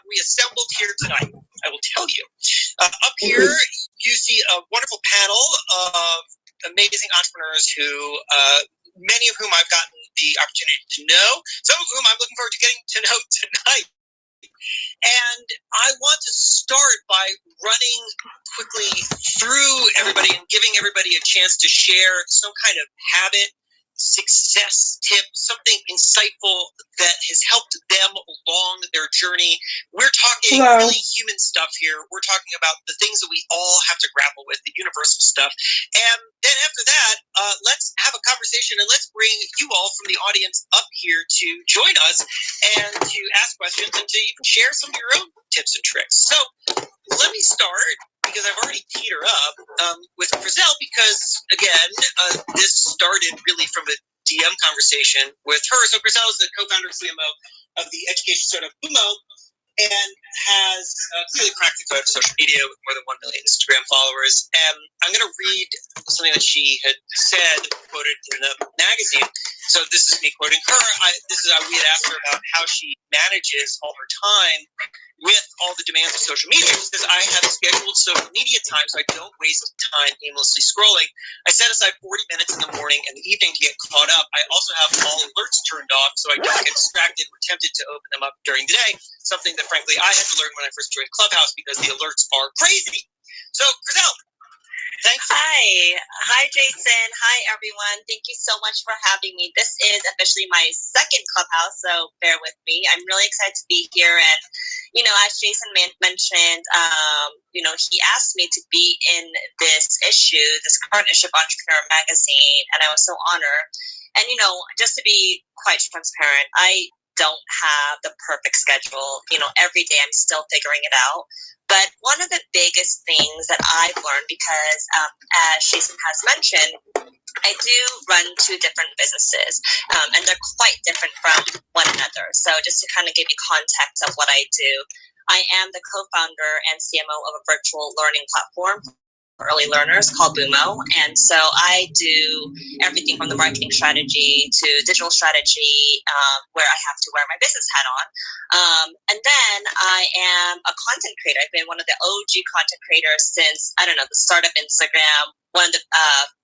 reassembled here tonight, I will tell you. Up here, you see a wonderful panel of amazing entrepreneurs who, many of whom I've gotten the opportunity to know, some of whom I'm looking forward to getting to know tonight. And I want to start by running quickly through everybody and giving everybody a chance to share some kind of habit, success tip, something insightful that has helped them along their journey. We're talking really human stuff here. We're talking about the things that we all have to grapple with, the universal stuff. And then after that, let's have a conversation and let's bring you all from the audience up here to join us and to ask questions and to even share some of your own tips and tricks. So let me start, because I've already teed her up, with Chriselle, because, again, this started really from a DM conversation with her. So Chriselle is the co-founder and CMO of the education startup Umo, and has clearly cracked the code of social media with more than 1 million Instagram followers. And I'm going to read something that she had said, quoted in the magazine. So this is me quoting her. We had asked her about how she manages all her time with all the demands of social media. She says, I have scheduled social media time so I don't waste time aimlessly scrolling. I set aside 40 minutes in the morning and the evening to get caught up. I also have all alerts turned off so I don't get distracted or tempted to open them up during the day, something that, frankly, I had to learn when I first joined Clubhouse because the alerts are crazy. So, Chriselle, thanks. Hi, Jason. Hi, everyone. Thank you so much for having me. This is officially my second Clubhouse, so bear with me. I'm really excited to be here. And, as Jason mentioned, he asked me to be in this current issue of Entrepreneur magazine, and I was so honored. And, just to be quite transparent, I don't have the perfect schedule. Every day I'm still figuring it out. But one of the biggest things that I've learned, because as Jason has mentioned, I do run two different businesses, and they're quite different from one another. So just to kind of give you context of what I do, I am the co-founder and CMO of a virtual learning platform for early learners called Umo. And so I do everything from the marketing strategy to digital strategy, where I have to wear my business hat on. And then I am a content creator. I've been one of the OG content creators since, the start of Instagram, one of the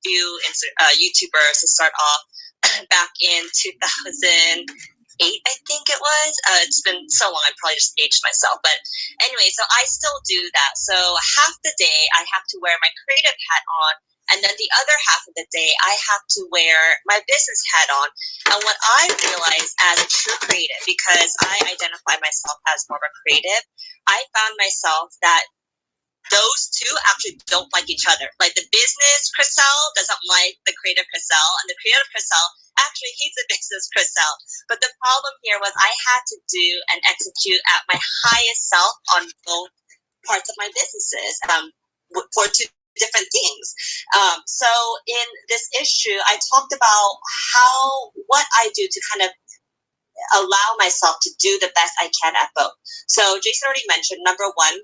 few YouTubers to start off back in 2008, I think it was. It's been so long, I probably just aged myself. But anyway, so I still do that. So half the day I have to wear my creative hat on, and then the other half of the day I have to wear my business hat on. And what I realized as a true creative, because I identify myself as more of a creative, I found myself that those two actually don't like each other. Like the business Chriselle doesn't like the creative Chriselle, and the creative Chriselle actually hates the business Chriselle. But the problem here was I had to do and execute at my highest self on both parts of my businesses for two different things. So in this issue, I talked about what I do to kind of allow myself to do the best I can at both. So Jason already mentioned, number one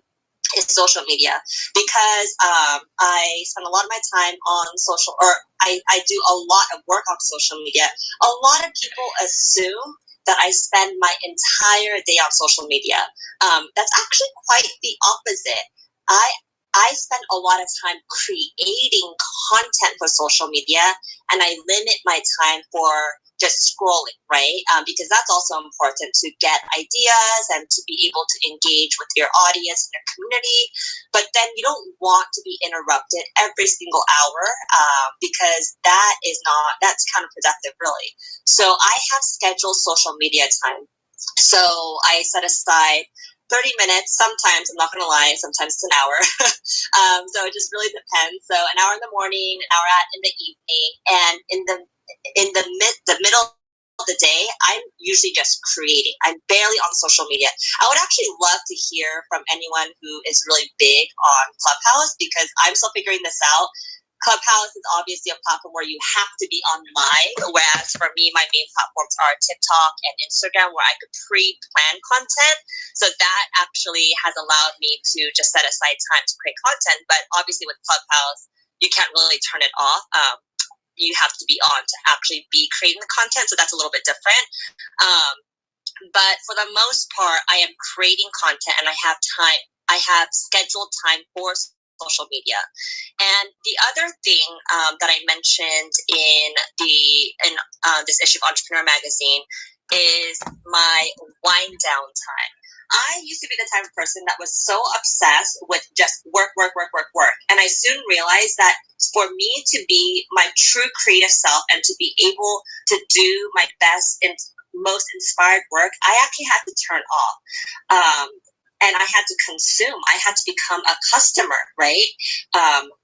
is social media, because I spend a lot of my time on social, or I do a lot of work on social media. A lot of people assume that I spend my entire day on social media. That's actually quite the opposite. I spend a lot of time creating content for social media, and I limit my time for just scrolling, right? Because that's also important to get ideas and to be able to engage with your audience and your community. But then you don't want to be interrupted every single hour, because that's counterproductive, really. So I have scheduled social media time. So I set aside 30 minutes, sometimes, I'm not going to lie, sometimes it's an hour. So it just really depends. So an hour in the morning, an hour in the evening, and in the middle of the day, I'm usually just creating. I'm barely on social media. I would actually love to hear from anyone who is really big on Clubhouse, because I'm still figuring this out. Clubhouse is obviously a platform where you have to be online, whereas for me, my main platforms are TikTok and Instagram, where I could pre-plan content. So that actually has allowed me to just set aside time to create content. But obviously with Clubhouse, you can't really turn it off. You have to be on to actually be creating the content. So that's a little bit different. But for the most part, I am creating content and I have time. I have scheduled time for social media. And the other thing that I mentioned in this issue of Entrepreneur Magazine is my wind down time. I used to be the type of person that was so obsessed with just work. And I soon realized that for me to be my true creative self and to be able to do my best and most inspired work, I actually had to turn off. And I had to consume. I had to become a customer, right?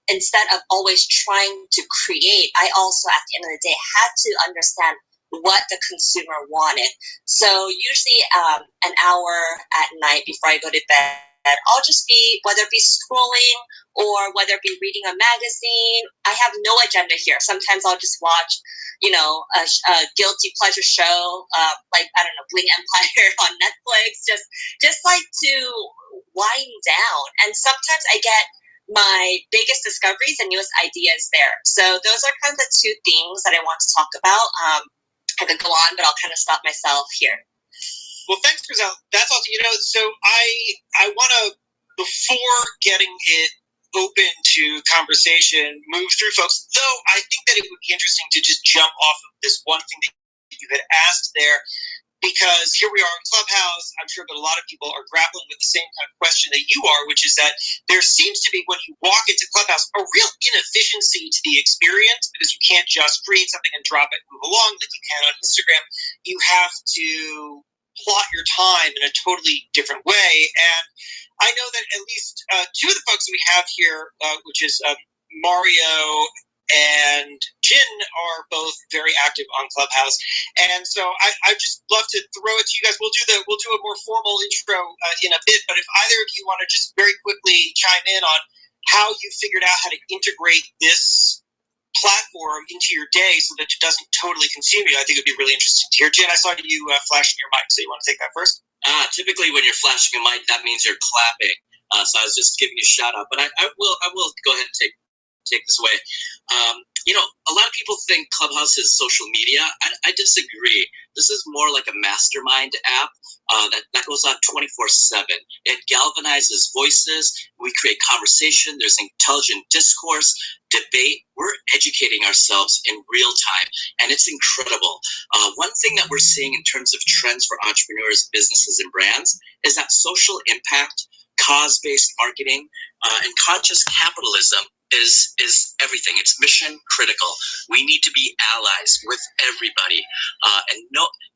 Instead of always trying to create, I also, at the end of the day, had to understand what the consumer wanted. So usually an hour at night before I go to bed, I'll just be, whether it be scrolling or whether it be reading a magazine, I have no agenda here. Sometimes I'll just watch, a guilty pleasure show, like, I don't know, Bling Empire on Netflix, just like to wind down. And sometimes I get my biggest discoveries and newest ideas there. So those are kind of the two things that I want to talk about. I could go on, but I'll kind of stop myself here. Well, thanks, Griselle. That's awesome. So I want to, before getting it open to conversation, move through folks, though I think that it would be interesting to just jump off of this one thing that you had asked there, because here we are in Clubhouse. I'm sure that a lot of people are grappling with the same kind of question that you are, which is that there seems to be, when you walk into Clubhouse, a real inefficiency to the experience, because you can't just create something and drop it and move along like you can on Instagram. You have to plot your time in a totally different way. And I know that at least two of the folks that we have here, which is Mario and Jin, are both very active on Clubhouse, and so I just love to throw it to you guys. We'll do a more formal intro in a bit, but if either of you want to just very quickly chime in on how you figured out how to integrate this platform into your day so that it doesn't totally consume you, I think it'd be really interesting to hear. Jen, I saw you flashing your mic, so you want to take that first? Typically, when you're flashing a mic, that means you're clapping. So I was just giving you a shout out, but I will go ahead and take this away. A lot of people think Clubhouse is social media. I disagree. This is more like a mastermind app that goes on 24/7. It galvanizes voices. We create conversation. There's intelligent discourse, debate. We're educating ourselves in real time, and it's incredible. One thing that we're seeing in terms of trends for entrepreneurs, businesses, and brands is that social impact, cause-based marketing, and conscious capitalism is everything. It's mission critical. We need to be allies with everybody,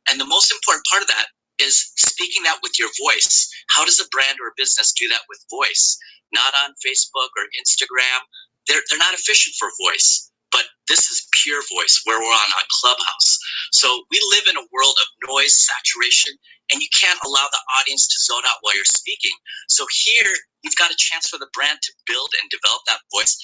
and the most important part of that is speaking that with your voice. How does a brand or a business do that with voice? Not on Facebook or Instagram. They're not efficient for voice, but this is pure voice where we're on Clubhouse. So we live in a world of noise, saturation, and you can't allow the audience to zone out while you're speaking. So here, you've got a chance for the brand to build and develop that voice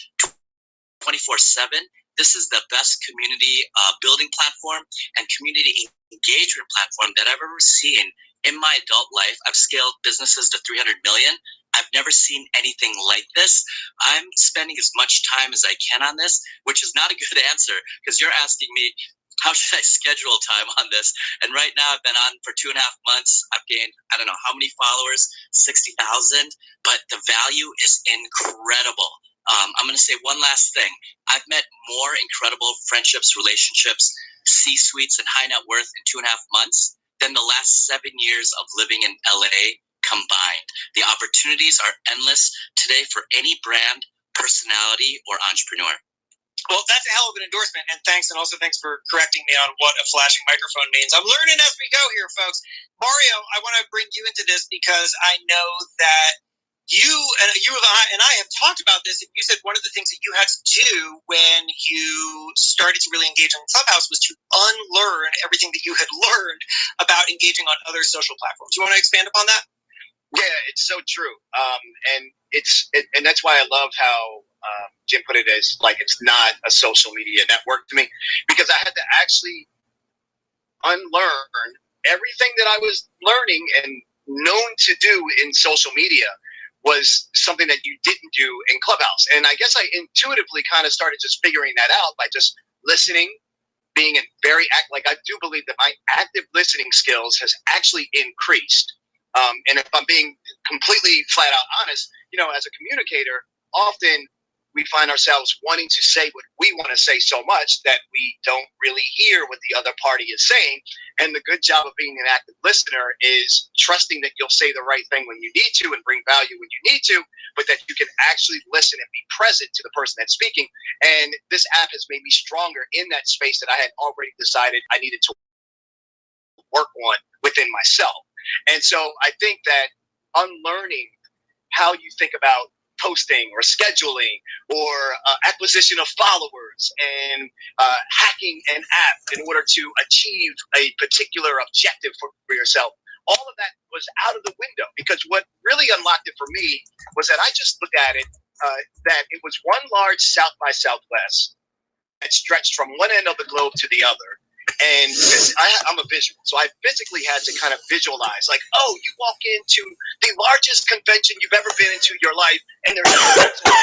24/7. This is the best community building platform and community engagement platform that I've ever seen in my adult life. I've scaled businesses to 300 million. I've never seen anything like this. I'm spending as much time as I can on this, which is not a good answer, because you're asking me, how should I schedule time on this? And right now I've been on for 2.5 months. I've gained, I don't know how many followers, 60,000, but the value is incredible. I'm going to say one last thing. I've met more incredible friendships, relationships, C-suites, and high net worth in 2.5 months than the last 7 years of living in LA combined. The opportunities are endless today for any brand, personality, or entrepreneur. Well, that's a hell of an endorsement, and thanks for correcting me on what a flashing microphone means. I'm learning as we go here, folks. Mario, I want to bring you into this because I know that you and I have talked about this, and you said one of the things that you had to do when you started to really engage on Clubhouse was to unlearn everything that you had learned about engaging on other social platforms. Do you want to expand upon that? Yeah, it's so true. And that's why I love how Jim put it as like it's not a social media network to me, because I had to actually unlearn everything that I was learning and known to do in social media was something that you didn't do in Clubhouse. And I guess I intuitively kind of started just figuring that out by just listening being like I do believe that my active listening skills has actually increased. And if I'm being completely flat out honest, as a communicator, often we find ourselves wanting to say what we want to say so much that we don't really hear what the other party is saying. And the good job of being an active listener is trusting that you'll say the right thing when you need to and bring value when you need to, but that you can actually listen and be present to the person that's speaking. And this app has made me stronger in that space that I had already decided I needed to work on within myself. And so I think that unlearning how you think about posting or scheduling or acquisition of followers and hacking an app in order to achieve a particular objective for yourself, all of that was out of the window, because what really unlocked it for me was that I just looked at it, that it was one large South by Southwest that stretched from one end of the globe to the other. And I'm a visual, so I physically had to kind of visualize, like, oh, you walk into the largest convention you've ever been into your life, and there's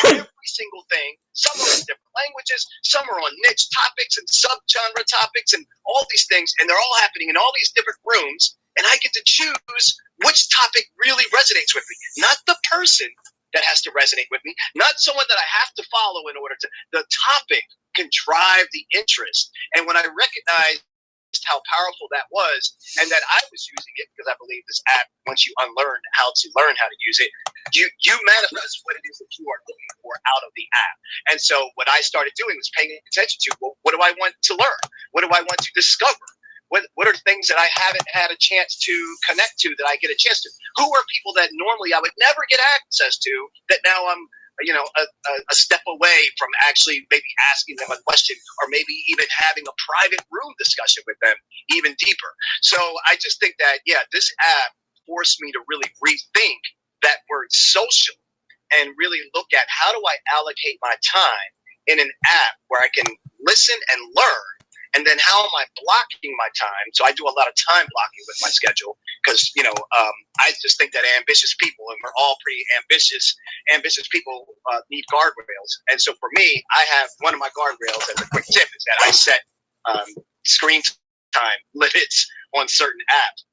every single thing. Some are in different languages, some are on niche topics and subgenre topics and all these things, and they're all happening in all these different rooms, and I get to choose which topic really resonates with me. Not the person that has to resonate with me, not someone that I have to follow in order to. The topic can drive the interest. And when I recognized how powerful that was, and that I was using it, because I believe this app, once you learn how to use it, you manifest what it is that you are looking for out of the app. And so what I started doing was paying attention to, well, what do I want to learn? What do I want to discover? What are things that I haven't had a chance to connect to that I get a chance to? Who are people that normally I would never get access to that now I'm a step away from actually maybe asking them a question, or maybe even having a private room discussion with them even deeper. So I just think that, this app forced me to really rethink that word social and really look at, how do I allocate my time in an app where I can listen and learn? And then how am I blocking my time? So I do a lot of time blocking with my schedule, because, I just think that ambitious people, and we're all pretty ambitious people, need guardrails. And so for me, I have one of my guardrails, as a quick tip, is that I set screen time limits on certain apps,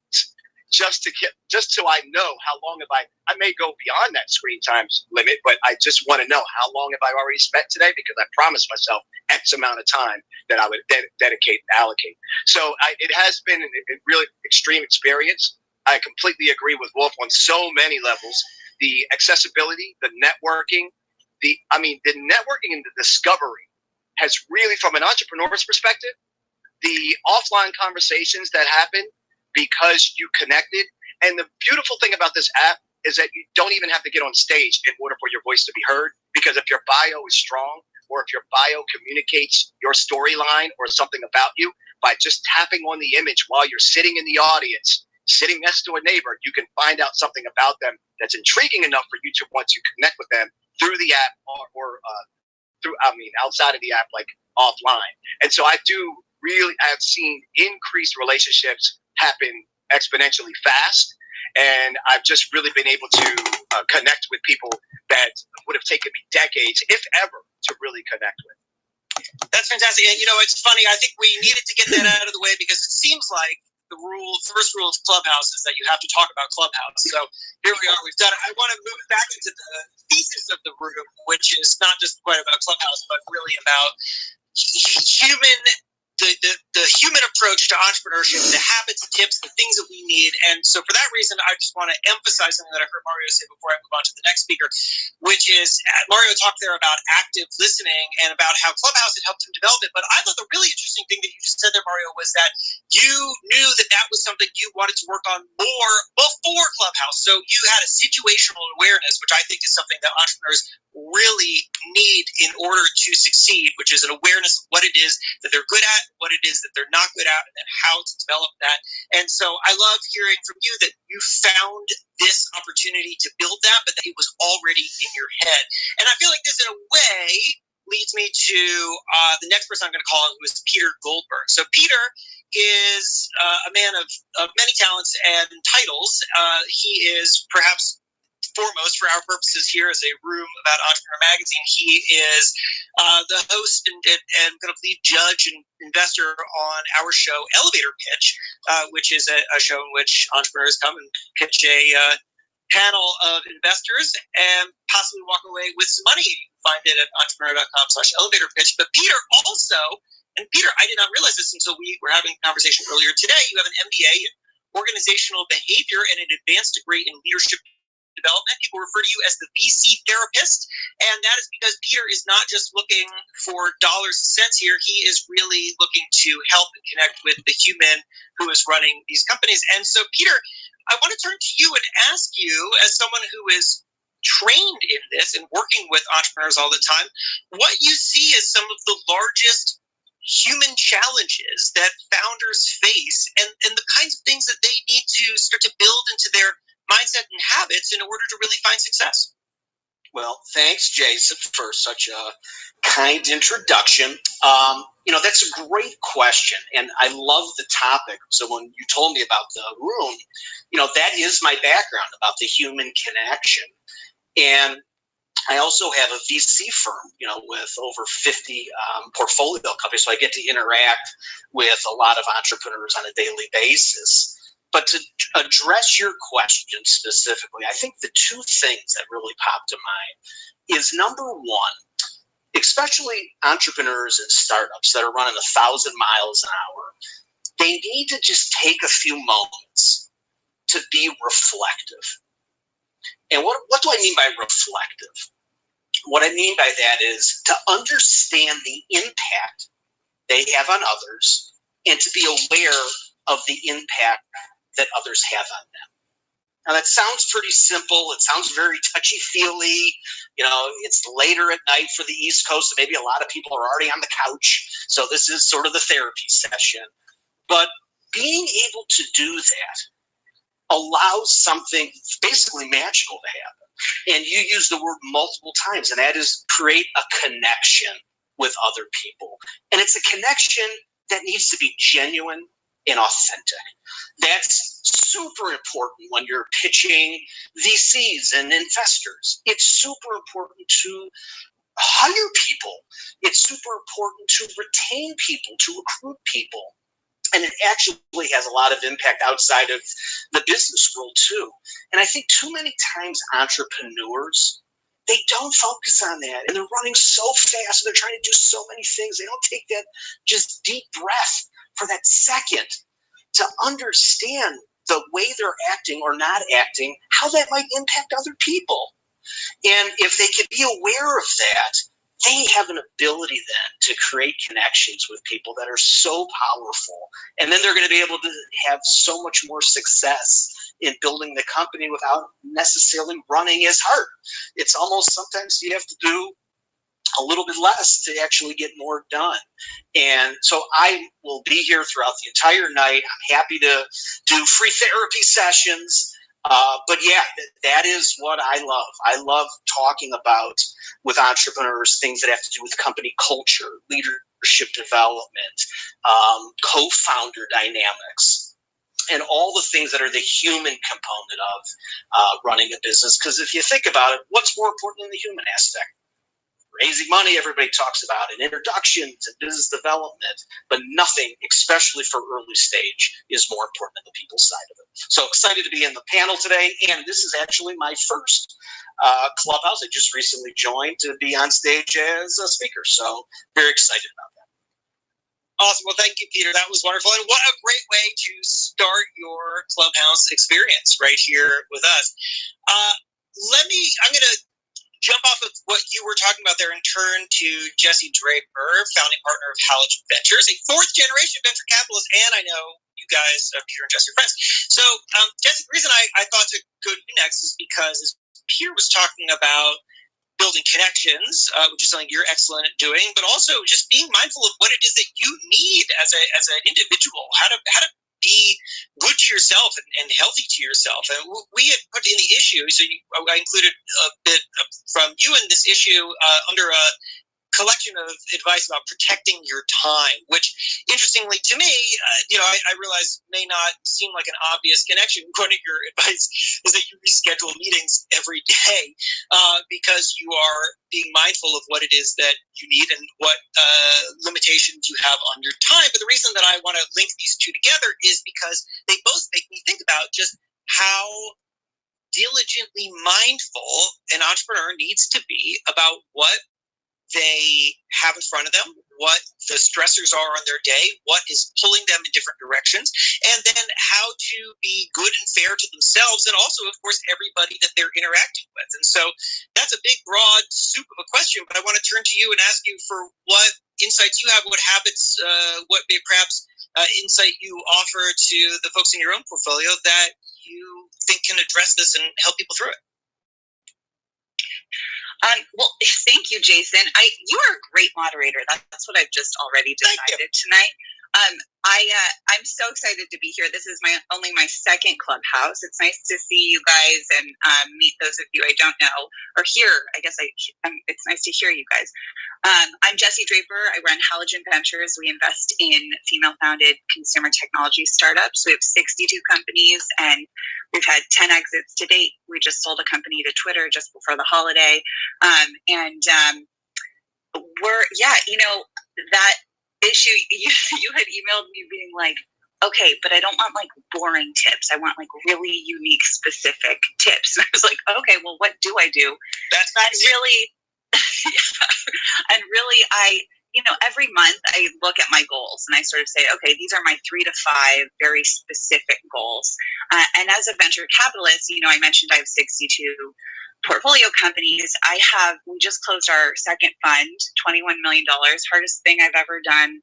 just so I know how long I may go beyond that screen time limit, but I just want to know how long have I already spent today, because I promised myself X amount of time that I would dedicate and allocate. So it has been a really extreme experience. I completely agree with Wolf on so many levels. The accessibility, the networking, the networking and the discovery has really, from an entrepreneur's perspective, the offline conversations that happen because you connected. And the beautiful thing about this app is that you don't even have to get on stage in order for your voice to be heard, because if your bio is strong, or if your bio communicates your storyline or something about you, by just tapping on the image while you're sitting in the audience, sitting next to a neighbor, you can find out something about them that's intriguing enough for you to want to connect with them through the app or outside of the app, like offline. And so I've seen increased relationships happen exponentially fast. And I've just really been able to connect with people that would have taken me decades, if ever, to really connect with. That's fantastic. And, it's funny. I think we needed to get that out of the way, because it seems like the first rule of Clubhouse is that you have to talk about Clubhouse. So here we are. We've done it. I want to move back into the thesis of the room, which is not just quite about Clubhouse, but really about the human approach to entrepreneurship, the habits, the tips, the things that we need. And so for that reason, I just want to emphasize something that I heard Mario say before I move on to the next speaker, which is Mario talked there about active listening and about how Clubhouse had helped him develop it. But I thought the really interesting thing that you just said there, Mario, was that you knew that was something you wanted to work on more before Clubhouse. So you had a situational awareness, which I think is something that entrepreneurs really need in order to succeed, which is an awareness of what it is that they're good at, what it is that they're not good at, and then how to develop that. And so I love hearing from you that you found this opportunity to build that, but that it was already in your head. And I feel like this, in a way, leads me to the next person I'm going to call on, who is Peter Goldberg. So Peter is a man of many talents and titles. He is perhaps foremost for our purposes here as a room about Entrepreneur Magazine. He is the host and kind of lead judge and investor on our show Elevator Pitch, which is a show in which entrepreneurs come and pitch a panel of investors and possibly walk away with some money. You can find it at entrepreneur.com/elevator pitch. But Peter also, and Peter, I did not realize this until we were having a conversation earlier today, you have an MBA in organizational behavior and an advanced degree in leadership development. People refer to you as the VC therapist, and that is because Peter is not just looking for dollars and cents here. He is really looking to help and connect with the human who is running these companies. And so, Peter, I want to turn to you and ask you, as someone who is trained in this and working with entrepreneurs all the time, what you see as some of the largest human challenges that founders face and the kinds of things that they need to start to build into their mindset and habits in order to really find success. Well, thanks, Jason, for such a kind introduction. That's a great question, and I love the topic. So when you told me about the room, that is my background about the human connection. And I also have a VC firm, with over 50 portfolio companies, so I get to interact with a lot of entrepreneurs on a daily basis. But to address your question specifically, I think the two things that really pop to mind is, number one, especially entrepreneurs and startups that are running 1,000 miles an hour, they need to just take a few moments to be reflective. And what do I mean by reflective? What I mean by that is to understand the impact they have on others and to be aware of the impact that others have on them. Now that sounds pretty simple. It sounds very touchy-feely. It's later at night for the East Coast, so maybe a lot of people are already on the couch. So this is sort of the therapy session. But being able to do that allows something basically magical to happen. And you use the word multiple times, and that is create a connection with other people. And it's a connection that needs to be genuine and authentic. That's super important when you're pitching VCs and investors. It's super important to hire people. It's super important to retain people, to recruit people. And it actually has a lot of impact outside of the business world too. And I think too many times entrepreneurs, they don't focus on that. And they're running so fast. They're trying to do so many things. They don't take that just deep breath for that second to understand the way they're acting or not acting, how that might impact other people. And if they can be aware of that, they have an ability then to create connections with people that are so powerful. And then they're going to be able to have so much more success in building the company without necessarily running as hard. It's almost sometimes you have to do a little bit less to actually get more done. And so I will be here throughout the entire night. I'm happy to do free therapy sessions. But yeah, that is what I love. I love talking about with entrepreneurs things that have to do with company culture, leadership development, co-founder dynamics, and all the things that are the human component of running a business. Because if you think about it, what's more important than the human aspect? Raising money, everybody talks about an introduction to business development, but nothing, especially for early stage, is more important than the people side of it. So excited to be in the panel today, and this is actually my first Clubhouse. I just recently joined to be on stage as a speaker, so very excited about that. Awesome. Well, thank you, Peter. That was wonderful. And what a great way to start your Clubhouse experience right here with us. I'm going to jump off of what you were talking about there and turn to Jesse Draper, founding partner of Howlett Ventures, a fourth-generation venture capitalist, and I know you guys, Peter and Jesse, are friends. So, Jesse, the reason I thought to go to you next is because as Peter was talking about building connections, which is something you're excellent at doing, but also just being mindful of what it is that you need as an individual, how to be good to yourself and healthy to yourself. And we had put in the issue, so I included a bit from you in this issue under a collection of advice about protecting your time, which, interestingly to me, I realize may not seem like an obvious connection. One of your advice is that you reschedule meetings every day because you are being mindful of what it is that you need and what limitations you have on your time. But the reason that I want to link these two together is because they both make me think about just how diligently mindful an entrepreneur needs to be about what they have in front of them, what the stressors are on their day, what is pulling them in different directions, and then how to be good and fair to themselves and also, of course, everybody that they're interacting with. And so that's a big, broad soup of a question, but I want to turn to you and ask you for what insights you have, what habits, what may perhaps insight you offer to the folks in your own portfolio that you think can address this and help people through it. Well, thank you, Jason. You are a great moderator. That's what I've just already decided tonight. I'm so excited to be here. This is only my second Clubhouse. It's nice to see you guys and meet those of you I don't know, or hear. I guess it's nice to hear you guys. I'm Jessie Draper. I run Halogen Ventures. We invest in female-founded consumer technology startups. We have 62 companies, and we've had 10 exits to date. We just sold a company to Twitter just before the holiday. That issue, you had emailed me being like, okay, but I don't want like boring tips. I want like really unique, specific tips. And I was like, okay, well, what do I do? That's really, and really, every month I look at my goals and I sort of say, okay, these are my 3 to 5 very specific goals. And as a venture capitalist, I mentioned I have 62 portfolio companies. We just closed our second fund, $21 million. Hardest thing I've ever done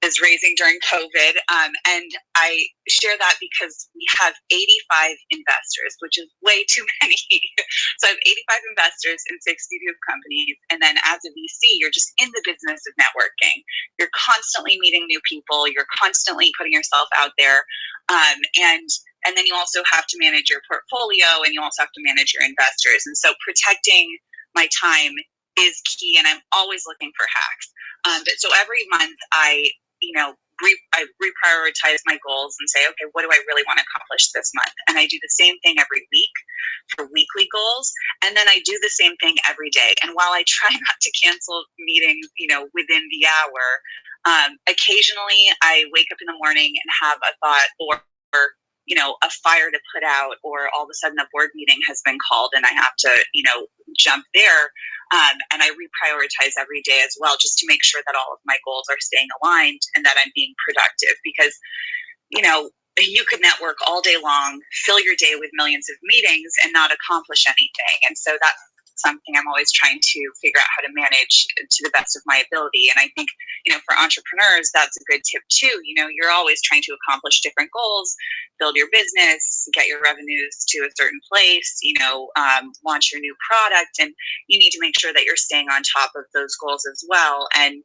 is raising during COVID. And I share that because we have 85 investors, which is way too many. So I have 85 investors in 62 companies. And then as a VC, you're just in the business of networking. You're constantly meeting new people. You're constantly putting yourself out there. And then you also have to manage your portfolio, and you also have to manage your investors. And so protecting my time is key, and I'm always looking for hacks. But so every month I reprioritize my goals and say, okay, what do I really want to accomplish this month? And I do the same thing every week for weekly goals. And then I do the same thing every day. And while I try not to cancel meetings, within the hour, occasionally I wake up in the morning and have a thought or a fire to put out, or all of a sudden a board meeting has been called and I have to, jump there. And I reprioritize every day as well, just to make sure that all of my goals are staying aligned and that I'm being productive. Because, you could network all day long, fill your day with millions of meetings and not accomplish anything. And so that's something I'm always trying to figure out how to manage to the best of my ability. And I think, for entrepreneurs, that's a good tip too. You're always trying to accomplish different goals, build your business, get your revenues to a certain place, launch your new product. And you need to make sure that you're staying on top of those goals as well. And,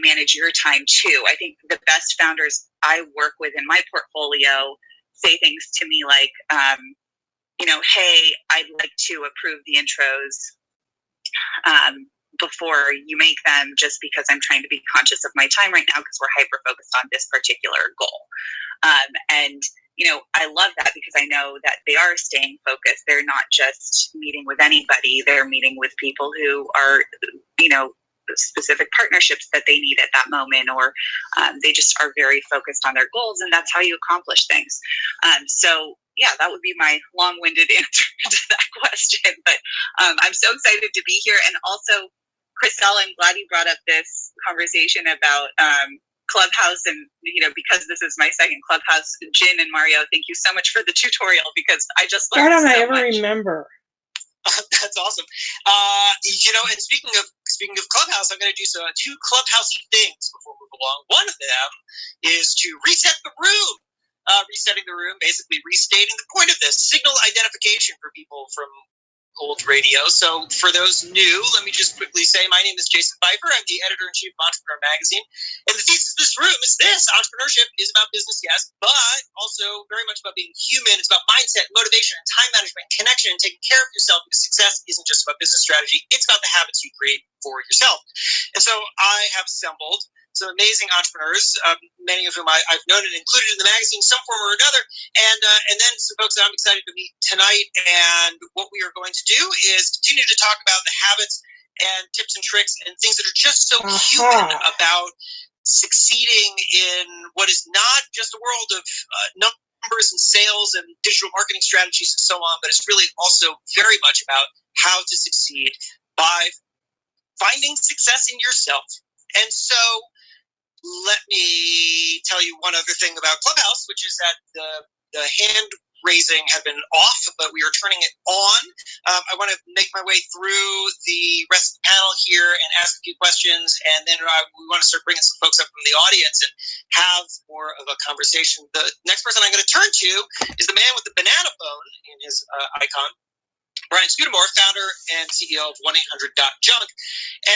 manage your time too. I think the best founders I work with in my portfolio say things to me like, hey, I'd like to approve the intros before you make them, just because I'm trying to be conscious of my time right now because we're hyper-focused on this particular goal. I love that because I know that they are staying focused. They're not just meeting with anybody. They're meeting with people who are, specific partnerships that they need at that moment, or they just are very focused on their goals, and that's how you accomplish things. So yeah, that would be my long-winded answer to that question. But I'm so excited to be here. And also, Chriselle, I'm glad you brought up this conversation about Clubhouse. And, because this is my second Clubhouse, Jin and Mario, thank you so much for the tutorial, because I just learned so much. Why don't I ever remember? That's awesome. And speaking of Clubhouse, I'm going to do 2 Clubhousey things before we move along. One of them is to reset the room. Resetting the room, basically restating the point of this, signal identification for people from old radio. So for those new, let me just quickly say, my name is Jason Pfeiffer. I'm the editor-in-chief of Entrepreneur Magazine. And the thesis of this room is this: entrepreneurship is about business, yes, but also very much about being human. It's about mindset, motivation, and time management, connection, and taking care of yourself, because success isn't just about business strategy. It's about the habits you create for yourself. And so I have assembled some amazing entrepreneurs, many of whom I've known and included in the magazine, some form or another, and then some folks that I'm excited to meet tonight. And what we are going to do is continue to talk about the habits and tips and tricks and things that are just so human about succeeding in what is not just a world of numbers and sales and digital marketing strategies and so on, but it's really also very much about how to succeed by finding success in yourself. And so let me tell you one other thing about Clubhouse, which is that the hand raising had been off, but we are turning it on. I want to make my way through the rest of the panel here and ask a few questions, and then we want to start bringing some folks up from the audience and have more of a conversation. The next person I'm going to turn to is the man with the banana phone in his icon, Brian Scudamore, founder and CEO of 1-800-GOT-JUNK.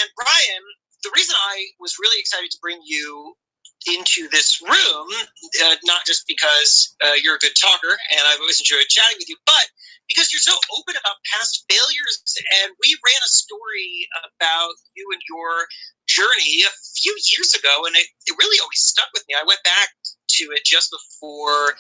And Brian, the reason I was really excited to bring you into this room, not just because you're a good talker and I've always enjoyed chatting with you, but because you're so open about past failures. And we ran a story about you and your journey a few years ago, and it really always stuck with me. I went back to it just before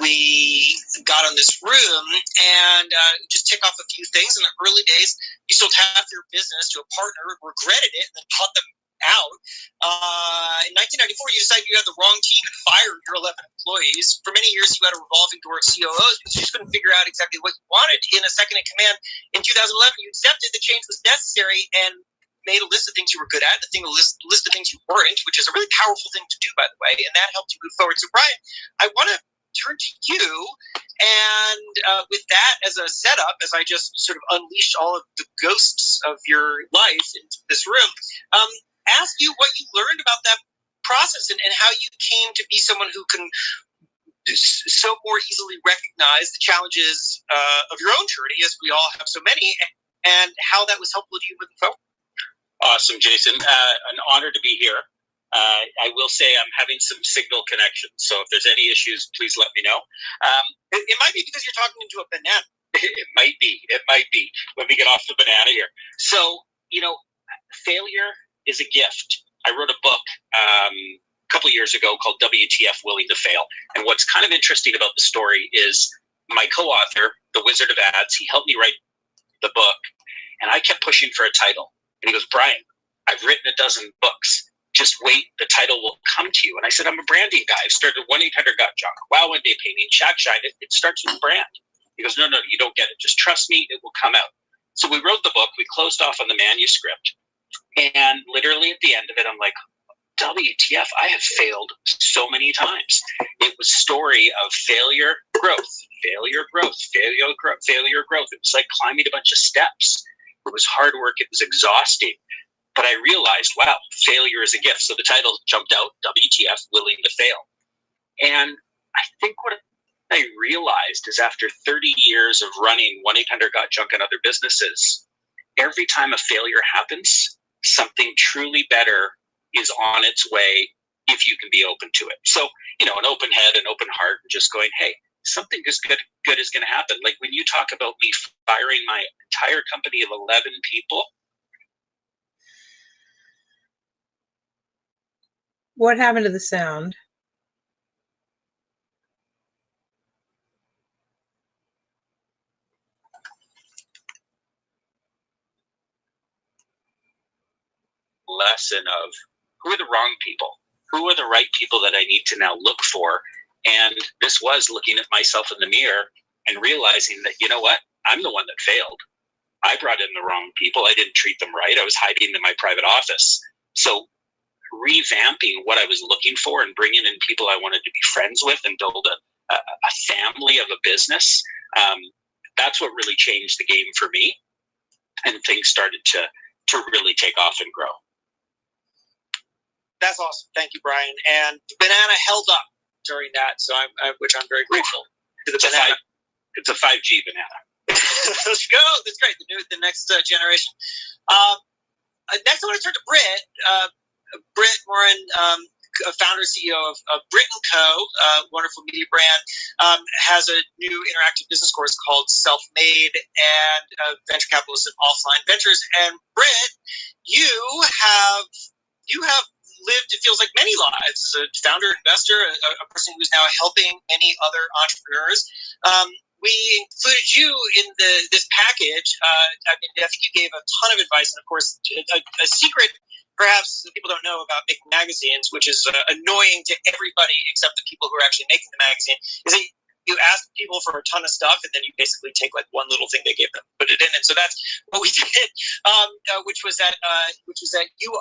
we got on this room and just tick off a few things. In the early days, you sold half your business to a partner, regretted it, and then bought them out. In 1994, you decided you had the wrong team and fired your 11 employees. For many years, you had a revolving door of COOs because you just couldn't figure out exactly what you wanted in a second in command. In 2011, you accepted the change was necessary and made a list of things you were good at, a list of things you weren't, which is a really powerful thing to do, by the way, and that helped you move forward. So, Brian, I want to turn to you, and with that as a setup, as I just sort of unleashed all of the ghosts of your life into this room, ask you what you learned about that process and how you came to be someone who can so more easily recognize the challenges of your own journey, as we all have so many, and how that was helpful to you moving forward. Awesome, Jason. An honor to be here. I will say I'm having some signal connections, so if there's any issues, please let me know. It might be because you're talking into a banana. It might be. Let me get off the banana here. So, failure is a gift. I wrote a book a couple years ago called WTF, Willing to Fail. And what's kind of interesting about the story is my co-author, the Wizard of Ads, he helped me write the book, and I kept pushing for a title. And he goes, Brian, I've written a dozen books. Just wait, the title will come to you. And I said, I'm a branding guy. I've started 1-800-GOT-JUNK. Wow, One Day Painting, Shack Shine. It starts with brand. He goes, no, you don't get it. Just trust me, it will come out. So we wrote the book. We closed off on the manuscript. And literally at the end of it, I'm like, WTF, I have failed so many times. It was a story of failure, growth, failure, growth, failure, growth, failure, growth. It was like climbing a bunch of steps. It was hard work. It was exhausting. But I realized, wow, failure is a gift. So the title jumped out, WTF, Willing to Fail. And I think what I realized is after 30 years of running 1-800-GOT-JUNK and other businesses, every time a failure happens, something truly better is on its way if you can be open to it. So, an open head, an open heart, and just going, hey, something good is going to happen. Like when you talk about me firing my entire company of 11 people. What happened to the sound? Lesson of who are the wrong people? Who are the right people that I need to now look for? And this was looking at myself in the mirror and realizing that, you know what? I'm the one that failed. I brought in the wrong people. I didn't treat them right. I was hiding in my private office. So revamping what I was looking for and bringing in people I wanted to be friends with and build a family of a business, that's what really changed the game for me. And things started to really take off and grow. That's awesome. Thank you, Brian. And the banana held up during that, which I'm very grateful to the banana. It's a 5G banana. Let's go. That's great. The next generation. Next, I want to turn to Britt. Britt Morin, founder CEO of Brit & Co., wonderful media brand, has a new interactive business course called Self-Made and venture capitalist at Offline Ventures. And Britt, you have lived, it feels like, many lives as a founder, investor, a person who's now helping many other entrepreneurs. We included you in this package. I think you gave a ton of advice, and of course, a secret perhaps people don't know about making magazines, which is annoying to everybody except the people who are actually making the magazine, is that you ask people for a ton of stuff, and then you basically take like one little thing they gave them, put it in, and so that's what we did. Which was that you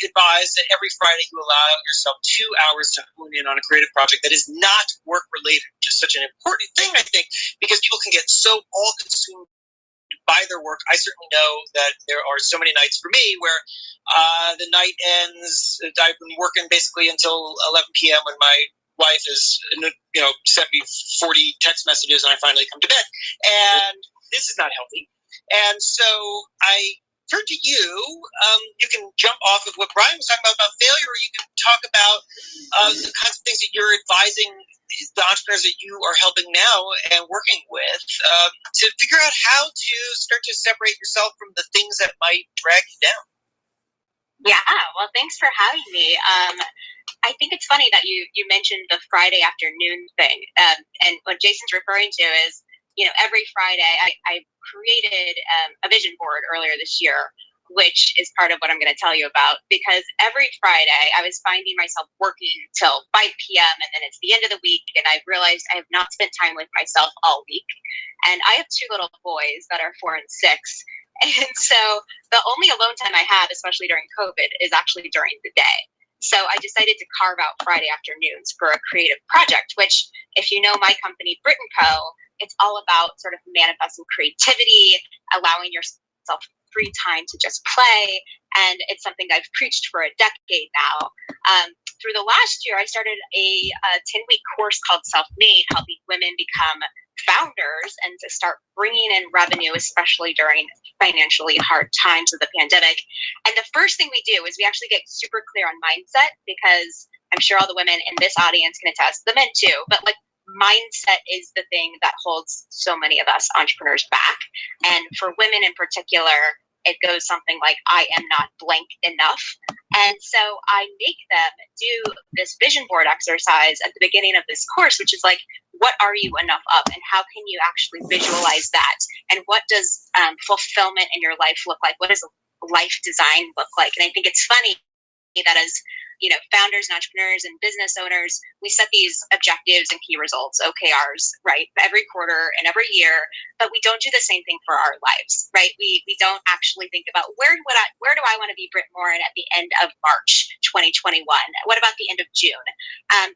advise that every Friday you allow yourself 2 hours to hone in on a creative project that is not work related, which is such an important thing, I think, because people can get so all consumed by their work. I certainly know that there are so many nights for me where the night ends. I've been working basically until 11 p.m. when my wife has, sent me 40 text messages and I finally come to bed. And this is not healthy. And so I turn to you. You can jump off of what Brian was talking about failure, or you can talk about the kinds of things that you're advising the entrepreneurs that you are helping now and working with to figure out how to start to separate yourself from the things that might drag you down. Yeah, well, thanks for having me. I think it's funny that you mentioned the Friday afternoon thing. And what Jason's referring to is, every Friday I created a vision board earlier this year, which is part of what I'm going to tell you about, because every Friday I was finding myself working till 5 p.m. and then it's the end of the week and I've realized I have not spent time with myself all week. And I have 2 little boys that are 4 and 6. And so the only alone time I have, especially during COVID, is actually during the day. So I decided to carve out Friday afternoons for a creative project, which, if you know my company, Brit & Co., it's all about sort of manifesting creativity, allowing yourself free time to just play. And it's something I've preached for a decade now. Through the last year, I started a 10-week course called Self-Made, helping women become founders and to start bringing in revenue, especially during financially hard times of the pandemic. And the first thing we do is we actually get super clear on mindset, because I'm sure all the women in this audience can attest, the men too, but like mindset is the thing that holds so many of us entrepreneurs back. And for women in particular, it goes something like, I am not blank enough. And so I make them do this vision board exercise at the beginning of this course, which is like, what are you enough of? And how can you actually visualize that? And what does fulfillment in your life look like? What does life design look like? And I think it's funny that as founders and entrepreneurs and business owners, we set these objectives and key results, OKRs, right, every quarter and every year, but we don't do the same thing for our lives, right? We don't actually think about where do I want to be, Britt Morin, at the end of March 2021? What about the end of June?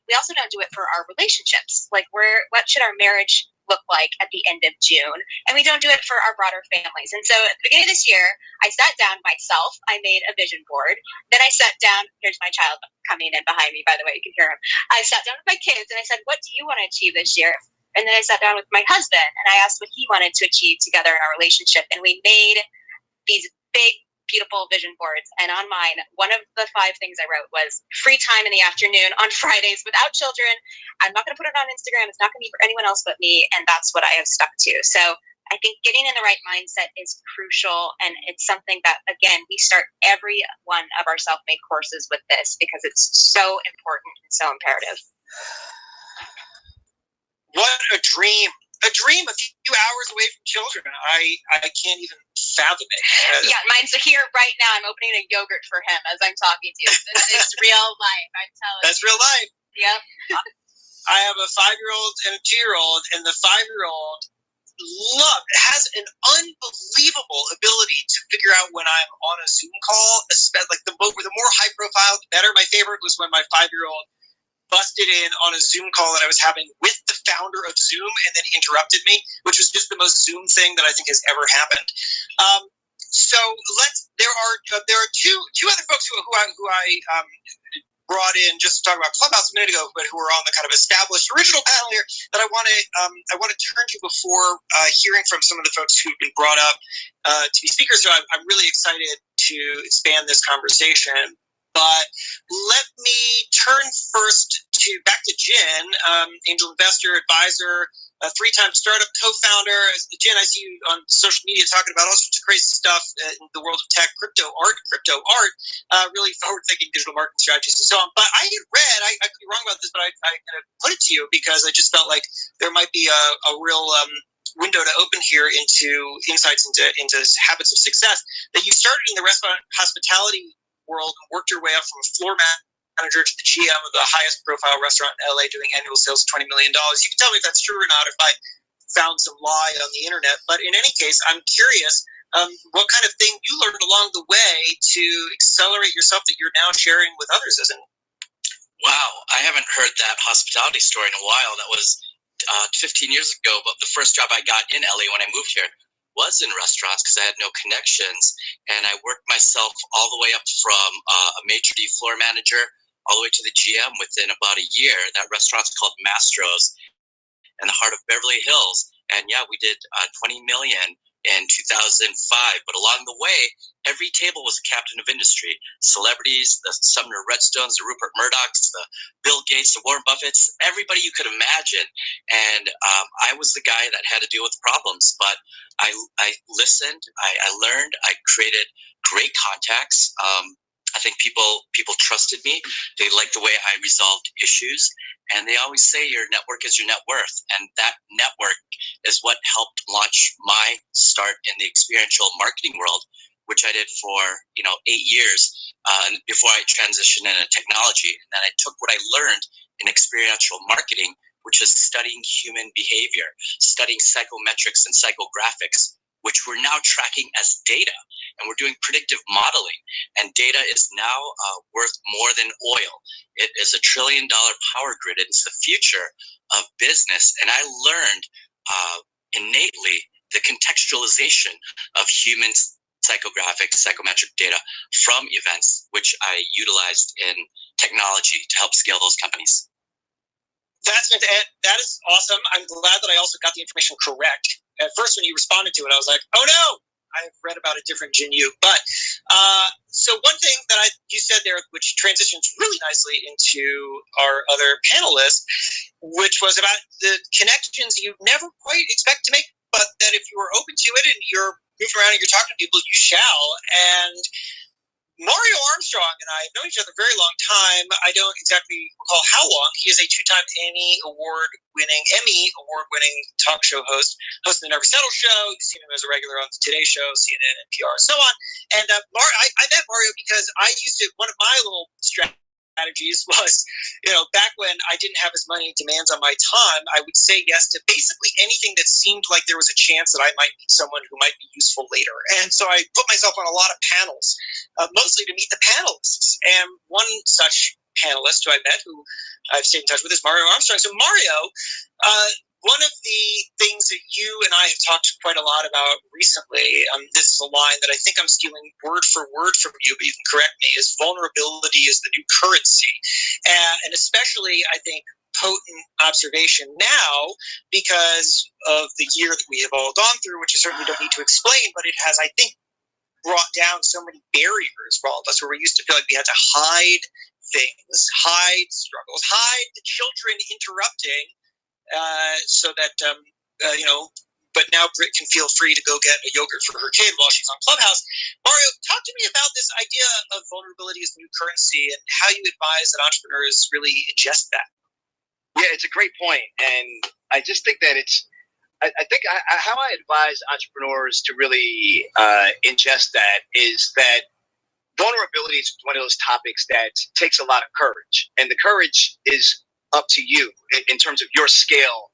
We also don't do it for our relationships, like what should our marriage look like at the end of June? And we don't do it for our broader families. And so at the beginning of this year, I sat down myself, I made a vision board. Then I sat down, here's my child coming in behind me, by the way, you can hear him. I sat down with my kids and I said, what do you want to achieve this year? And then I sat down with my husband and I asked what he wanted to achieve together in our relationship. And we made these big, beautiful vision boards. And on mine, one of the 5 things I wrote was free time in the afternoon on Fridays without children. I'm not going to put it on Instagram. It's not going to be for anyone else but me. And that's what I have stuck to. So I think getting in the right mindset is crucial. And it's something that, again, we start every one of our self-made courses with this because it's so important and so imperative. What a dream. A dream a few hours away from children. I can't even fathom it. Yeah, mine's here right now. I'm opening a yogurt for him as I'm talking to you. This is real life, I'm telling you. That's real life. Yep. I have a 5-year-old and a 2-year-old, and the 5-year-old has an unbelievable ability to figure out when I'm on a Zoom call. Like the more high profile, the better. My favorite was when my 5-year-old busted in on a Zoom call that I was having with the founder of Zoom and then interrupted me, which was just the most Zoom thing that I think has ever happened. So there are two other folks who I brought in just to talk about Clubhouse a minute ago, but who are on the kind of established original panel here that I want to turn to before hearing from some of the folks who've been brought up to be speakers. So I'm really excited to expand this conversation. But let me turn first back to Jen, angel investor, advisor, a 3-time startup co-founder. Jen, I see you on social media talking about all sorts of crazy stuff in the world of tech, crypto art, really forward-thinking digital marketing strategies and so on. But I had read, I could be wrong about this, but I kind of put it to you because I just felt like there might be a real window to open here into insights into habits of success, that you started in the restaurant hospitality world and worked your way up from a floor manager to the GM of the highest profile restaurant in LA doing annual sales of $20 million. You can tell me if that's true or not if I found some lie on the internet. But in any case, I'm curious what kind of thing you learned along the way to accelerate yourself that you're now sharing with others. Wow, I haven't heard that hospitality story in a while. That was 15 years ago, but the first job I got in LA when I moved here was in restaurants because I had no connections, and I worked myself all the way up from a maitre d' floor manager all the way to the GM within about a year. That restaurant's called Mastro's in the heart of Beverly Hills, and yeah, we did 20 million in 2005, but along the way, every table was a captain of industry. Celebrities, the Sumner Redstones, the Rupert Murdochs, the Bill Gates, the Warren Buffetts, everybody you could imagine. And I was the guy that had to deal with problems, but I listened, I learned, I created great contacts. I think people trusted me. They liked the way I resolved issues. And they always say your network is your net worth. And that network is what helped launch my start in the experiential marketing world, which I did for 8 years before I transitioned into technology. And then I took what I learned in experiential marketing, which is studying human behavior, studying psychometrics and psychographics, which we're now tracking as data. And we're doing predictive modeling. And data is now worth more than oil. It is $1 trillion power grid. It's the future of business. And I learned innately the contextualization of human psychographic, psychometric data from events, which I utilized in technology to help scale those companies. That is awesome. I'm glad that I also got the information correct. At first, when you responded to it, I was like, oh no, I've read about a different Jin Yu. But so one thing that you said there, which transitions really nicely into our other panelist, which was about the connections you never quite expect to make, but that if you are open to it and you're moving around and you're talking to people, you shall. And Mario Armstrong and I have known each other a very long time. I don't exactly recall how long. He is a 2-time Emmy award-winning talk show host, hosting the Never Settle Show. You've seen him as a regular on the Today Show, CNN, NPR, and so on. And I met Mario because I used to, one of my little strategies was, back when I didn't have as many demands on my time, I would say yes to basically anything that seemed like there was a chance that I might meet someone who might be useful later. And so I put myself on a lot of panels, mostly to meet the panelists. And one such panelist who I met, who I've stayed in touch with, is Mario Armstrong. So Mario, one of the things that you and I have talked quite a lot about recently, this is a line that I think I'm stealing word for word from you, but you can correct me, is vulnerability is the new currency. And especially, I think, potent observation now because of the year that we have all gone through, which I certainly don't need to explain, but it has, I think, brought down so many barriers for all of us, where we used to feel like we had to hide things, hide struggles, hide the children interrupting, so that, but now Brit can feel free to go get a yogurt for her kid while she's on Clubhouse. Mario, talk to me about this idea of vulnerability as the new currency and how you advise that entrepreneurs really ingest that. Yeah, it's a great point. And I just think that I think how I advise entrepreneurs to really ingest that is that vulnerability is one of those topics that takes a lot of courage. And the courage is up to you in terms of your scale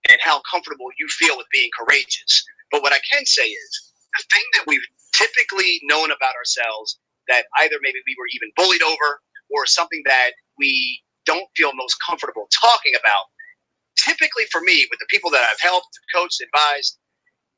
and how comfortable you feel with being courageous. But what I can say is the thing that we've typically known about ourselves that either maybe we were even bullied over or something that we don't feel most comfortable talking about, typically for me, with the people that I've helped, coached, advised,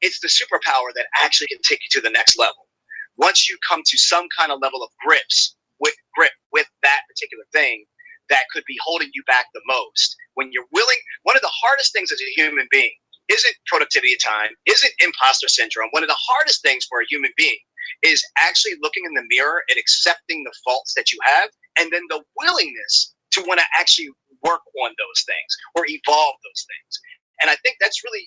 it's the superpower that actually can take you to the next level. Once you come to some kind of level of grips with that particular thing that could be holding you back the most. When you're willing, one of the hardest things as a human being isn't productivity of time, isn't imposter syndrome. One of the hardest things for a human being is actually looking in the mirror and accepting the faults that you have, and then the willingness to want to actually work on those things or evolve those things. And I think that's really,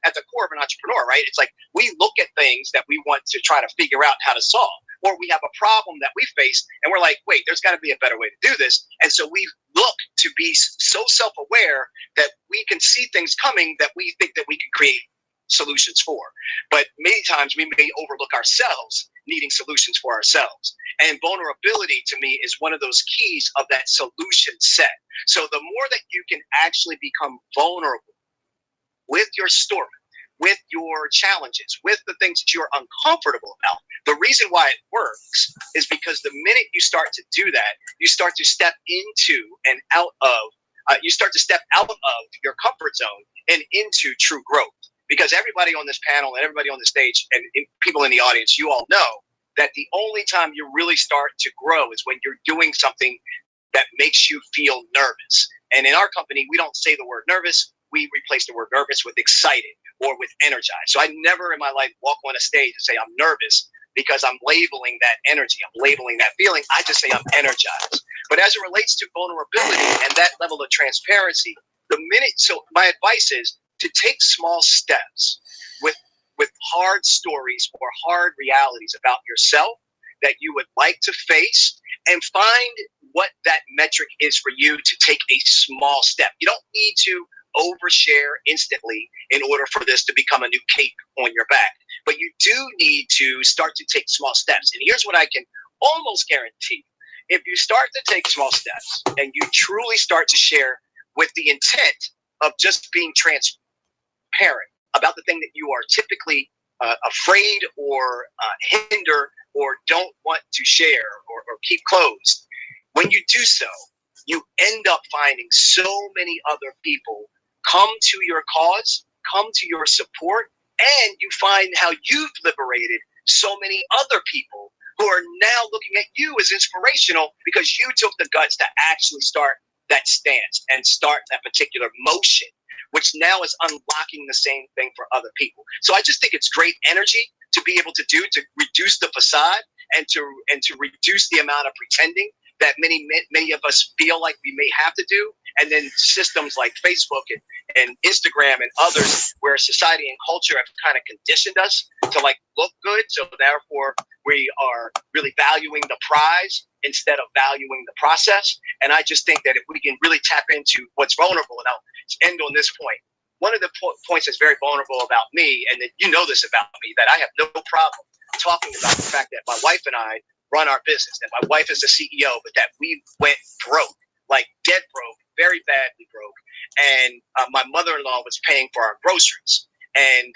at the core of an entrepreneur, right? It's like we look at things that we want to try to figure out how to solve, or we have a problem that we face and we're like, wait, there's got to be a better way to do this. And so we look to be so self-aware that we can see things coming that we think that we can create solutions for. But many times we may overlook ourselves needing solutions for ourselves. And vulnerability to me is one of those keys of that solution set. So the more that you can actually become vulnerable with your story, with your challenges, with the things that you're uncomfortable about. The reason why it works is because the minute you start to do that, you start to step into and out of, your comfort zone and into true growth. Because everybody on this panel and everybody on the stage and people in the audience, you all know that the only time you really start to grow is when you're doing something that makes you feel nervous. And in our company, we don't say the word nervous. We replace the word nervous with excited or with energized. So I never in my life walk on a stage and say I'm nervous because I'm labeling that energy. I'm labeling that feeling. I just say I'm energized. But as it relates to vulnerability and that level of transparency, so my advice is to take small steps with hard stories or hard realities about yourself that you would like to face, and find what that metric is for you to take a small step. You don't need to overshare instantly in order for this to become a new cape on your back. But you do need to start to take small steps. And here's what I can almost guarantee. If you start to take small steps and you truly start to share with the intent of just being transparent about the thing that you are typically afraid or hinder or don't want to share or keep closed, when you do so, you end up finding so many other people come to your cause, come to your support, and you find how you've liberated so many other people who are now looking at you as inspirational because you took the guts to actually start that stance and start that particular motion, which now is unlocking the same thing for other people. So I just think it's great energy to be able to do, to reduce the facade and to reduce the amount of pretending that many of us feel like we may have to do. And then systems like Facebook and Instagram and others where society and culture have kind of conditioned us to like look good. So therefore we are really valuing the prize instead of valuing the process. And I just think that if we can really tap into what's vulnerable, and I'll end on this point. One of the points that's very vulnerable about me, and that you know this about me, that I have no problem talking about the fact that my wife and I run our business, that my wife is the CEO, but that we went broke, like dead broke, very badly broke. And my mother-in-law was paying for our groceries. And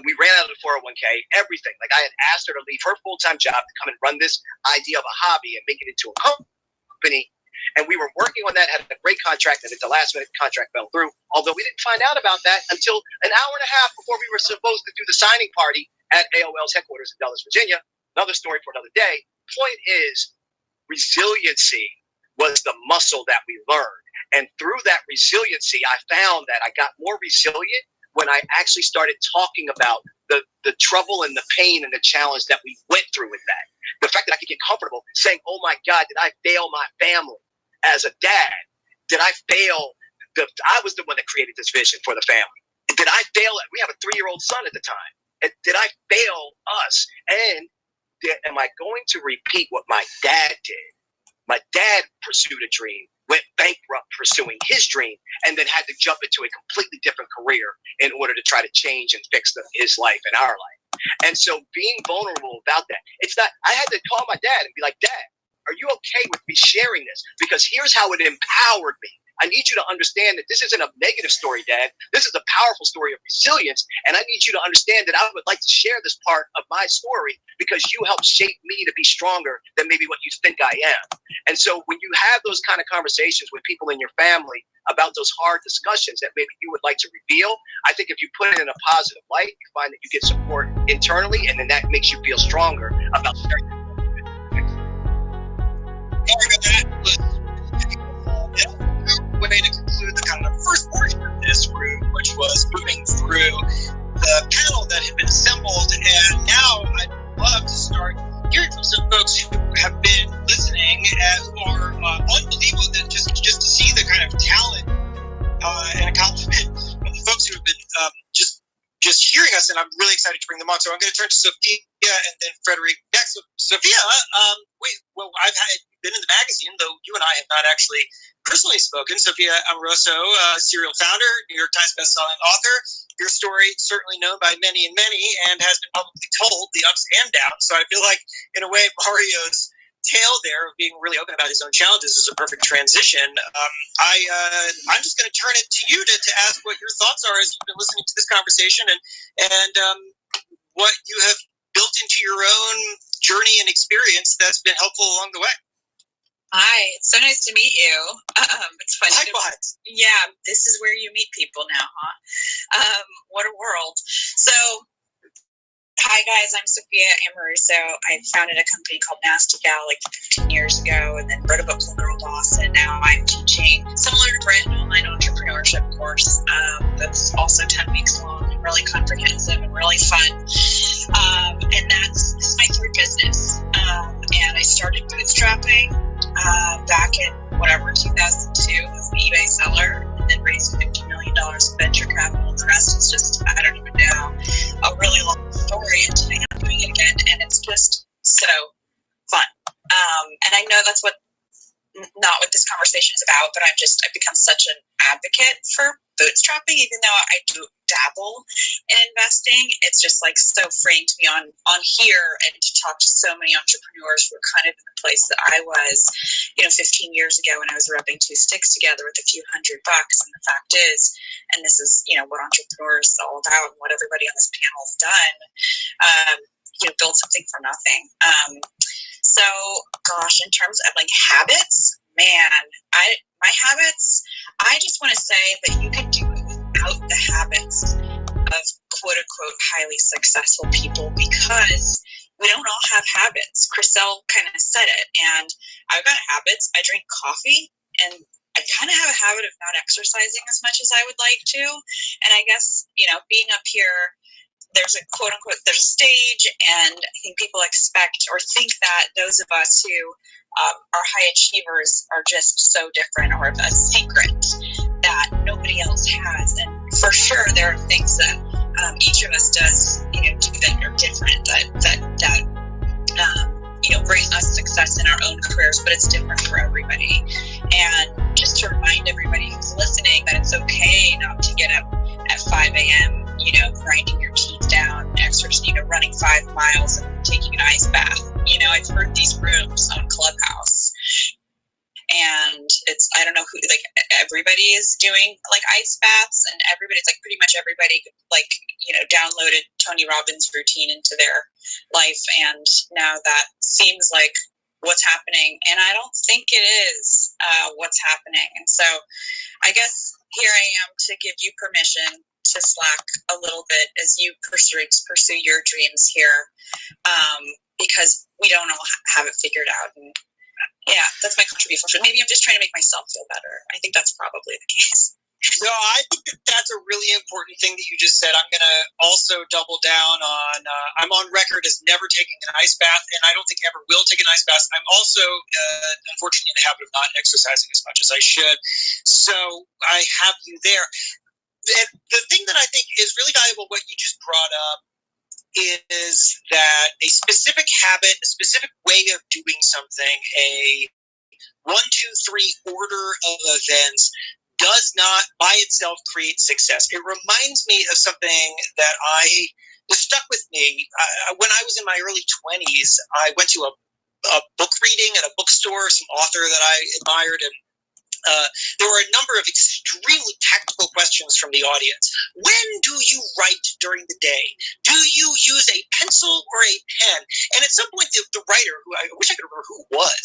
we ran out of the 401k, everything. Like I had asked her to leave her full-time job to come and run this idea of a hobby and make it into a company. And we were working on that, had a great contract, and at the last minute, the contract fell through. Although we didn't find out about that until an hour and a half before we were supposed to do the signing party at AOL's headquarters in Dulles, Virginia. Another story for another day. Point is, resiliency was the muscle that we learned. And through that resiliency, I found that I got more resilient when I actually started talking about the trouble and the pain and the challenge that we went through with that. The fact that I could get comfortable saying, oh my God, did I fail my family as a dad? Did I fail? I was the one that created this vision for the family. Did I fail? We have a 3-year-old son at the time. Did I fail us? And am I going to repeat what my dad did? My dad pursued a dream, went bankrupt pursuing his dream, and then had to jump into a completely different career in order to try to change and fix his life and our life. And so being vulnerable about that, it's not, I had to call my dad and be like, Dad, are you okay with me sharing this? Because here's how it empowered me. I need you to understand that this isn't a negative story, Dad. This is a powerful story of resilience. And I need you to understand that I would like to share this part of my story because you helped shape me to be stronger than maybe what you think I am. And so when you have those kind of conversations with people in your family about those hard discussions that maybe you would like to reveal, I think if you put it in a positive light, you find that you get support internally, and then that makes you feel stronger about sharing. way to conclude the kind of first portion of this room, which was moving through the panel that had been assembled, and now I'd love to start hearing from some folks who have been listening and who are unbelievable, that just to see the kind of talent and accomplishment of the folks who have been just hearing us, and I'm really excited to bring them on. So I'm going to turn to Sophia and then Frederick next. So, Sophia, I've been in the magazine, though you and I have not actually personally spoken. Sophia Amoroso, serial founder, New York Times bestselling author. Your story certainly known by many and many, and has been publicly told, the ups and downs. So I feel like, in a way, Mario's tale there of being really open about his own challenges is a perfect transition. I'm just going to turn it to you to ask what your thoughts are as you've been listening to this conversation, and what you have built into your own journey and experience that's been helpful along the way. Hi, it's so nice to meet you. It's fun. Likewise. Yeah, this is where you meet people now, huh? What a world. So, hi guys, I'm Sophia Amoruso. I founded a company called Nasty Gal like 15 years ago, and then wrote a book called Girl Boss, and now I'm teaching, similar to Brent, an online entrepreneurship course that's also 10 weeks long and really comprehensive and really fun. And this is my third business. And I started bootstrapping back in 2002 as an eBay seller, and then raised $50 million in venture capital. The rest is just, I don't even know, a really long story, and today I'm doing it again, and it's just so fun. And I know that's not what this conversation is about, but I've become such an advocate for bootstrapping, even though I do dabble in investing. It's just like so freeing to be on here and to talk to so many entrepreneurs who are kind of in the place that I was, 15 years ago when I was rubbing two sticks together with a few $100. And the fact is, and this is, what entrepreneurs is all about and what everybody on this panel has done, build something from nothing. So, gosh, in terms of like habits, man, my habits, I just want to say that you can do it without the habits of quote unquote highly successful people, because we don't all have habits. Chriselle kind of said it, and I've got habits. I drink coffee, and I kind of have a habit of not exercising as much as I would like to. And I guess, being up here, there's a quote unquote, there's a stage, and I think people expect or think that those of us who are high achievers are just so different, or a secret that nobody else has. And for sure, there are things that each of us does, do that are different, that bring us success in our own careers, but it's different for everybody. And just to remind everybody who's listening that it's okay not to get up at 5 a.m., grinding your teeth down, running 5 miles and taking an ice bath. I've heard these rooms on Clubhouse, and it's, I don't know who, like, everybody is doing like ice baths, and everybody's like, pretty much everybody downloaded Tony Robbins' routine into their life, and now that seems like what's happening, and I don't think it is what's happening. And so I guess here I am to give you permission to slack a little bit as you pursue your dreams here, because we don't all have it figured out. And yeah, that's my contribution. Maybe I'm just trying to make myself feel better. I think that's probably the case. No, I think that's a really important thing that you just said. I'm going to also double down on, I'm on record as never taking an ice bath, and I don't think I ever will take an ice bath. I'm also, unfortunately, in the habit of not exercising as much as I should. So I have you there. The thing that I think is really valuable, what you just brought up, is that a specific habit, a specific way of doing something, a 1, 2, 3 order of events does not by itself create success. It reminds me of something that stuck with me. When I was in my early 20s, I went to a book reading at a bookstore, some author that I admired, and there were a number of extremely tactical questions from the audience. When do you write during the day? Do you use a pencil or a pen? And at some point, the writer, who I wish I could remember who it was,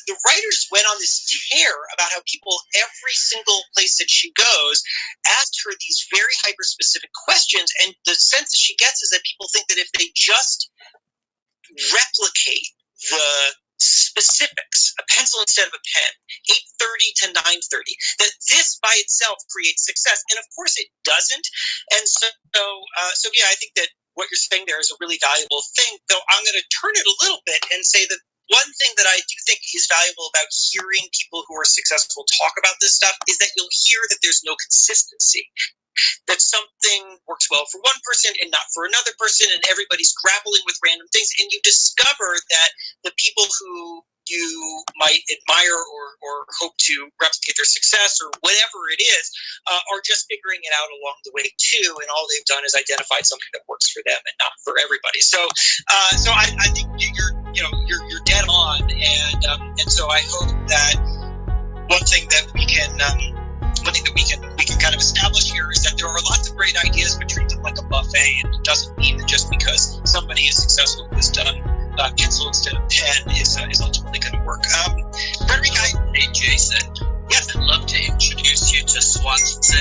the writer just went on this tear about how people, every single place that she goes, asked her these very hyper-specific questions. And the sense that she gets is that people think that if they just replicate the specifics, a pencil instead of a pen, 8:30 to 9:30, that this by itself creates success. And of course it doesn't. And so yeah, I think that what you're saying there is a really valuable thing, though I'm going to turn it a little bit and say that one thing that I do think is valuable about hearing people who are successful talk about this stuff is that you'll hear that there's no consistency, that something works well for one person and not for another person, and everybody's grappling with random things, and you discover that the people who you might admire or hope to replicate their success or whatever it is are just figuring it out along the way too, and all they've done is identified something that works for them and not for everybody. So I think you're dead on, and so I hope that one thing that we can kind of establish here is that there are lots of great ideas, but treat them like a buffet. And it doesn't mean that just because somebody is successful who's done pencil instead of pen is ultimately going to work. Hey, Jason. Yes, I'd love to introduce you to Swan,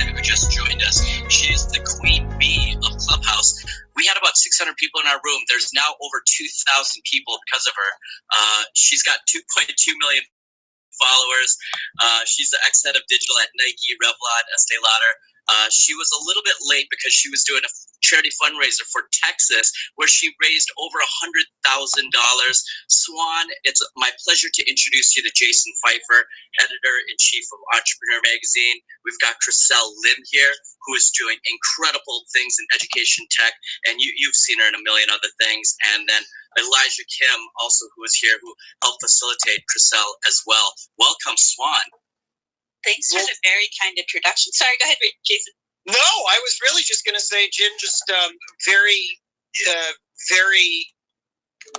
who just joined us. She is the queen bee of Clubhouse. We had about 600 people in our room. There's now over 2,000 people because of her. She's got 2.2 million followers. She's the ex-head of digital at Nike, Revlon, Estee Lauder. She was a little bit late because she was doing a charity fundraiser for Texas where she raised over $100,000. Swan, it's my pleasure to introduce you to Jason Pfeiffer, editor-in-chief of Entrepreneur Magazine. We've got Chriselle Lim here, who is doing incredible things in education tech, and you've seen her in a million other things. And then Elijah Kim, also who is here, who helped facilitate Chriselle as well. Welcome, Swan. Thanks for the very kind introduction. Sorry, go ahead, Jason. No, I was really just going to say, Jen just very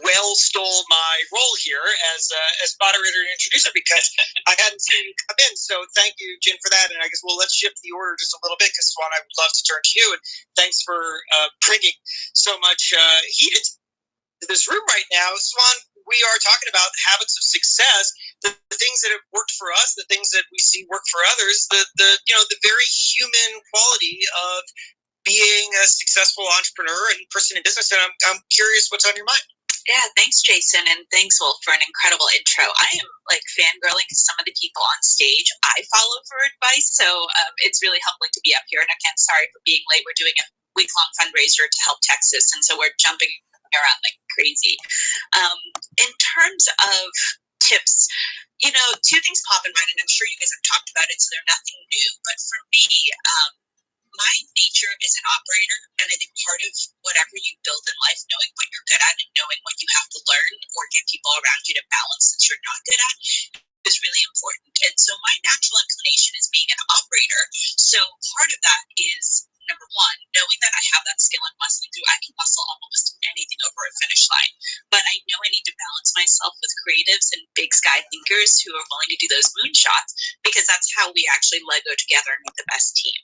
well stole my role here as moderator and introducer, because I hadn't seen you come in. So thank you, Jen, for that. And I guess, let's shift the order just a little bit, because Swan, I would love to turn to you. And thanks for bringing so much heat into this room right now. Swan, we are talking about habits of success, the things that have worked for us, the things that we see work for others, the very human quality of being a successful entrepreneur and person in business. And I'm curious what's on your mind. Yeah, thanks, Jason, and thanks, Wolf, for an incredible intro. I am fangirling because some of the people on stage I follow for advice, so it's really humbling to be up here. And again, sorry for being late. We're doing a week-long fundraiser to help Texas, and so we're jumping around like crazy. In terms of tips, two things pop in mind, and I'm sure you guys have talked about it, so they're nothing new. But for me, my nature is an operator, and I think part of whatever you build in life, knowing what you're good at and knowing what you have to learn or get people around you to balance that you're not good at is really important. And so my natural inclination is being an operator. So part of that is, number one, knowing that I have that skill and muscling through. I can muscle almost anything over a finish line, but I know I need to balance myself with creatives and big sky thinkers who are willing to do those moonshots, because that's how we actually Lego together and make the best team.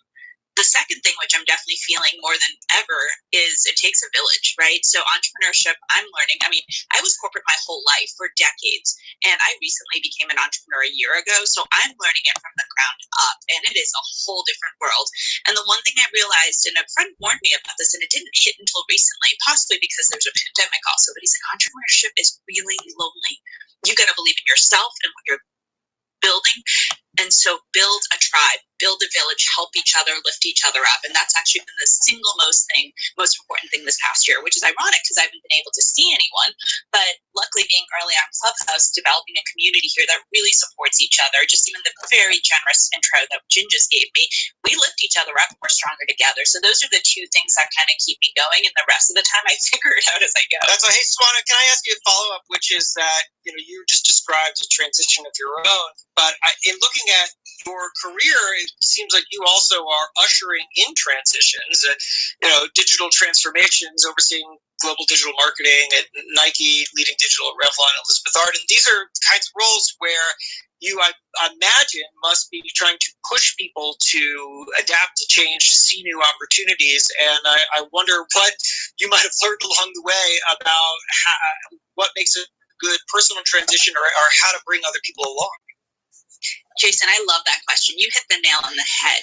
The second thing, which I'm definitely feeling more than ever, is it takes a village, right? So entrepreneurship, I'm learning. I mean, I was corporate my whole life for decades, and I recently became an entrepreneur a year ago. So I'm learning it from the ground up, and it is a whole different world. And the one thing I realized, and a friend warned me about this, and it didn't hit until recently, possibly because there's a pandemic also, but he's like, entrepreneurship is really lonely. You got to believe in yourself and what you're building. And so build a tribe, build a village, help each other, lift each other up. And that's actually been the single most important thing this past year, which is ironic because I haven't been able to see anyone. But luckily, being early on Clubhouse, developing a community here that really supports each other, just even the very generous intro that Jen just gave me, we lift each other up and we're stronger together. So those are the two things that kind of keep me going. And the rest of the time, I figure it out as I go. That's why, hey, Swana, can I ask you a follow-up, which is that, you just described a transition of your own, but in looking at your career, it seems like you also are ushering in transitions, digital transformations, overseeing global digital marketing at Nike, leading digital at Revlon, Elizabeth Arden. These are kinds of roles where you, I imagine, must be trying to push people to adapt to change, see new opportunities. And I wonder what you might have learned along the way about what makes a good personal transition or how to bring other people along. Jason, I love that question. You hit the nail on the head.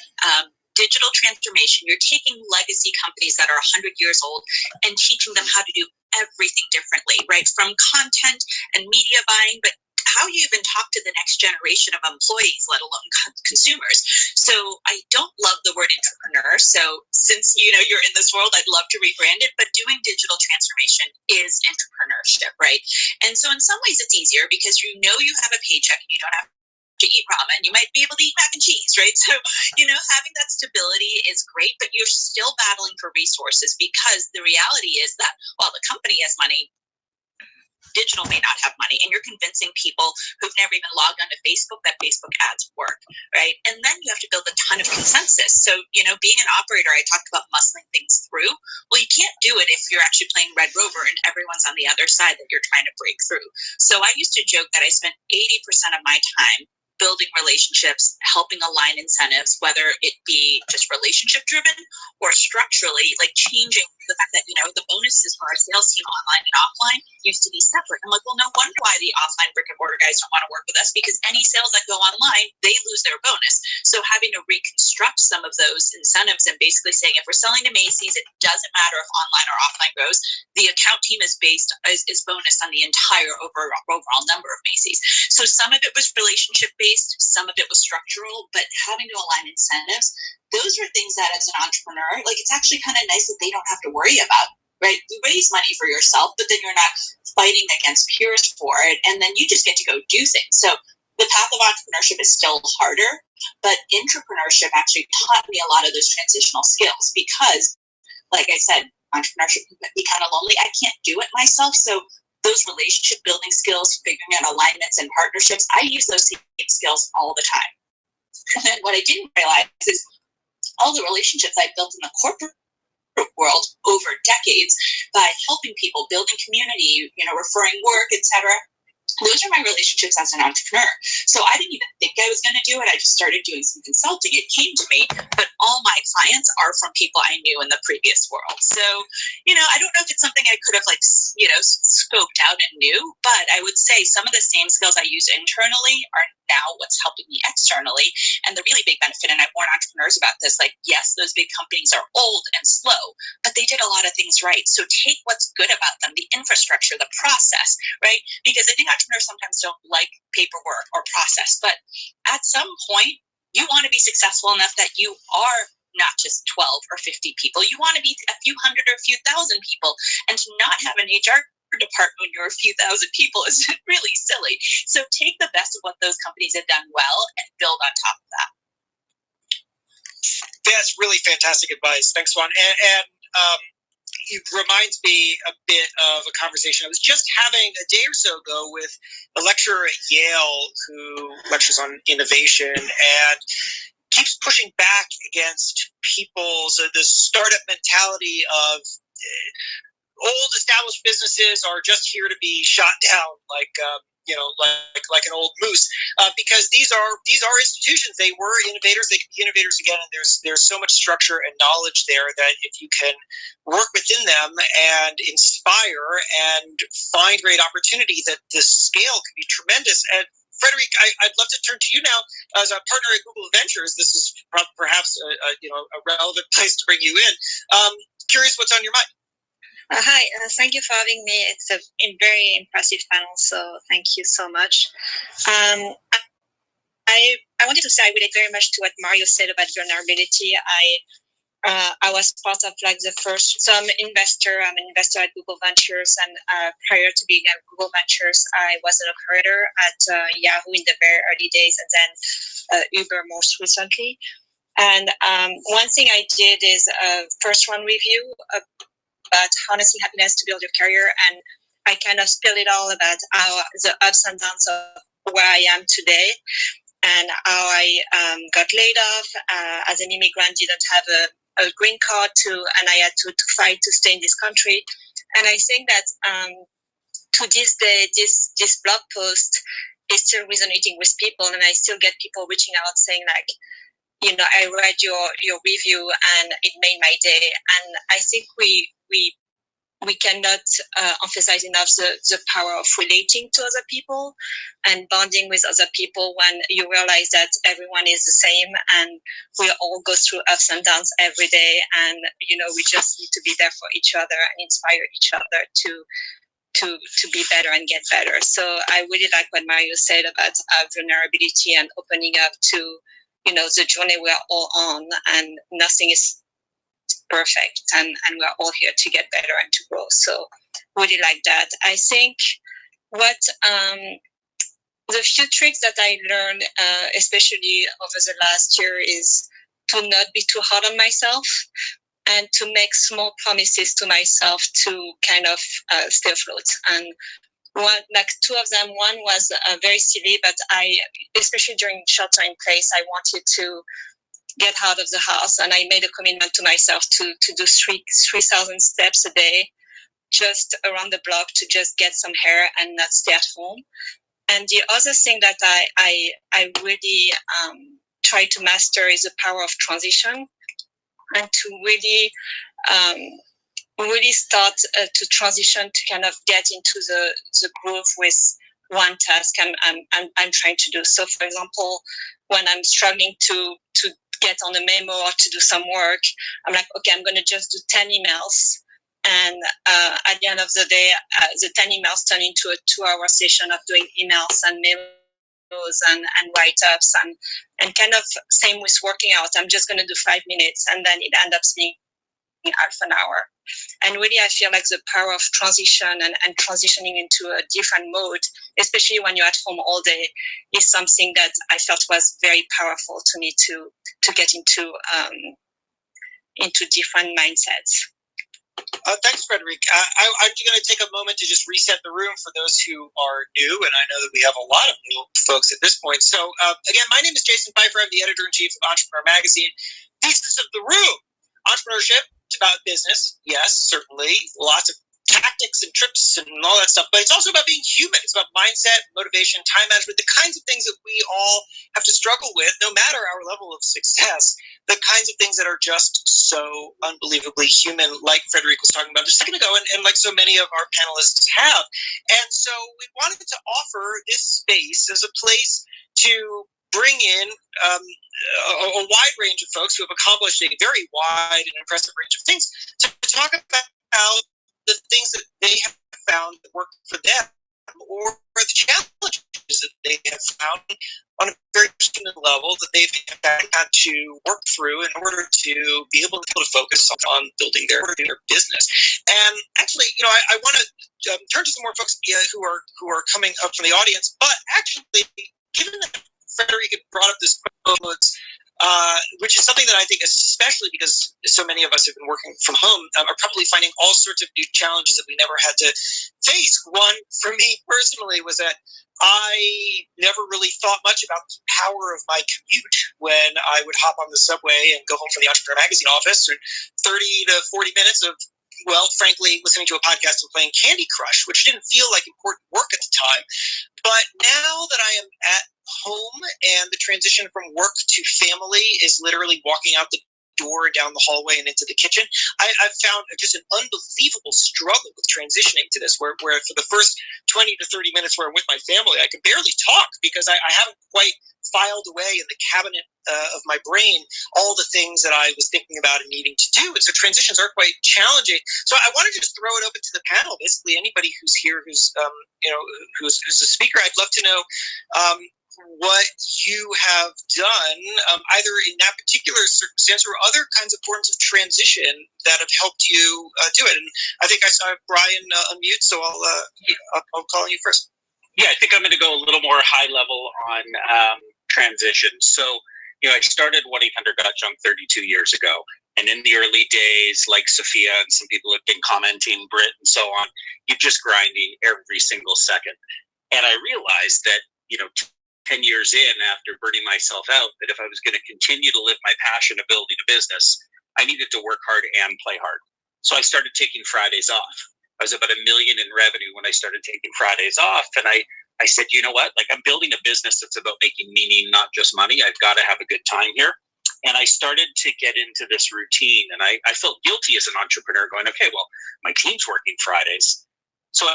Digital transformation, you're taking legacy companies that are 100 years old and teaching them how to do everything differently, right? From content and media buying, but how you even talk to the next generation of employees, let alone consumers. So I don't love the word entrepreneur. So since you're in this world, I'd love to rebrand it, but doing digital transformation is entrepreneurship, right? And so in some ways it's easier because you have a paycheck and you don't have to eat ramen. You might be able to eat mac and cheese, right? So, having that stability is great, but you're still battling for resources because the reality is that while the company has money, digital may not have money, and you're convincing people who've never even logged onto Facebook that Facebook ads work, right? And then you have to build a ton of consensus. So, being an operator, I talked about muscling things through. Well, you can't do it if you're actually playing Red Rover and everyone's on the other side that you're trying to break through. So I used to joke that I spent 80% of my time building relationships, helping align incentives, whether it be just relationship driven or structurally, like changing the fact that, the bonuses for our sales team online and offline used to be separate. I'm like, well, no wonder why the offline brick and mortar guys don't want to work with us, because any sales that go online, they lose their bonus. So having to reconstruct some of those incentives and basically saying, if we're selling to Macy's, it doesn't matter if online or offline goes, the account team is bonused on the entire overall number of Macy's. So some of it was relationship based, some of it was structural, but having to align incentives, those are things that as an entrepreneur, like, it's actually kind of nice that they don't have to worry about, right? You raise money for yourself, but then you're not fighting against peers for it, and then you just get to go do things. So the path of entrepreneurship is still harder, but entrepreneurship actually taught me a lot of those transitional skills because, like I said, entrepreneurship can be kind of lonely. I can't do it myself, so those relationship building skills, figuring out alignments and partnerships, I use those same skills all the time. And then what I didn't realize is all the relationships I built in the corporate world over decades by helping people, building community, referring work, etc. Those are my relationships as an entrepreneur. So I didn't even think I was going to do it. I just started doing some consulting. It came to me, but all my clients are from people I knew in the previous world. So, I don't know if it's something I could have scoped out and knew, but I would say some of the same skills I use internally are now what's helping me externally. And the really big benefit, and I've warned entrepreneurs about this, yes, those big companies are old and slow, but they did a lot of things right. So take what's good about them, the infrastructure, the process, right? Because I think entrepreneurs sometimes don't like paperwork or process, but at some point you want to be successful enough that you are not just 12 or 50 people. You want to be a few hundred or a few thousand people, and to not have an HR department when you're a few thousand people is really silly. So take the best of what those companies have done well and build on top of that. That's really fantastic advice. Thanks, Juan. And it reminds me a bit of a conversation I was just having a day or so ago with a lecturer at Yale who lectures on innovation and keeps pushing back against people's the startup mentality of old established businesses are just here to be shot down like an old moose, because these are institutions. They were innovators. They can be innovators again, and there's so much structure and knowledge there that if you can work within them and inspire and find great opportunity, that the scale can be tremendous. And Frederic, I'd love to turn to you now as a partner at Google Ventures. This is perhaps a relevant place to bring you in. Curious what's on your mind. Hi, thank you for having me. It's a very impressive panel, so thank you so much. I wanted to say I relate very much to what Mario said about vulnerability. I was part of the first. So I'm an investor at Google Ventures, and prior to being at Google Ventures, I was an operator at Yahoo in the very early days, and then Uber most recently. And one thing I did is first run review about harnessing happiness to build your career, and I kind of spilled it all about how the ups and downs of where I am today, and how I got laid off as an immigrant, didn't have a green card and I had to fight to stay in this country. And I think that to this day, this blog post is still resonating with people, and I still get people reaching out saying I read your review and it made my day. And I think we we cannot emphasize enough the power of relating to other people and bonding with other people when you realize that everyone is the same and we all go through ups and downs every day, and we just need to be there for each other and inspire each other to be better and get better. So I really like what Mario said about vulnerability and opening up to the journey we are all on, and nothing is perfect, and we're all here to get better and to grow. So really like that. I think what the few tricks that I learned, especially over the last year, is to not be too hard on myself and to make small promises to myself to kind of stay afloat. And two of them, one was very silly, but especially during shelter in place, I wanted to get out of the house, and I made a commitment to myself to do 3,000 steps a day, just around the block, to just get some air and not stay at home. And the other thing that I really try to master is the power of transition, and to really start to transition, to kind of get into the groove with one task I'm trying to do. So, for example, when I'm struggling to get on a memo or to do some work, I'm like, okay, I'm going to just do 10 emails. And at the end of the day, the 10 emails turn into a 2-hour session of doing emails and memos and write-ups, and kind of same with working out. I'm just going to do 5 minutes, and then it ends up being half an hour. And really, I feel like the power of transition and transitioning into a different mode, especially when you're at home all day, is something that I felt was very powerful to me to get into different mindsets. Thanks, Frederic. I'm going to take a moment to just reset the room for those who are new, and I know that we have a lot of new folks at this point. So, again, my name is Jason Pfeiffer. I'm the editor-in-chief of Entrepreneur Magazine. Thesis of the room: entrepreneurship. It's about business, yes, certainly. Lots of tactics and trips and all that stuff, but it's also about being human. It's about mindset, motivation, time management, the kinds of things that we all have to struggle with, no matter our level of success, the kinds of things that are just so unbelievably human, like Frederic was talking about just a second ago, and like so many of our panelists have. And so we wanted to offer this space as a place to bring in a wide range of folks who have accomplished a very wide and impressive range of things to talk about the things that they have found that work for them, or the challenges that they have found on a very personal level that they've had to work through in order to be able to focus on building their business. And actually, I want to turn to some more folks who are coming up from the audience. But actually, given that Frederic had brought up this quote, which is something that I think, especially because so many of us have been working from home, are probably finding all sorts of new challenges that we never had to face. One, for me personally, was that I never really thought much about the power of my commute when I would hop on the subway and go home from the Entrepreneur Magazine office, and 30 to 40 minutes of, well, frankly, listening to a podcast and playing Candy Crush, which didn't feel like important work at the time. But now that I am at home and the transition from work to family is literally walking out the door, down the hallway, and into the kitchen, I've found just an unbelievable struggle with transitioning to this, where for the first 20 to 30 minutes where I'm with my family, I can barely talk because I haven't quite filed away in the cabinet of my brain all the things that I was thinking about and needing to do. And so transitions are quite challenging. So I want to just throw it open to the panel. Basically, anybody who's here who's a speaker, I'd love to know what you have done, either in that particular circumstance or other kinds of forms of transition that have helped you do it. And I think I saw Brian unmute, so I'll call on you first. Yeah, I think I'm going to go a little more high level on transition. So, I started 1-800-GOT-JUNK 32 years ago. And in the early days, like Sophia and some people have been commenting, Britt and so on, you're just grinding every single second. And I realized that, 10 years in, after burning myself out, that if I was going to continue to live my passion of building a business, I needed to work hard and play hard. So I started taking Fridays off. I was about $1 million in revenue when I started taking Fridays off. And I said, you know what? Like, I'm building a business that's about making meaning, not just money. I've got to have a good time here. And I started to get into this routine, and I felt guilty as an entrepreneur going, okay, well, my team's working Fridays. So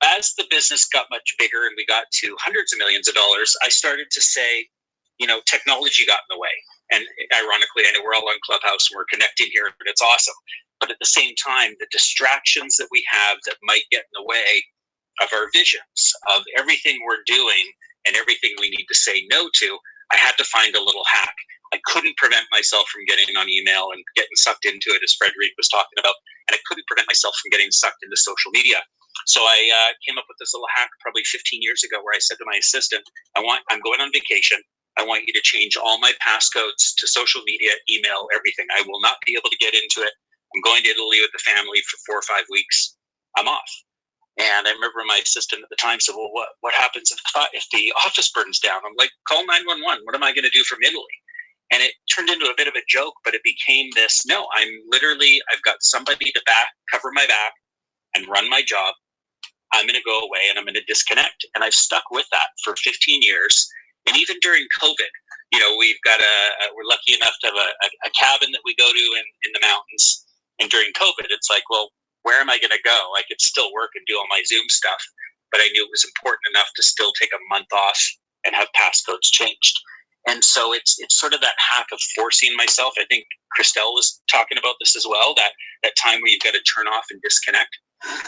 as the business got much bigger and we got to hundreds of millions of dollars, I started to say, technology got in the way. And ironically, I know we're all on Clubhouse and we're connecting here, and it's awesome. But at the same time, the distractions that we have that might get in the way of our visions, of everything we're doing and everything we need to say no to, I had to find a little hack. I couldn't prevent myself from getting on email and getting sucked into it, as Frederic was talking about, and I couldn't prevent myself from getting sucked into social media. So I came up with this little hack probably 15 years ago where I said to my assistant, I'm going on vacation. I want you to change all my passcodes to social media, email, everything. I will not be able to get into it. I'm going to Italy with the family for 4 or 5 weeks. I'm off. And I remember my assistant at the time said, well, what happens if the office burns down? I'm like, call 911. What am I going to do from Italy? And it turned into a bit of a joke, but it became this, no, I've got somebody to cover my back and run my job. I'm going to go away and I'm going to disconnect. And I've stuck with that for 15 years. And even during COVID, we've got we're lucky enough to have a cabin that we go to in the mountains. And during COVID, it's like, well, where am I going to go? I could still work and do all my Zoom stuff, but I knew it was important enough to still take a month off and have passcodes changed. And so it's sort of that hack of forcing myself. I think Christelle was talking about this as well, that time where you've got to turn off and disconnect.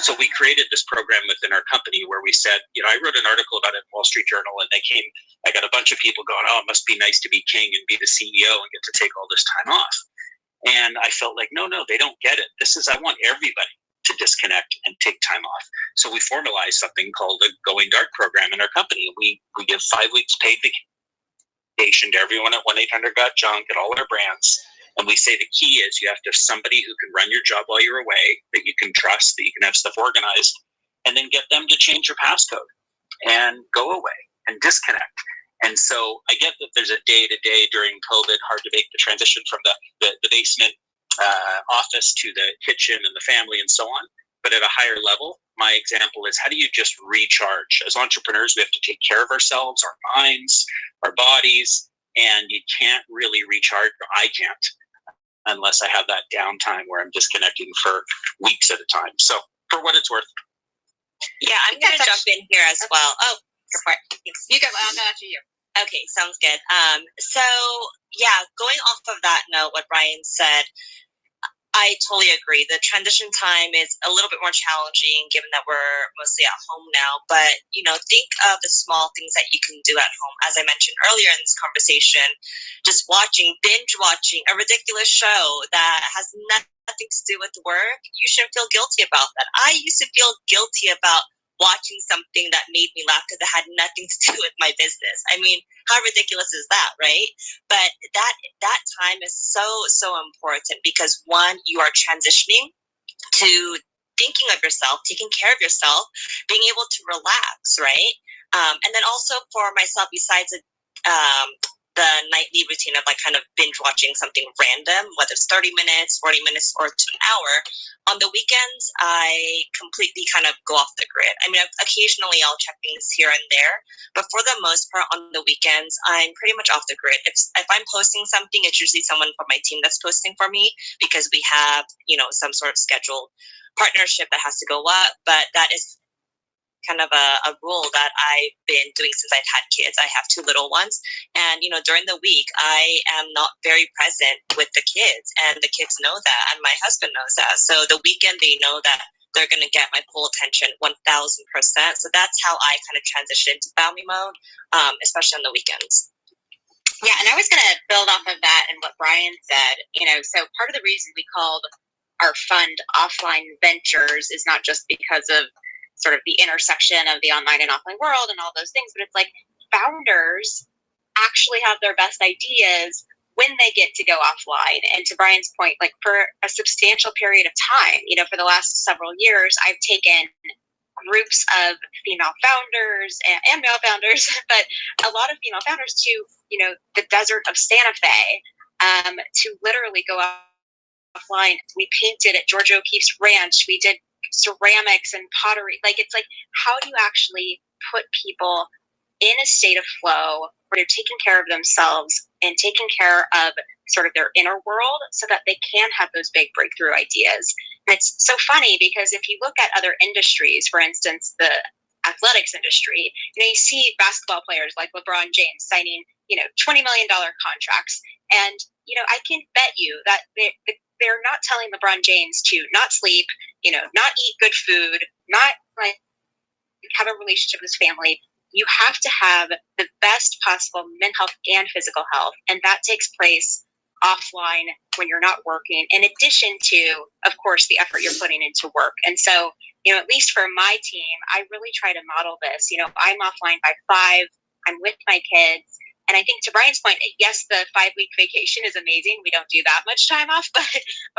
So we created this program within our company where we said, I wrote an article about it in Wall Street Journal, and I got a bunch of people going, oh, it must be nice to be king and be the CEO and get to take all this time off. And I felt like, no, they don't get it. I want everybody to disconnect and take time off. So we formalized something called the Going Dark program in our company. We give 5 weeks paid vacation to everyone at 1-800-GOT-JUNK at all our brands. And we say the key is you have to have somebody who can run your job while you're away, that you can trust, that you can have stuff organized, and then get them to change your passcode and go away and disconnect. And so I get that there's a day-to-day during COVID, hard to make the transition from the basement office to the kitchen and the family and so on. But at a higher level, my example is, how do you just recharge? As entrepreneurs, we have to take care of ourselves, our minds, our bodies, and you can't really recharge, or I can't, unless I have that downtime where I'm disconnecting for weeks at a time. So for what it's worth. Yeah, I'm going to jump in here as well. Oh, go for it. You go. I'll go after you. Okay, sounds good. So yeah, going off of that note, what Brian said, I totally agree. The transition time is a little bit more challenging given that we're mostly at home now. But, think of the small things that you can do at home. As I mentioned earlier in this conversation, just binge watching a ridiculous show that has nothing to do with work, you shouldn't feel guilty about that. I used to feel guilty about watching something that made me laugh because it had nothing to do with my business. I mean, how ridiculous is that, right? But that time is so important because, one, you are transitioning to thinking of yourself, taking care of yourself, being able to relax, right? And then also for myself, besides the nightly routine of kind of binge watching something random, whether it's 30 minutes, 40 minutes, or to an hour, on the weekends, I completely kind of go off the grid. I mean, occasionally I'll check things here and there, but for the most part on the weekends, I'm pretty much off the grid. If I'm posting something, it's usually someone from my team that's posting for me because we have, some sort of scheduled partnership that has to go up, but that is kind of a rule that I've been doing since I've had kids. I have 2 little ones, and during the week I am not very present with the kids, and the kids know that, and my husband knows that. So the weekend they know that they're going to get my full attention 1,000%. So that's how I kind of transition to family mode, especially on the weekends. Yeah, and I was going to build off of that and what Brian said. So part of the reason we called our fund Offline Ventures is not just because of sort of the intersection of the online and offline world and all those things, but it's like founders actually have their best ideas when they get to go offline. And to Brian's point, like for a substantial period of time, for the last several years, I've taken groups of female founders and male founders, but a lot of female founders to, the desert of Santa Fe, to literally go offline. We painted at George O'Keeffe's ranch. We did ceramics and pottery. It's like, how do you actually put people in a state of flow where they're taking care of themselves and taking care of sort of their inner world so that they can have those big breakthrough ideas. And it's so funny because if you look at other industries, for instance, the athletics industry, you see basketball players like LeBron James signing, $20 million contracts. And, I can bet you that they're not telling LeBron James to not sleep, not eat good food, not like have a relationship with his family. You have to have the best possible mental health and physical health. And that takes place offline when you're not working, in addition to, of course, the effort you're putting into work. And so, at least for my team, I really try to model this. I'm offline by 5, I'm with my kids. And I think to Brian's point, yes, the 5-week vacation is amazing. We don't do that much time off, but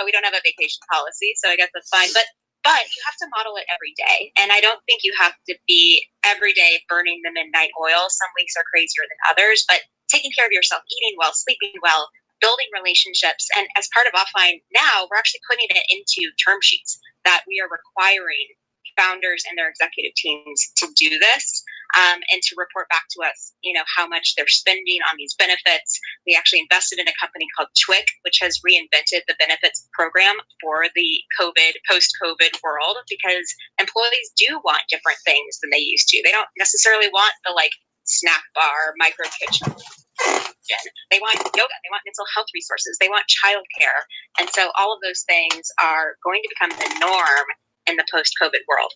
we don't have a vacation policy. So I guess that's fine. But you have to model it every day. And I don't think you have to be every day burning the midnight oil. Some weeks are crazier than others, but taking care of yourself, eating well, sleeping well, building relationships. And as part of offline now, we're actually putting it into term sheets that we are requiring founders and their executive teams to do this and to report back to us, how much they're spending on these benefits. We actually invested in a company called Twic, which has reinvented the benefits program for the post-COVID world, because employees do want different things than they used to. They don't necessarily want the snack bar, micro kitchen. They want yoga, they want mental health resources, they want childcare. And so all of those things are going to become the norm in the post-COVID world.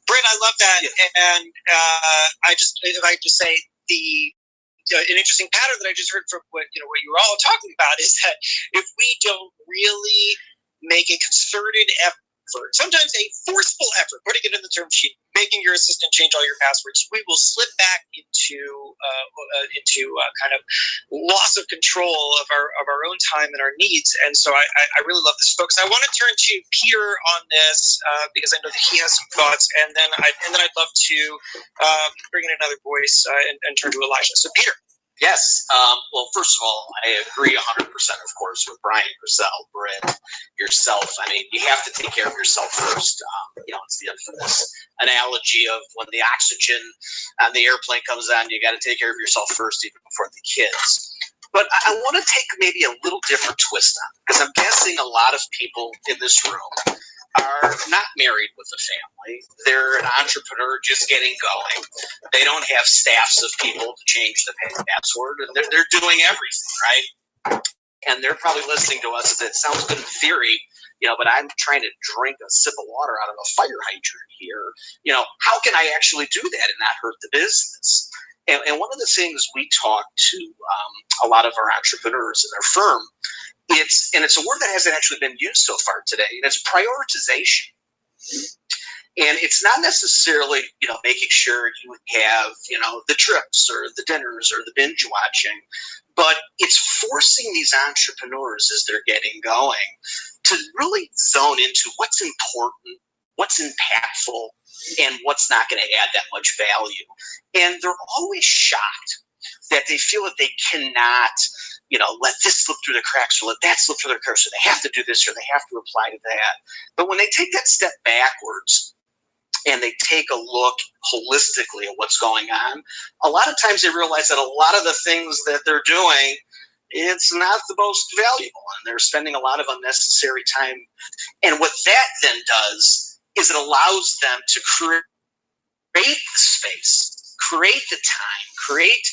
Britt, I love that. And if I just say an interesting pattern that I just heard from what you were all talking about is that if we don't really make a concerted effort, sometimes a forceful effort, putting it in the term sheet, making your assistant change all your passwords, we will slip back into kind of loss of control of our own time and our needs. And so I really love this, folks. I want to turn to Peter on this because I know that he has some thoughts, and then I'd love to bring in another voice and turn to Elijah. So Peter. Yes. Well, first of all, I agree 100%, of course, with Brian, Britt, yourself. I mean, you have to take care of yourself first. It's the infamous analogy of when the oxygen on the airplane comes on, you got to take care of yourself first, even before the kids. But I want to take maybe a little different twist on it, because I'm guessing a lot of people in this room are not married with a family. They're an entrepreneur just getting going. They don't have staffs of people to change the password, and they're doing everything, right? And they're probably listening to us. It sounds good in theory, but I'm trying to drink a sip of water out of a fire hydrant here. How can I actually do that and not hurt the business? And one of the things we talk to a lot of our entrepreneurs in their firm, it's a word that hasn't actually been used so far today, and it's prioritization. And it's not necessarily, making sure you have, the trips or the dinners or the binge watching, but it's forcing these entrepreneurs as they're getting going to really zone into what's important, what's impactful, and what's not going to add that much value. And they're always shocked that they feel that they cannot, let this slip through the cracks or let that slip through the cracks, or they have to do this or they have to apply to that. But when they take that step backwards and they take a look holistically at what's going on, a lot of times they realize that a lot of the things that they're doing, it's not the most valuable, and they're spending a lot of unnecessary time. And what that then does is it allows them to create the space, create the time, create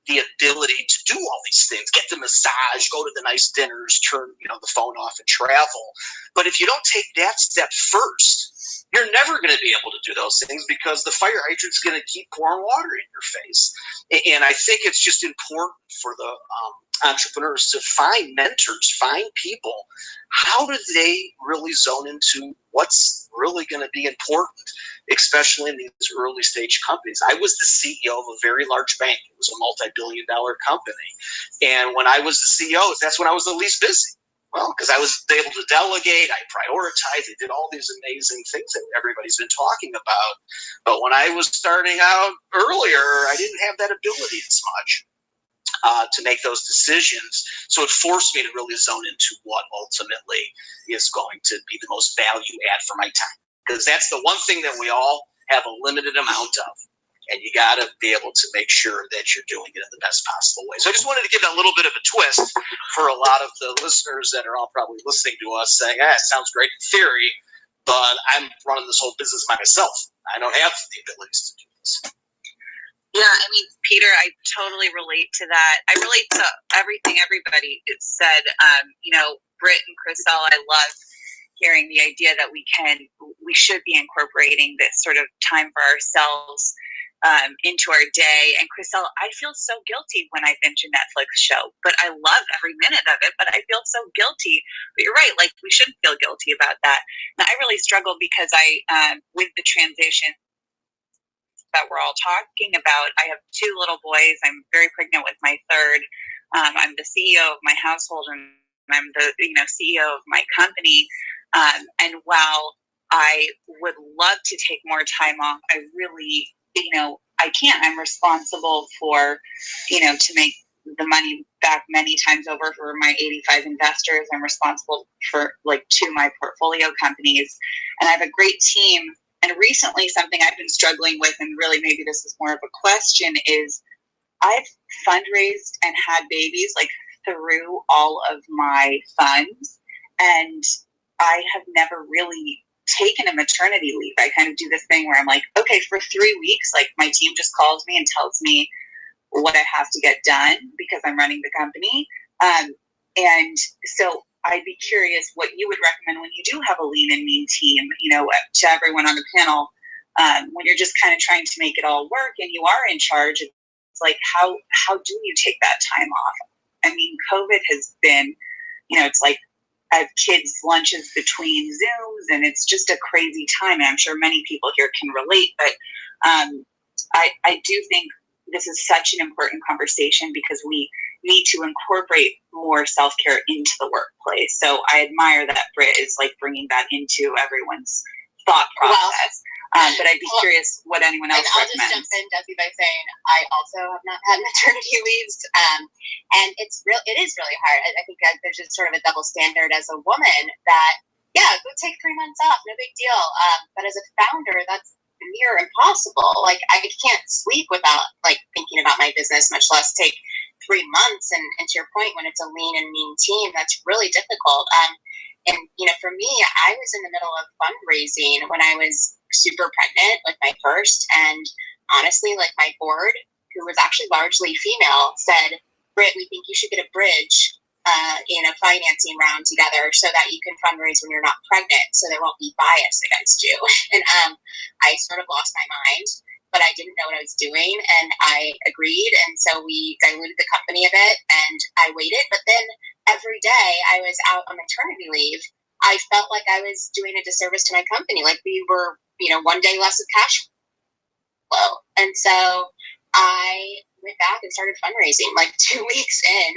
the ability to do all these things, get the massage, go to the nice dinners, turn the phone off and travel. But if you don't take that step first, you're never going to be able to do those things because the fire hydrant's going to keep pouring water in your face. And I think it's just important for the entrepreneurs to find mentors, find people. How do they really zone into what's really going to be important, especially in these early stage companies? I was the CEO of a very large bank. It was a multi-billion-dollar company. And when I was the CEO, that's when I was the least busy. Well, because I was able to delegate, I prioritized, I did all these amazing things that everybody's been talking about. But when I was starting out earlier, I didn't have that ability as much to make those decisions. So it forced me to really zone into what ultimately is going to be the most value add for my time. Because that's the one thing that we all have a limited amount of. and you got to be able to make sure that you're doing it in the best possible way. So I just wanted to give it a little bit of a twist for a lot of the listeners that are all probably listening to us saying, it sounds great in theory, but I'm running this whole business myself. I don't have the abilities to do this. Yeah, I mean, Peter, I totally relate to that. I relate to everything everybody said. Britt and Chriselle, I love hearing the idea that we should be incorporating this sort of time for ourselves into our day. And Chriselle, I feel so guilty when I binge a Netflix show, but I love every minute of it, but I feel so guilty. But you're right, like we shouldn't feel guilty about that. Now, I really struggle because with the transition that we're all talking about, I have 2 little boys. I'm very pregnant with my third. I'm the CEO of my household, and I'm the CEO of my company. And while I would love to take more time off, I really, I can't. I'm responsible for, to make the money back many times over for my 85 investors. I'm responsible for 2 of my portfolio companies, and I have a great team. And recently, something I've been struggling with, and really maybe this is more of a question, is I've fundraised and had babies through all of my funds, and I have never really taken a maternity leave. I kind of do this thing where I'm like, okay, for 3 weeks, my team just calls me and tells me what I have to get done because I'm running the company. And so I'd be curious what you would recommend when you do have a lean and mean team, to everyone on the panel, when you're just kind of trying to make it all work and you are in charge. It's like, how do you take that time off? I mean, COVID has been, it's like I have kids' lunches between Zooms, and it's just a crazy time. And I'm sure many people here can relate, but I do think this is such an important conversation because we need to incorporate more self-care into the workplace. So I admire that Britt is bringing that into everyone's thought process. But I'd be curious what anyone else recommends. I'll just jump in, Duffy, by saying I also have not had maternity leaves, and it is really hard. I think that there's just sort of a double standard as a woman that, go take 3 months off, no big deal. But as a founder, that's near impossible. I can't sleep without thinking about my business, much less take 3 months. And to your point, when it's a lean and mean team, that's really difficult. And for me, I was in the middle of fundraising when I was super pregnant with my first, and honestly, my board, who was actually largely female, said, Britt, we think you should get a bridge in a financing round together so that you can fundraise when you're not pregnant, so there won't be bias against you. And I sort of lost my mind, but I didn't know what I was doing, and I agreed. And so we diluted the company a bit, and I waited. But then every day I was out on maternity leave, I felt like I was doing a disservice to my company. We were, 1 day less of cash flow. And so I went back and started fundraising 2 weeks in.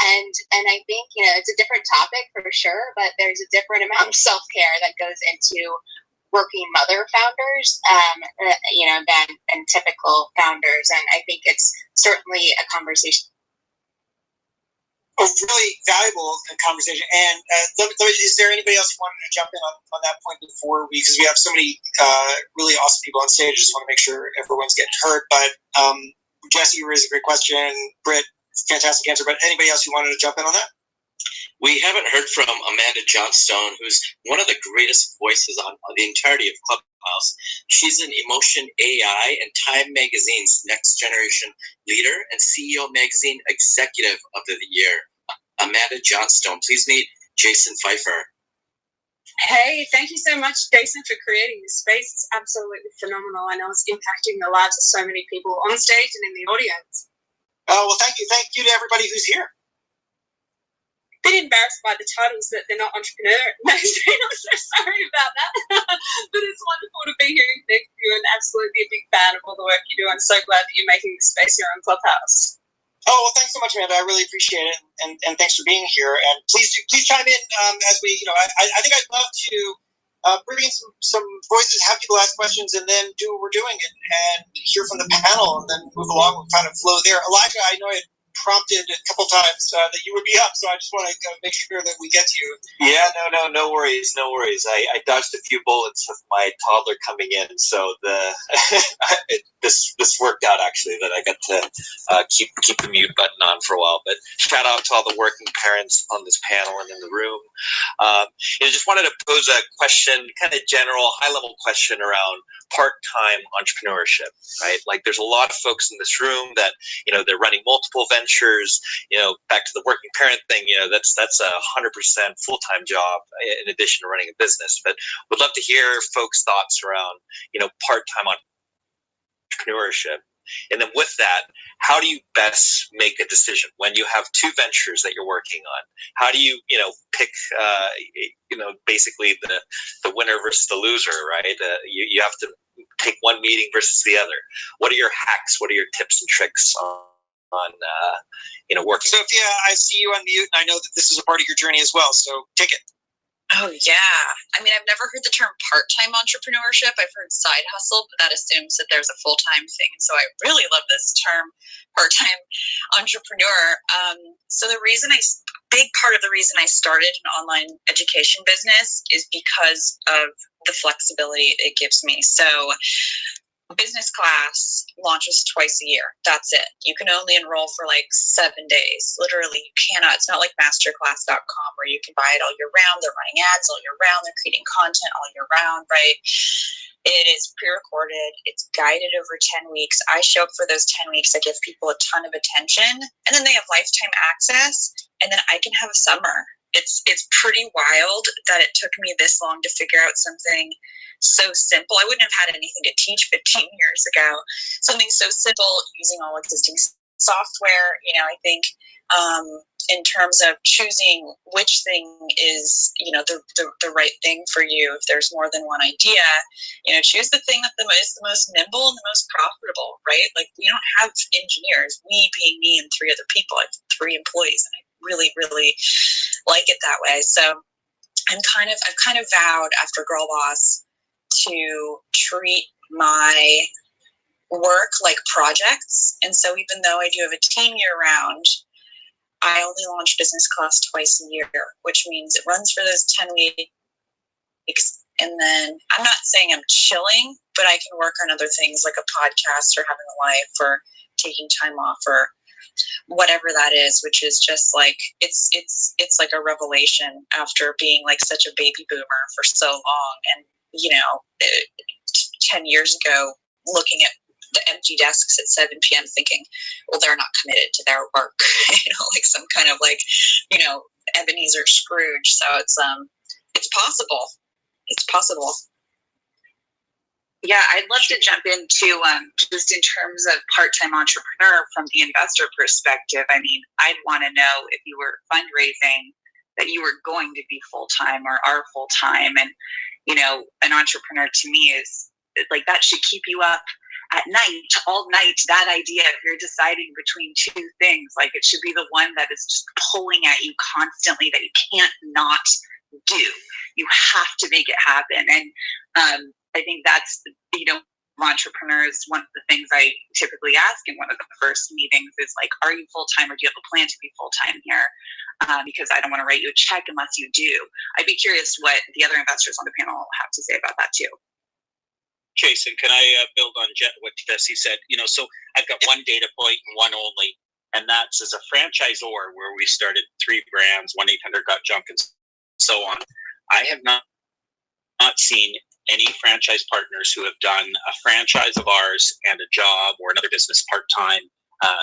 And I think, it's a different topic for sure, but there's a different amount of self-care that goes into working mother founders, than typical founders. And I think it's certainly a conversation. A really valuable conversation. And is there anybody else who wanted to jump in on that point before because we have so many really awesome people on stage. I just want to make sure everyone's getting heard. But Jesse, you raised a great question. Britt, fantastic answer. But anybody else who wanted to jump in on that? We haven't heard from Amanda Johnstone, who's one of the greatest voices on the entirety of Clubhouse. She's an Emotion AI and Time Magazine's Next Generation Leader and CEO Magazine Executive of the Year. Amanda Johnstone, please meet Jason Pfeiffer. Hey, thank you so much, Jason, for creating this space. It's absolutely phenomenal. I know it's impacting the lives of so many people on stage and in the audience. Oh, well, thank you. Thank you to everybody who's here. Bit embarrassed by the titles that they're not entrepreneur. No, I'm so sorry about that. But it's wonderful to be here and thank you, and absolutely a big fan of all the work you do. I'm so glad that you're making this space here on Clubhouse. Oh, well, thanks so much, Amanda. I really appreciate it, and thanks for being here. And please chime in as we, I think I'd love to bring in some voices, have people ask questions, and then do what we're doing and hear from the panel, and then move along and kind of flow there. Elijah, I know prompted a couple times that you would be up, so I just want to make sure that we get to you. Yeah, no worries. I dodged a few bullets with my toddler coming in, so this worked out actually that I got to keep the mute button on for a while. But shout out to all the working parents on this panel and in the room. I just wanted to pose a question, kind of general, high-level question around part-time entrepreneurship, right? Like, there's a lot of folks in this room that, they're running multiple ventures. Back to the working parent thing, that's a 100% full-time job in addition to running a business. But would love to hear folks' thoughts around, part-time entrepreneurship. And then with that, how do you best make a decision when you have two ventures that you're working on? How do you, pick, basically the winner versus the loser, right? You have to take one meeting versus the other. What are your hacks? What are your tips and tricks on working? Sophia, I see you on mute, and I know that this is a part of your journey as well, so take it. Oh, yeah. I mean, I've never heard the term part-time entrepreneurship. I've heard side hustle, but that assumes that there's a full-time thing. So I really love this term, part-time entrepreneur. So big part of the reason I started an online education business is because of the flexibility it gives me. So business class launches twice a year. That's it. You can only enroll for like 7 days. Literally, you cannot. It's not like masterclass.com where you can buy it all year round. They're running ads all year round. They're creating content all year round, right? It is pre-recorded. It's guided over 10 weeks. I show up for those 10 weeks. I give people a ton of attention, and then they have lifetime access, and then I can have a summer. It's pretty wild that it took me this long to figure out something so simple. I wouldn't have had anything to teach 15 years ago. Something so simple using all existing software. I think in terms of choosing which thing is, the right thing for you, if there's more than one idea, choose the thing that is the most nimble and the most profitable, right? Like, we don't have engineers, me being me and 3 other people. I have 3 employees, and I really, really like it that way. So I've kind of vowed after Girl Boss to treat my work like projects. And so even though I do have a team year round, I only launch business class twice a year, which means it runs for those 10 weeks. And then I'm not saying I'm chilling, but I can work on other things like a podcast or having a life or taking time off or whatever that is, which is just like, it's like a revelation after being like such a baby boomer for so long. And 10 years ago, looking at the empty desks at 7 p.m. thinking, well, they're not committed to their work, like some kind of like, Ebenezer Scrooge. So it's possible. It's possible. Yeah, I'd love to jump into just in terms of part-time entrepreneur from the investor perspective. I mean, I'd want to know if you were fundraising that you were going to be full-time or are full-time. And, an entrepreneur to me is like, that should keep you up at night, all night. That idea, if you're deciding between 2 things, like, it should be the one that is just pulling at you constantly, that you can't not do. You have to make it happen. And I think that's, entrepreneurs, one of the things I typically ask in one of the first meetings is like, are you full-time, or do you have a plan to be full-time here? Because I don't want to write you a check unless you do. I'd be curious what the other investors on the panel have to say about that too. Jason, can I build on what Jesse said? So I've got one data point and one only, and that's as a franchisor where we started 3 brands, 1-800-GOT-JUNK, and so on. I have not seen any franchise partners who have done a franchise of ours and a job or another business part-time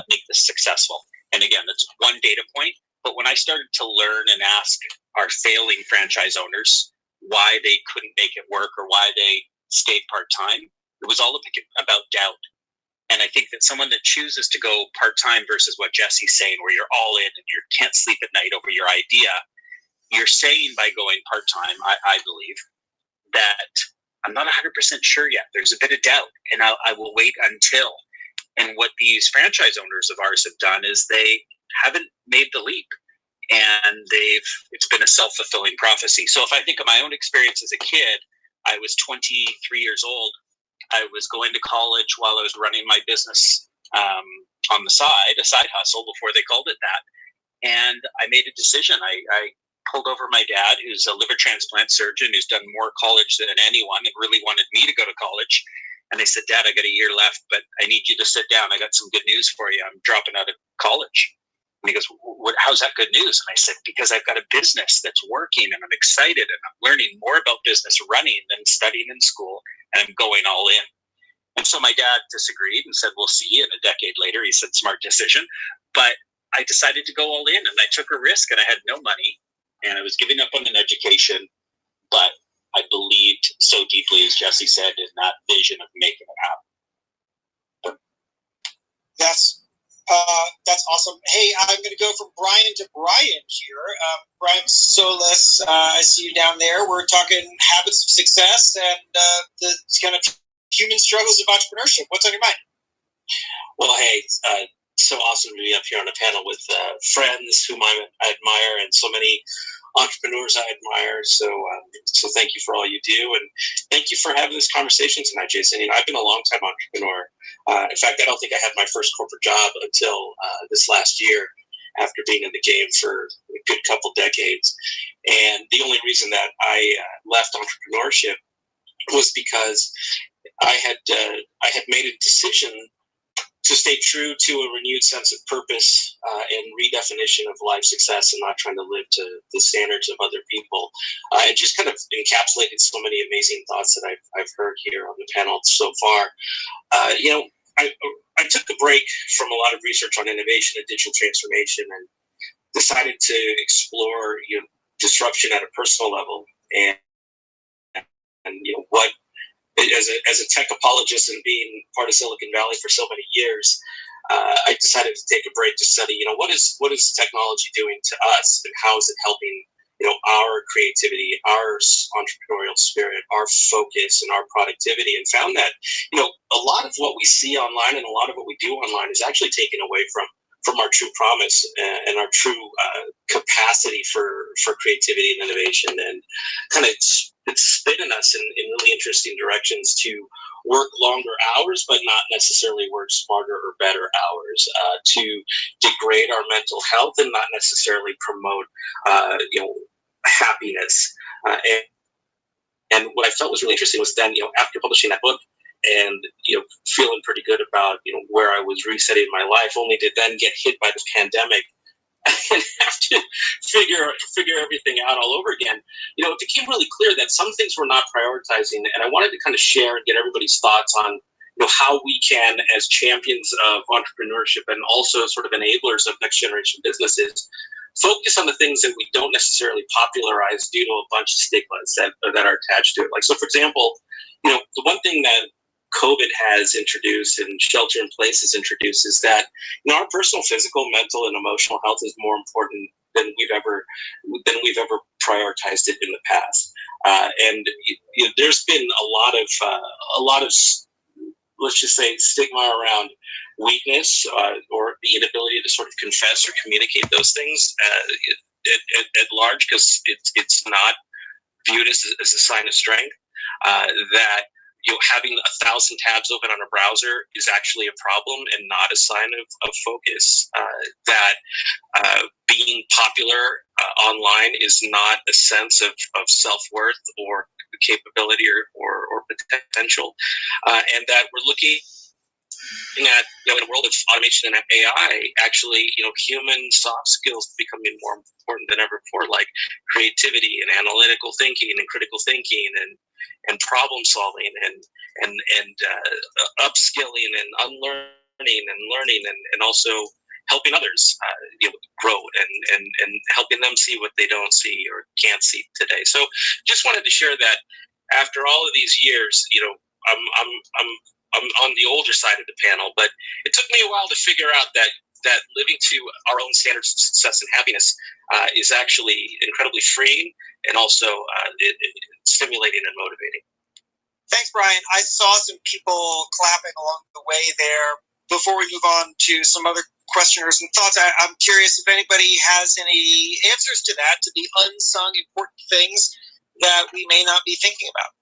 make this successful. And again, that's one data point. But when I started to learn and ask our failing franchise owners why they couldn't make it work or why they stayed part-time, it was all about doubt. And I think that someone that chooses to go part-time versus what Jesse's saying, where you're all in and you can't sleep at night over your idea, you're saying by going part-time, I believe, that I'm not 100% sure yet. There's a bit of doubt, and I will wait until. And what these franchise owners of ours have done is they haven't made the leap, and it's been a self-fulfilling prophecy. So if I think of my own experience as a kid, I was 23 years old. I was going to college while I was running my business. on the side, a side hustle before they called it that. And I made a decision. I pulled over my dad, who's a liver transplant surgeon, who's done more college than anyone and really wanted me to go to college. And I said, Dad, I got a year left, but I need you to sit down. I got some good news for you. I'm dropping out of college. And he goes, how's that good news? And I said, because I've got a business that's working and I'm excited and I'm learning more about business running than studying in school, and I'm going all in. And so my dad disagreed and said, we'll see. And a decade later, he said, smart decision. But I decided to go all in, and I took a risk, and I had no money, and I was giving up on an education, but I believed so deeply, as Jesse said, in that vision of making it happen. That's awesome. Hey, I'm going to go from Brian to Brian here. Brian Solis, I see you down there. We're talking habits of success and the kind of human struggles of entrepreneurship. What's on your mind? Well, hey, so awesome to be up here on a panel with friends whom I admire and so many entrepreneurs I admire. So thank you for all you do, and thank you for having this conversation tonight, Jason. You know, I've been a long-time entrepreneur. In fact, I don't think I had my first corporate job until this last year, after being in the game for a good couple decades. And the only reason that I left entrepreneurship was because I had made a decision to stay true to a renewed sense of purpose and redefinition of life success, and not trying to live to the standards of other people. It just kind of encapsulated so many amazing thoughts that I've heard here on the panel so far. I took a break from a lot of research on innovation and digital transformation, and decided to explore disruption at a personal level, and what. As a tech apologist and being part of Silicon Valley for so many years, I decided to take a break to study, what is technology doing to us, and how is it helping, our creativity, our entrepreneurial spirit, our focus, and our productivity, and found that, a lot of what we see online and a lot of what we do online is actually taken away from our true promise and our true capacity for creativity and innovation, and kind of it's spinning us in really interesting directions to work longer hours, but not necessarily work smarter or better hours, to degrade our mental health and not necessarily promote, happiness. And what I felt was really interesting was then, after publishing that book, and feeling pretty good about where I was resetting my life, only to then get hit by this pandemic and have to figure everything out all over again. It became really clear that some things we're not prioritizing, and I wanted to kind of share and get everybody's thoughts on how we can, as champions of entrepreneurship and also sort of enablers of next generation businesses, focus on the things that we don't necessarily popularize due to a bunch of stigmas that are attached to it. Like, so for example, the one thing that COVID has introduced and shelter in place has introduced is that our personal, physical, mental, and emotional health is more important than we've ever prioritized it in the past. And there's been a lot of let's just say stigma around weakness or the inability to sort of confess or communicate those things at large, because it's not viewed as a sign of strength. That having 1,000 tabs open on a browser is actually a problem and not a sign of focus. That being popular online is not a sense of self-worth or capability or potential. And that we're looking at, in a world of automation and AI, actually, human soft skills becoming more important than ever before, like creativity and analytical thinking and critical thinking and problem solving and upskilling and unlearning and learning and also helping others grow and helping them see what they don't see or can't see today. So just wanted to share that after all of these years, I'm on the older side of the panel, but it took me a while to figure out that living to our own standards of success and happiness is actually incredibly freeing and also stimulating and motivating. Thanks, Brian. I saw some people clapping along the way there. Before we move on to some other questioners and thoughts, I'm curious if anybody has any answers to that, to the unsung important things that we may not be thinking about.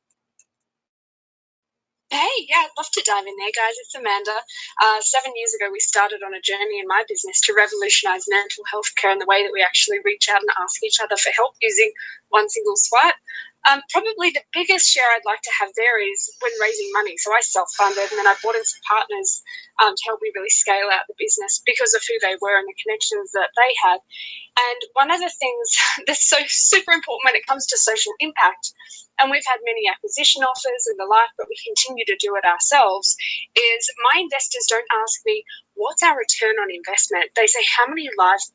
Hey, Yeah, I'd love to dive in there, guys. It's Amanda. 7 years ago, we started on a journey in my business to revolutionize mental health care and the way that we actually reach out and ask each other for help using one single swipe. Probably the biggest share I'd like to have there is when raising money. So I self-funded, and then I brought in some partners to help me really scale out the business because of who they were and the connections that they had. And one of the things that's so super important when it comes to social impact, and we've had many acquisition offers and the like, but we continue to do it ourselves, is my investors don't ask me, what's our return on investment? They say, how many lives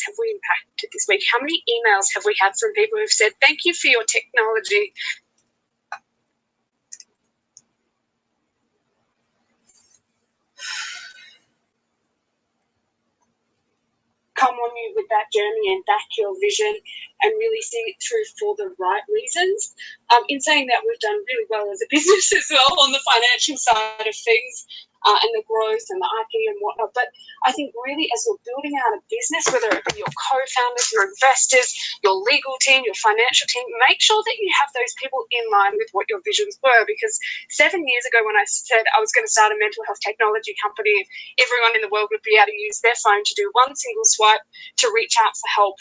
have we impacted this week? How many emails have we had from people who've said, thank you for your technology? Come on you with that journey and back your vision and really see it through for the right reasons. In saying that, we've done really well as a business as well on the financial side of things. And the growth and the IP and whatnot. But I think really as you're building out a business, whether it be your co-founders, your investors, your legal team, your financial team, make sure that you have those people in line with what your visions were. Because 7 years ago when I said I was going to start a mental health technology company, everyone in the world would be able to use their phone to do one single swipe to reach out for help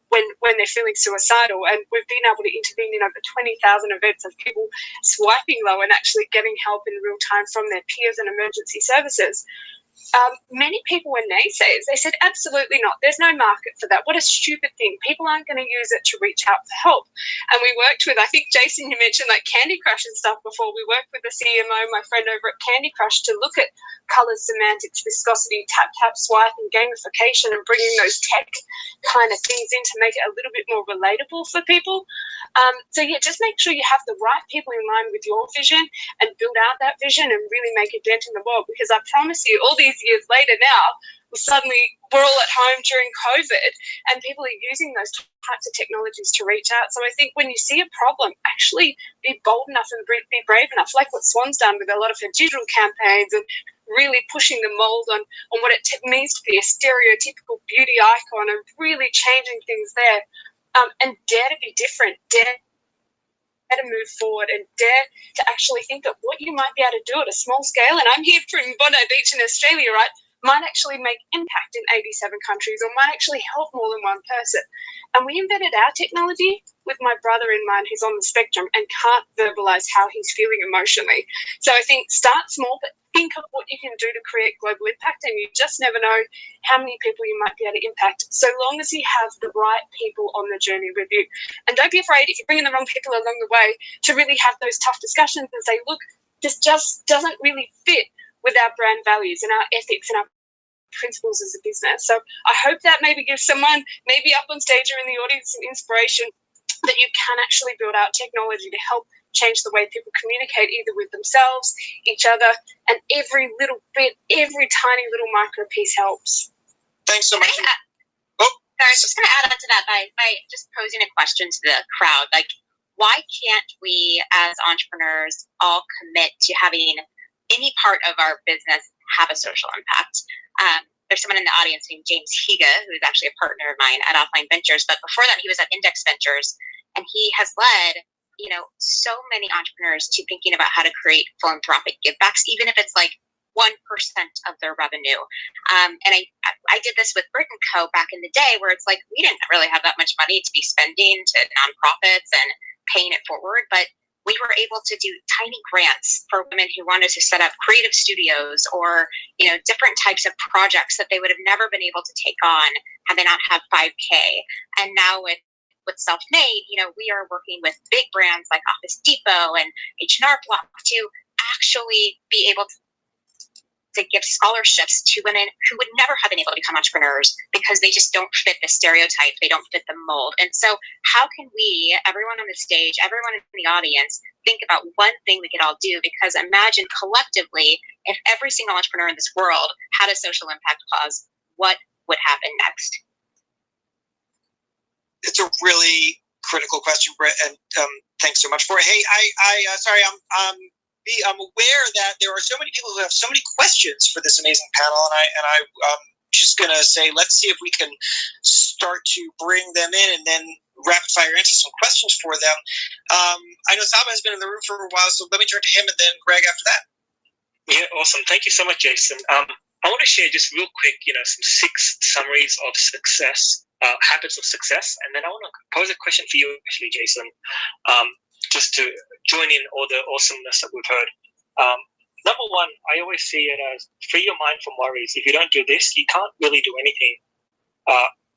when they're feeling suicidal. And we've been able to intervene in over 20,000 events of people swiping low and actually getting help in real time from their peers and emergency services. Many people were naysayers. They said, absolutely not. There's no market for that. What a stupid thing. People aren't going to use it to reach out for help. And we worked with, I think, Jason, you mentioned like Candy Crush and stuff before. We worked with the CMO, my friend over at Candy Crush, to look at colours, semantics, viscosity, tap, tap, swipe, and gamification, and bringing those tech kind of things in to make it a little bit more relatable for people. So yeah, just make sure you have the right people in line with your vision and build out that vision and really make a dent in the world. Because I promise you, all these years later now, we're all at home during COVID and people are using those types of technologies to reach out. So I think when you see a problem, actually be bold enough and be brave enough, like what Swan's done with a lot of her digital campaigns and really pushing the mold on what it means to be a stereotypical beauty icon and really changing things there. And dare to be different, dare to move forward and dare to actually think that what you might be able to do at a small scale, and I'm here from Bondi Beach in Australia, right, might actually make impact in 87 countries or might actually help more than one person. And we invented our technology with my brother in mind who's on the spectrum and can't verbalize how he's feeling emotionally. So I think start small, but think of what you can do to create global impact, and you just never know how many people you might be able to impact, so long as you have the right people on the journey with you. And don't be afraid if you're bringing the wrong people along the way to really have those tough discussions and say, look, this just doesn't really fit with our brand values and our ethics and our principles as a business. So I hope that maybe gives someone maybe up on stage or in the audience some inspiration that you can actually build out technology to help change the way people communicate either with themselves, each other, and every little bit, every tiny little micro piece helps. Thanks so much. Sorry, I was just going to add on to that by just posing a question to the crowd. Like, why can't we as entrepreneurs all commit to having any part of our business have a social impact? There's someone in the audience named James Higa, who is actually a partner of mine at Offline Ventures. But before that, he was at Index Ventures, and he has led, so many entrepreneurs to thinking about how to create philanthropic givebacks, even if it's like 1% of their revenue. And I did this with Brit & Co. back in the day, where it's like we didn't really have that much money to be spending to nonprofits and paying it forward, but we were able to do tiny grants for women who wanted to set up creative studios or, different types of projects that they would have never been able to take on had they not had 5K. And now with Self-Made, we are working with big brands like Office Depot and H&R Block to actually be able to give scholarships to women who would never have been able to become entrepreneurs because they just don't fit the stereotype, they don't fit the mold. And so how can we, everyone on the stage, everyone in the audience, think about one thing we could all do? Because imagine collectively, if every single entrepreneur in this world had a social impact clause, what would happen next? It's a really critical question, Britt, and thanks so much for it. Hey, I'm aware that there are so many people who have so many questions for this amazing panel, and I'm just gonna say, let's see if we can start to bring them in, and then rapid fire answer some questions for them. I know Saba has been in the room for a while, so let me turn to him and then Greg after that. Yeah, awesome. Thank you so much, Jason. I want to share just real quick, some 6 summaries of success, habits of success, and then I want to pose a question for you, actually, Jason, just to join in all the awesomeness that we've heard. Number one, I always see it as free your mind from worries. If you don't do this, you can't really do anything.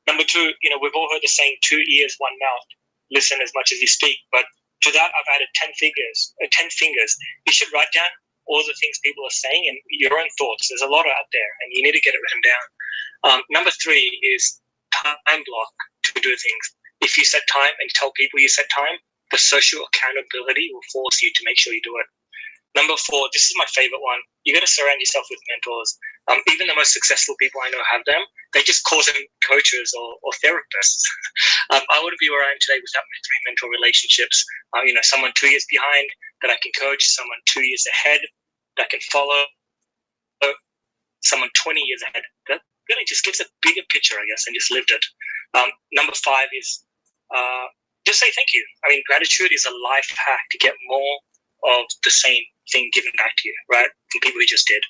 Number two, we've all heard the saying, 2 ears, 1 mouth. Listen as much as you speak. But to that, I've added 10 fingers. You should write down all the things people are saying and your own thoughts. There's a lot out there, and you need to get it written down. Number 3 is time block to do things. If you set time and tell people you set time, the social accountability will force you to make sure you do it. Number 4, this is my favorite one. You got to surround yourself with mentors. Even the most successful people I know have them. They just call them coaches or therapists. I want to be where I am today without my 3 mentor relationships. Someone 2 years behind that I can coach, someone 2 years ahead that can follow, someone 20 years ahead that really just gives a bigger picture, I guess, and just lived it. Number 5 is just say thank you. Gratitude is a life hack to get more of the same thing given back to you, right, from people who just did.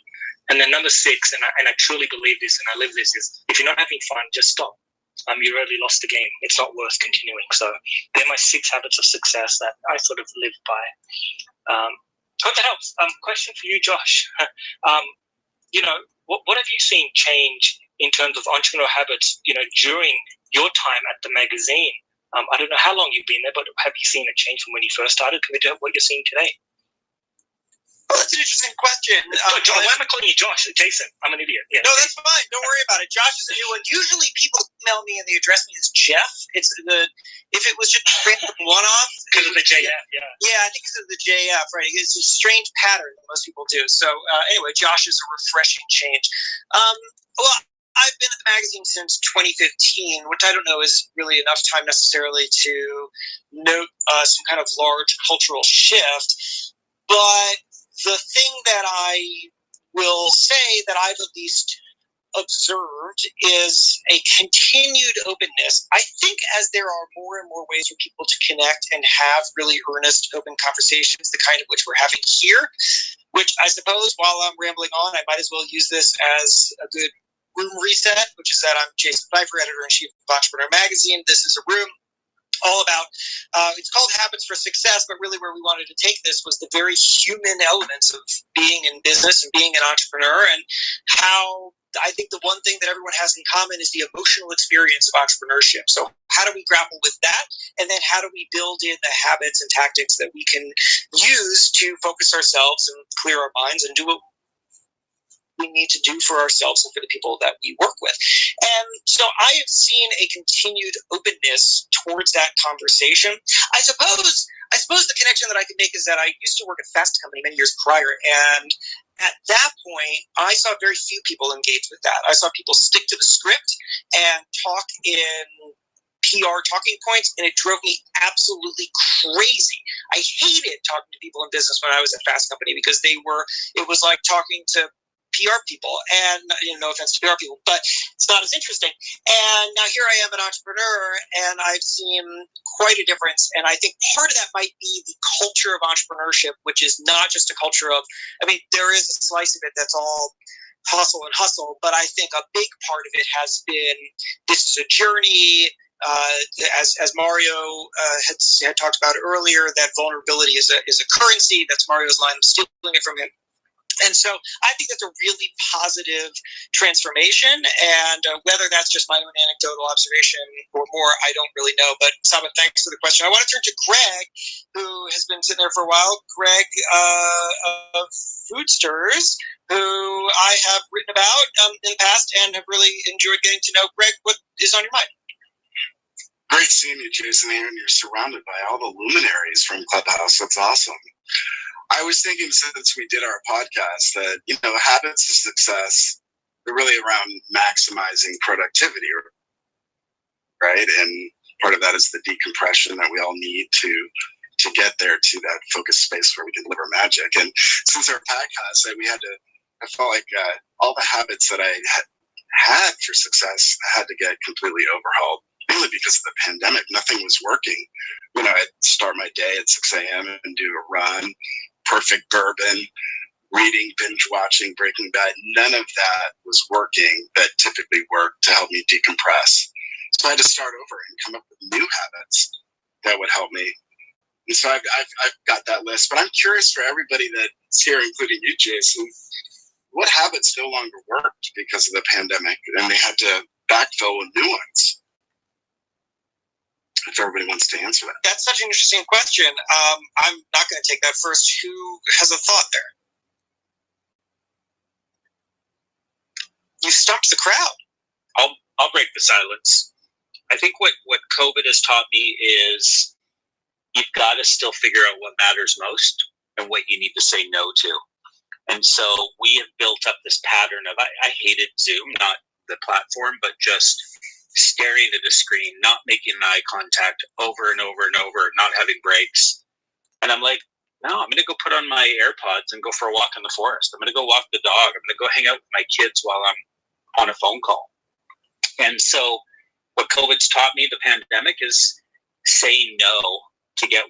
And then number 6, and I truly believe this and I live this, is if you're not having fun, just stop. You already lost the game. It's not worth continuing. So they're my 6 habits of success that I sort of live by. Hope that helps. Question for you, Josh. What have you seen change in terms of entrepreneurial habits, during your time at the magazine? I don't know how long you've been there, but have you seen a change from when you first started compared to what you're seeing today? Well, that's an interesting question. Why am I calling you Josh? Jason, I'm an idiot. Yeah. No, that's fine. Don't worry about it. Josh is a new one. Usually people email me and they address me as Jeff. If it was just a random one-off. Because of the JF, yeah. Yeah, I think because of the JF, right? It's a strange pattern that most people do. So anyway, Josh is a refreshing change. Well, I've been at the magazine since 2015, which I don't know is really enough time necessarily to note some kind of large cultural shift. But the thing that I will say that I've at least observed is a continued openness. I think as there are more and more ways for people to connect and have really earnest, open conversations, the kind of which we're having here, which I suppose while I'm rambling on, I might as well use this as a good room reset, which is that I'm Jason Pfeiffer, editor-in-chief of Entrepreneur Magazine. This is a room all about, it's called Habits for Success, but really where we wanted to take this was the very human elements of being in business and being an entrepreneur, and how I think the one thing that everyone has in common is the emotional experience of entrepreneurship. So how do we grapple with that? And then how do we build in the habits and tactics that we can use to focus ourselves and clear our minds and do what we need to do for ourselves and for the people that we work with. And so I have seen a continued openness towards that conversation. I suppose the connection that I can make is that I used to work at Fast Company many years prior, and at that point, I saw very few people engage with that. I saw people stick to the script and talk in PR talking points, and it drove me absolutely crazy. I hated talking to people in business when I was at Fast Company because it was like talking to PR people, and no offense to PR people, but it's not as interesting. And now here I am, an entrepreneur, and I've seen quite a difference. And I think part of that might be the culture of entrepreneurship, which is not just a culture of, there is a slice of it that's all hustle and hustle, but I think a big part of it has been, this is a journey. As Mario had talked about earlier, that vulnerability is a currency. That's Mario's line. I'm stealing it from him. And so I think that's a really positive transformation, and whether that's just my own anecdotal observation or more, I don't really know. But Saba, thanks for the question. I want to turn to Greg, who has been sitting there for a while. Greg of Foodsters, who I have written about in the past and have really enjoyed getting to know. Greg, what is on your mind? Great seeing you, Jason, here, and you're surrounded by all the luminaries from Clubhouse. That's awesome. I was thinking, since we did our podcast, that, habits of success are really around maximizing productivity, right? And part of that is the decompression that we all need to get there to that focused space where we can deliver magic. And since our podcast, I felt like all the habits that I had for success had to get completely overhauled. mainly because of the pandemic. Nothing was working. You know, I'd start my day at 6 a.m. and do a run, perfect bourbon, reading, binge watching Breaking Bad. None of that was working that typically worked to help me decompress. So I had to start over and come up with new habits that would help me. And so I've got that list. But I'm curious for everybody that's here, including you, Jason, what habits no longer worked because of the pandemic and they had to backfill with new ones? If everybody wants to answer that. That's such an interesting question. I'm not going to take that first. Who has a thought there? You stopped the crowd. I'll break the silence. I think what COVID has taught me is you've got to still figure out what matters most and what you need to say no to. And so we have built up this pattern of, I hated Zoom, not the platform, but just staring at a screen, not making eye contact over and over and over, not having breaks. And I'm like, no, I'm going to go put on my AirPods and go for a walk in the forest. I'm going to go walk the dog. I'm going to go hang out with my kids while I'm on a phone call. And so what COVID's taught me, the pandemic, is saying no to get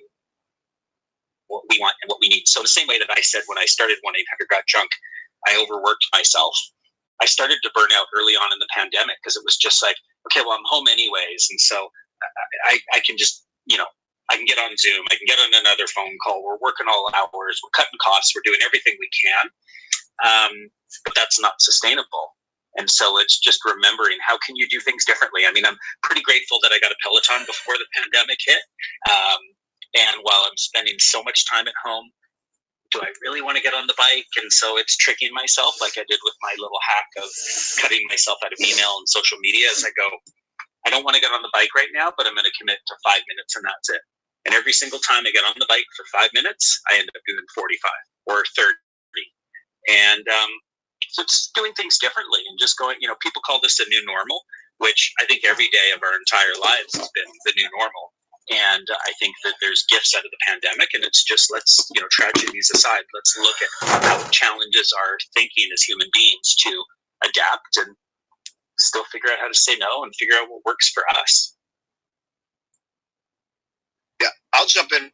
what we want and what we need. So the same way that I said when I started 1-800-GOT-JUNK, I overworked myself. I started to burn out early on in the pandemic because it was just like, okay, well, I'm home anyways. And so I can just, I can get on Zoom. I can get on another phone call. We're working all hours. We're cutting costs. We're doing everything we can. But that's not sustainable. And so it's just remembering, how can you do things differently? I mean, I'm pretty grateful that I got a Peloton before the pandemic hit. And while I'm spending so much time at home, do I really want to get on the bike? And so it's tricking myself, like I did with my little hack of cutting myself out of email and social media, as I go, I don't want to get on the bike right now, but I'm going to commit to 5 minutes and that's it. And every single time I get on the bike for 5 minutes, I end up doing 45 or 30. And so it's doing things differently and just going, people call this the new normal, which I think every day of our entire lives has been the new normal. And I think that there's gifts out of the pandemic, and it's just, let's, tragedies aside, let's look at how it challenges our thinking as human beings to adapt and still figure out how to say no and figure out what works for us. Yeah, I'll jump in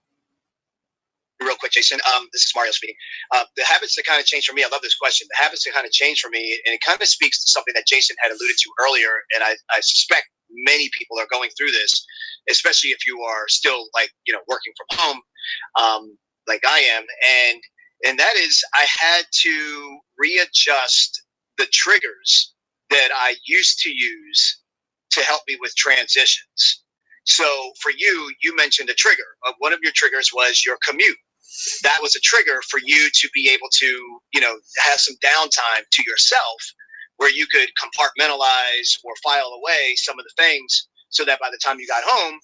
real quick, Jason. This is Mario speaking. The habits that kind of changed for me, I love this question. The habits that kind of changed for me, and it kind of speaks to something that Jason had alluded to earlier, and I suspect many people are going through this, especially if you are still working from home, like I am. And that is, I had to readjust the triggers that I used to use to help me with transitions. So for you mentioned a trigger. One of your triggers was your commute. That was a trigger for you to be able to, have some downtime to yourself where you could compartmentalize or file away some of the things so that by the time you got home,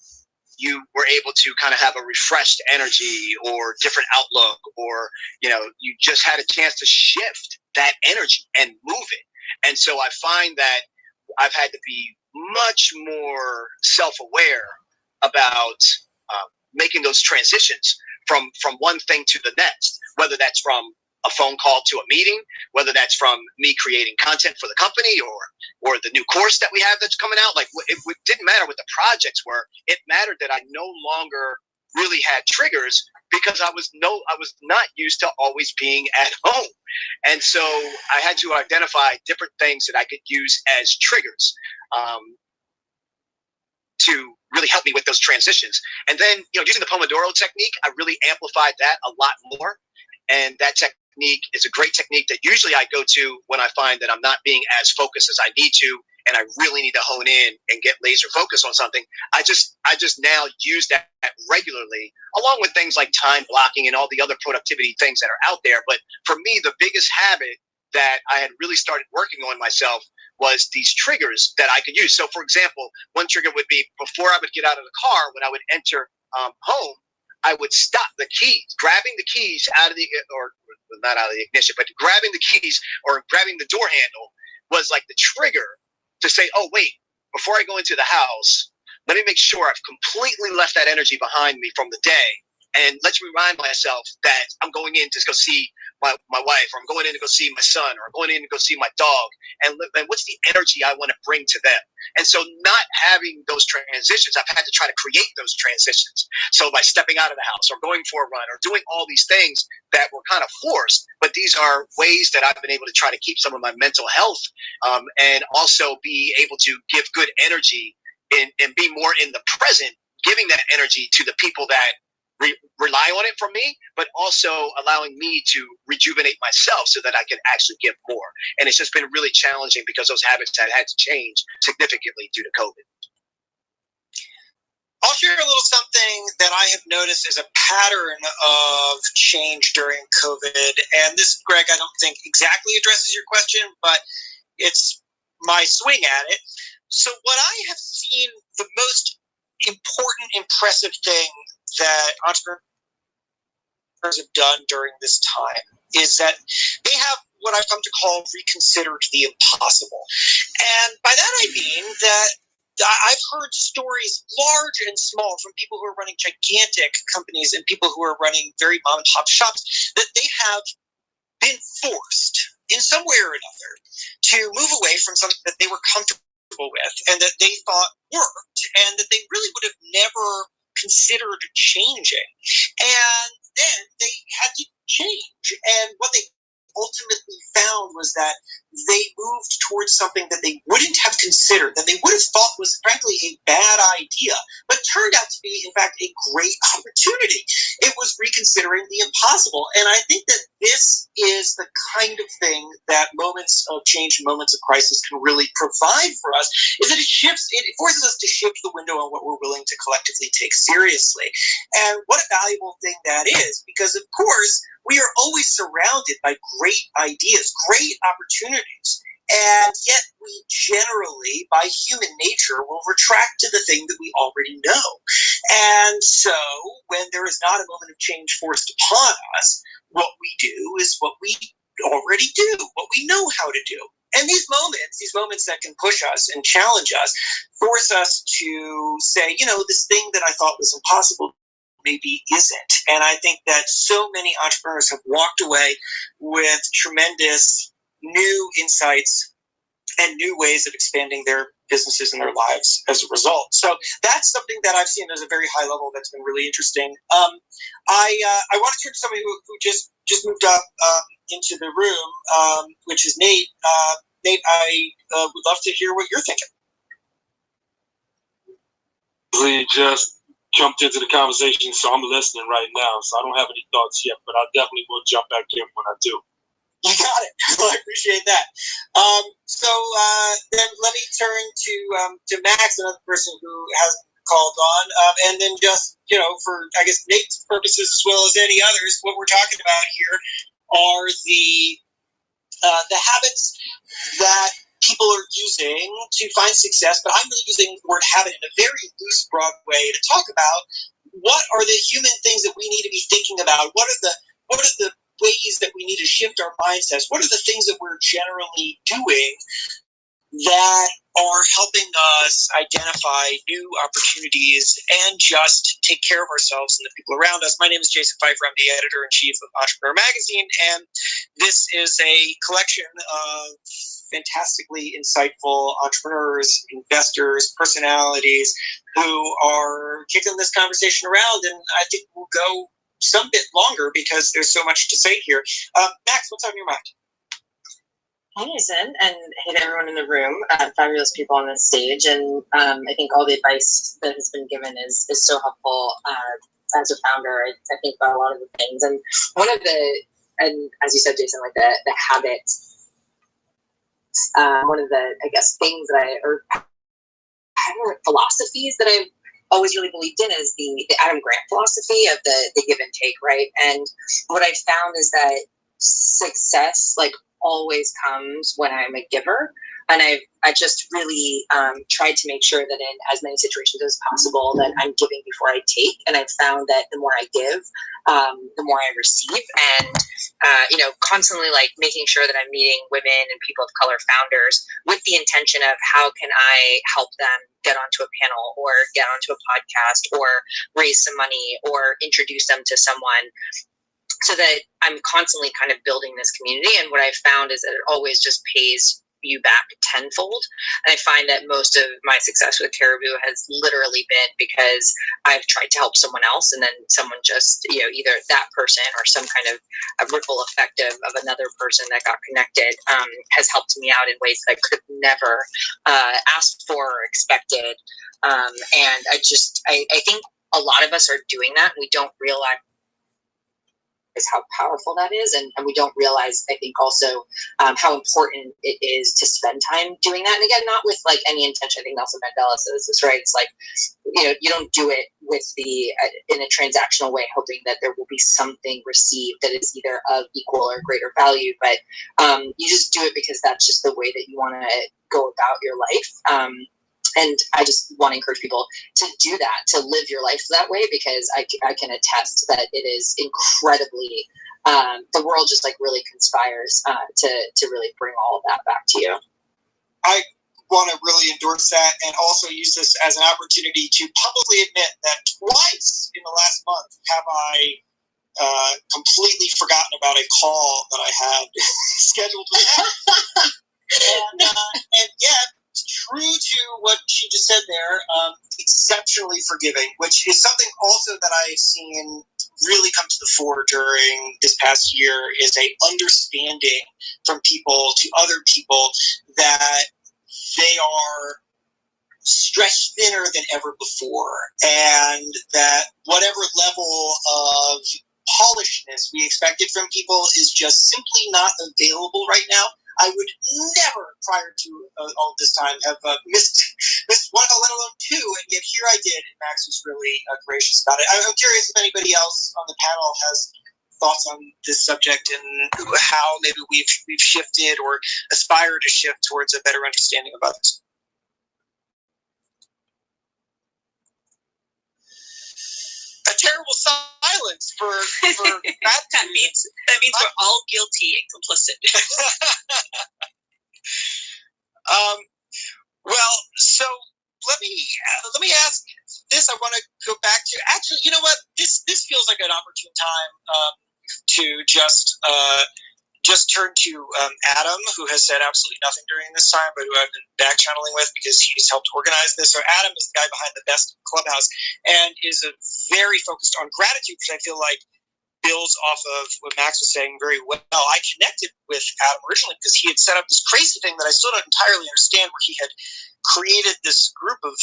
you were able to kind of have a refreshed energy or different outlook, or, you just had a chance to shift that energy and move it. And so I find that I've had to be much more self-aware about making those transitions from one thing to the next, whether that's from a phone call to a meeting, whether that's from me creating content for the company or the new course that we have that's coming out. Like, it didn't matter what the projects were. It mattered that I no longer really had triggers because I was not used to always being at home. And so I had to identify different things that I could use as triggers to really help me with those transitions. And then, using the Pomodoro technique, I really amplified that a lot more. And that technique is a great technique that usually I go to when I find that I'm not being as focused as I need to, and I really need to hone in and get laser focused on something. I just now use that regularly, along with things like time blocking and all the other productivity things that are out there. But for me, the biggest habit that I had really started working on myself was these triggers that I could use. So, for example, one trigger would be before I would get out of the car, when I would enter home, I would stop the keys, grabbing the keys out of the, or not out of the ignition, but grabbing the keys or grabbing the door handle was like the trigger to say, oh, wait, before I go into the house, let me make sure I've completely left that energy behind me from the day. And let's remind myself that I'm going in to go see my wife, or I'm going in to go see my son, or I'm going in to go see my dog, and what's the energy I want to bring to them? And so not having those transitions, I've had to try to create those transitions. So by stepping out of the house or going for a run or doing all these things that were kind of forced, but these are ways that I've been able to try to keep some of my mental health, and also be able to give good energy and be more in the present, giving that energy to the people that rely on it from me, but also allowing me to rejuvenate myself so that I can actually give more. And it's just been really challenging because those habits had to change significantly due to COVID. I'll share a little something that I have noticed as a pattern of change during COVID. And this, Greg, I don't think exactly addresses your question, but it's my swing at it. So what I have seen, the most important, impressive thing that entrepreneurs have done during this time is that they have what I've come to call reconsidered the impossible. And by that I mean that I've heard stories large and small from people who are running gigantic companies and people who are running very mom and pop shops that they have been forced in some way or another to move away from something that they were comfortable with and that they thought worked and that they really would have never considered changing. And then they had to change. And what they ultimately found was that they moved towards something that they wouldn't have considered, that they would have thought was frankly a bad idea, but turned out to be, in fact, a great opportunity. It was reconsidering the impossible. And I think that this is the kind of thing that moments of change and moments of crisis can really provide for us, is that it forces us to shift the window on what we're willing to collectively take seriously. And what a valuable thing that is, because of course, we are always surrounded by great ideas, great opportunities, and yet we generally, by human nature, will retract to the thing that we already know. And so when there is not a moment of change forced upon us, what we do is what we already do, what we know how to do. And these moments that can push us and challenge us, force us to say, this thing that I thought was impossible maybe isn't. And I think that so many entrepreneurs have walked away with tremendous new insights and new ways of expanding their businesses and their lives as a result. So that's something that I've seen as a very high level that's been really interesting. I want to turn to somebody who just moved up into the room, which is Nate. Nate, I would love to hear what you're thinking. We just jumped into the conversation, so I'm listening right now. So I don't have any thoughts yet, but I definitely will jump back in when I do. You got it. Well, I appreciate that. So then let me turn to Max, another person who hasn't called on, and then just for I guess Nate's purposes as well as any others, what we're talking about here are the habits that people are using to find success, but I'm really using the word habit in a very loose, broad way to talk about what are the human things that we need to be thinking about. What are the ways that we need to shift our mindsets? What are the things that we're generally doing that are helping us identify new opportunities and just take care of ourselves and the people around us? My name is Jason Pfeiffer. I'm the editor-in-chief of Entrepreneur Magazine, and this is a collection of fantastically insightful entrepreneurs, investors, personalities who are kicking this conversation around, and I think we'll go some bit longer because there's so much to say here. Max, what's on your mind? Hey, Jason, and hey to everyone in the room, fabulous people on this stage, and I think all the advice that has been given is so helpful. As a founder, I think about a lot of the things, and one of the, and as you said, Jason, like the habit, one of the, I guess, things that philosophies that I've always really believed in is the Adam Grant philosophy of the give and take, right? And what I've found is that success, always comes when I'm a giver. And I just really tried to make sure that in as many situations as possible that I'm giving before I take. And I've found that the more I give, the more I receive. And, constantly making sure that I'm meeting women and people of color founders with the intention of how can I help them get onto a panel or get onto a podcast or raise some money or introduce them to someone. so that I'm constantly kind of building this community. And what I've found is that it always just pays you back tenfold. And I find that most of my success with Caribou has literally been because I've tried to help someone else, and then someone just, either that person or some kind of a ripple effect of another person that got connected has helped me out in ways that I could have never asked for or expected. And I think a lot of us are doing that. We don't realize how powerful that is, and we don't realize, I think, also how important it is to spend time doing that. And again, not with like any intention. I think Nelson Mandela says this, right? It's like, you don't do it with in a transactional way, hoping that there will be something received that is either of equal or greater value, but you just do it because that's just the way that you want to go about your life. And I just want to encourage people to do that, to live your life that way, because I can attest that it is incredibly, the world just like really conspires to really bring all of that back to you. I want to really endorse that, and also use this as an opportunity to publicly admit that twice in the last month have I completely forgotten about a call that I had scheduled with them. And yet, true to what she just said there, exceptionally forgiving, which is something also that I've seen really come to the fore during this past year, is a understanding from people to other people that they are stretched thinner than ever before, and that whatever level of polishness we expected from people is just simply not available right now. I would never, prior to all this time, have missed one, let alone two, and yet here I did, and Max was really gracious about it. I'm curious if anybody else on the panel has thoughts on this subject and how maybe we've shifted or aspire to shift towards a better understanding of others. A terrible silence for that means we're all guilty and complicit. Well, so let me ask this. I want to go back to, actually, you know what? This feels like an opportune time to just turn to Adam, who has said absolutely nothing during this time, but who I've been back channeling with because he's helped organize this. So Adam is the guy behind the Best Clubhouse and is very focused on gratitude, which I feel like builds off of what Max was saying very well. I connected with Adam originally because he had set up this crazy thing that I still don't entirely understand, where he had created this group of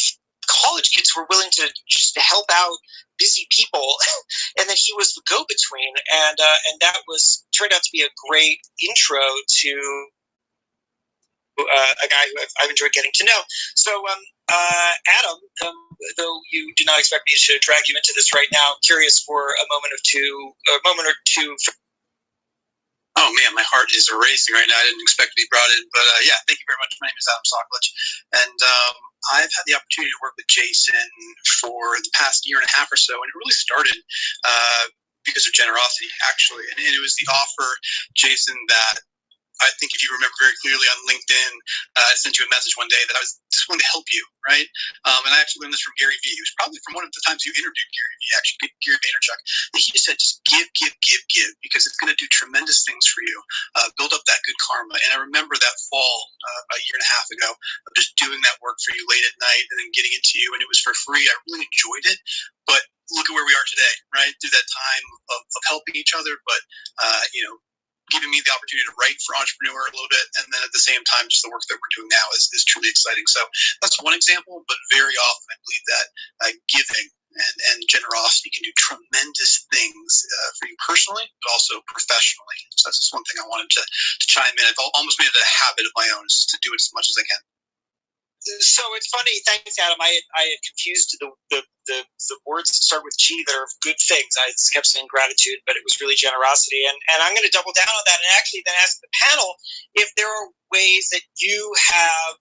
college kids who were willing to just help out busy people, and then he was the go-between, and that turned out to be a great intro to a guy who I've enjoyed getting to know. So, Adam, though you do not expect me to drag you into this right now, I'm curious for a moment or two. Oh man, my heart is racing right now. I didn't expect to be brought in, but yeah, thank you very much. My name is Adam Sokolich, and I've had the opportunity to work with Jason for the past year and a half or so, and it really started because of generosity, actually, and it was the offer, Jason, that I think if you remember very clearly on LinkedIn, I sent you a message one day that I was just wanting to help you, right? And I actually learned this from Gary Vee. It was probably from one of the times you interviewed Gary Vee, actually, Gary Vaynerchuk. And he just said, just give, because it's going to do tremendous things for you. Build up that good karma. And I remember that fall a year and a half ago of just doing that work for you late at night and then getting it to you. And it was for free. I really enjoyed it. But look at where we are today, right? Through that time of helping each other, but, giving me the opportunity to write for Entrepreneur a little bit, and then at the same time, just the work that we're doing now is truly exciting. So that's one example, but very often I believe that giving and generosity can do tremendous things for you personally, but also professionally. So that's just one thing I wanted to chime in. I've almost made it a habit of my own is to do it as much as I can. So it's funny, thanks, Adam. I had confused the words that start with G that are good things. I kept saying gratitude, but it was really generosity. And I'm going to double down on that and actually then ask the panel if there are ways that you have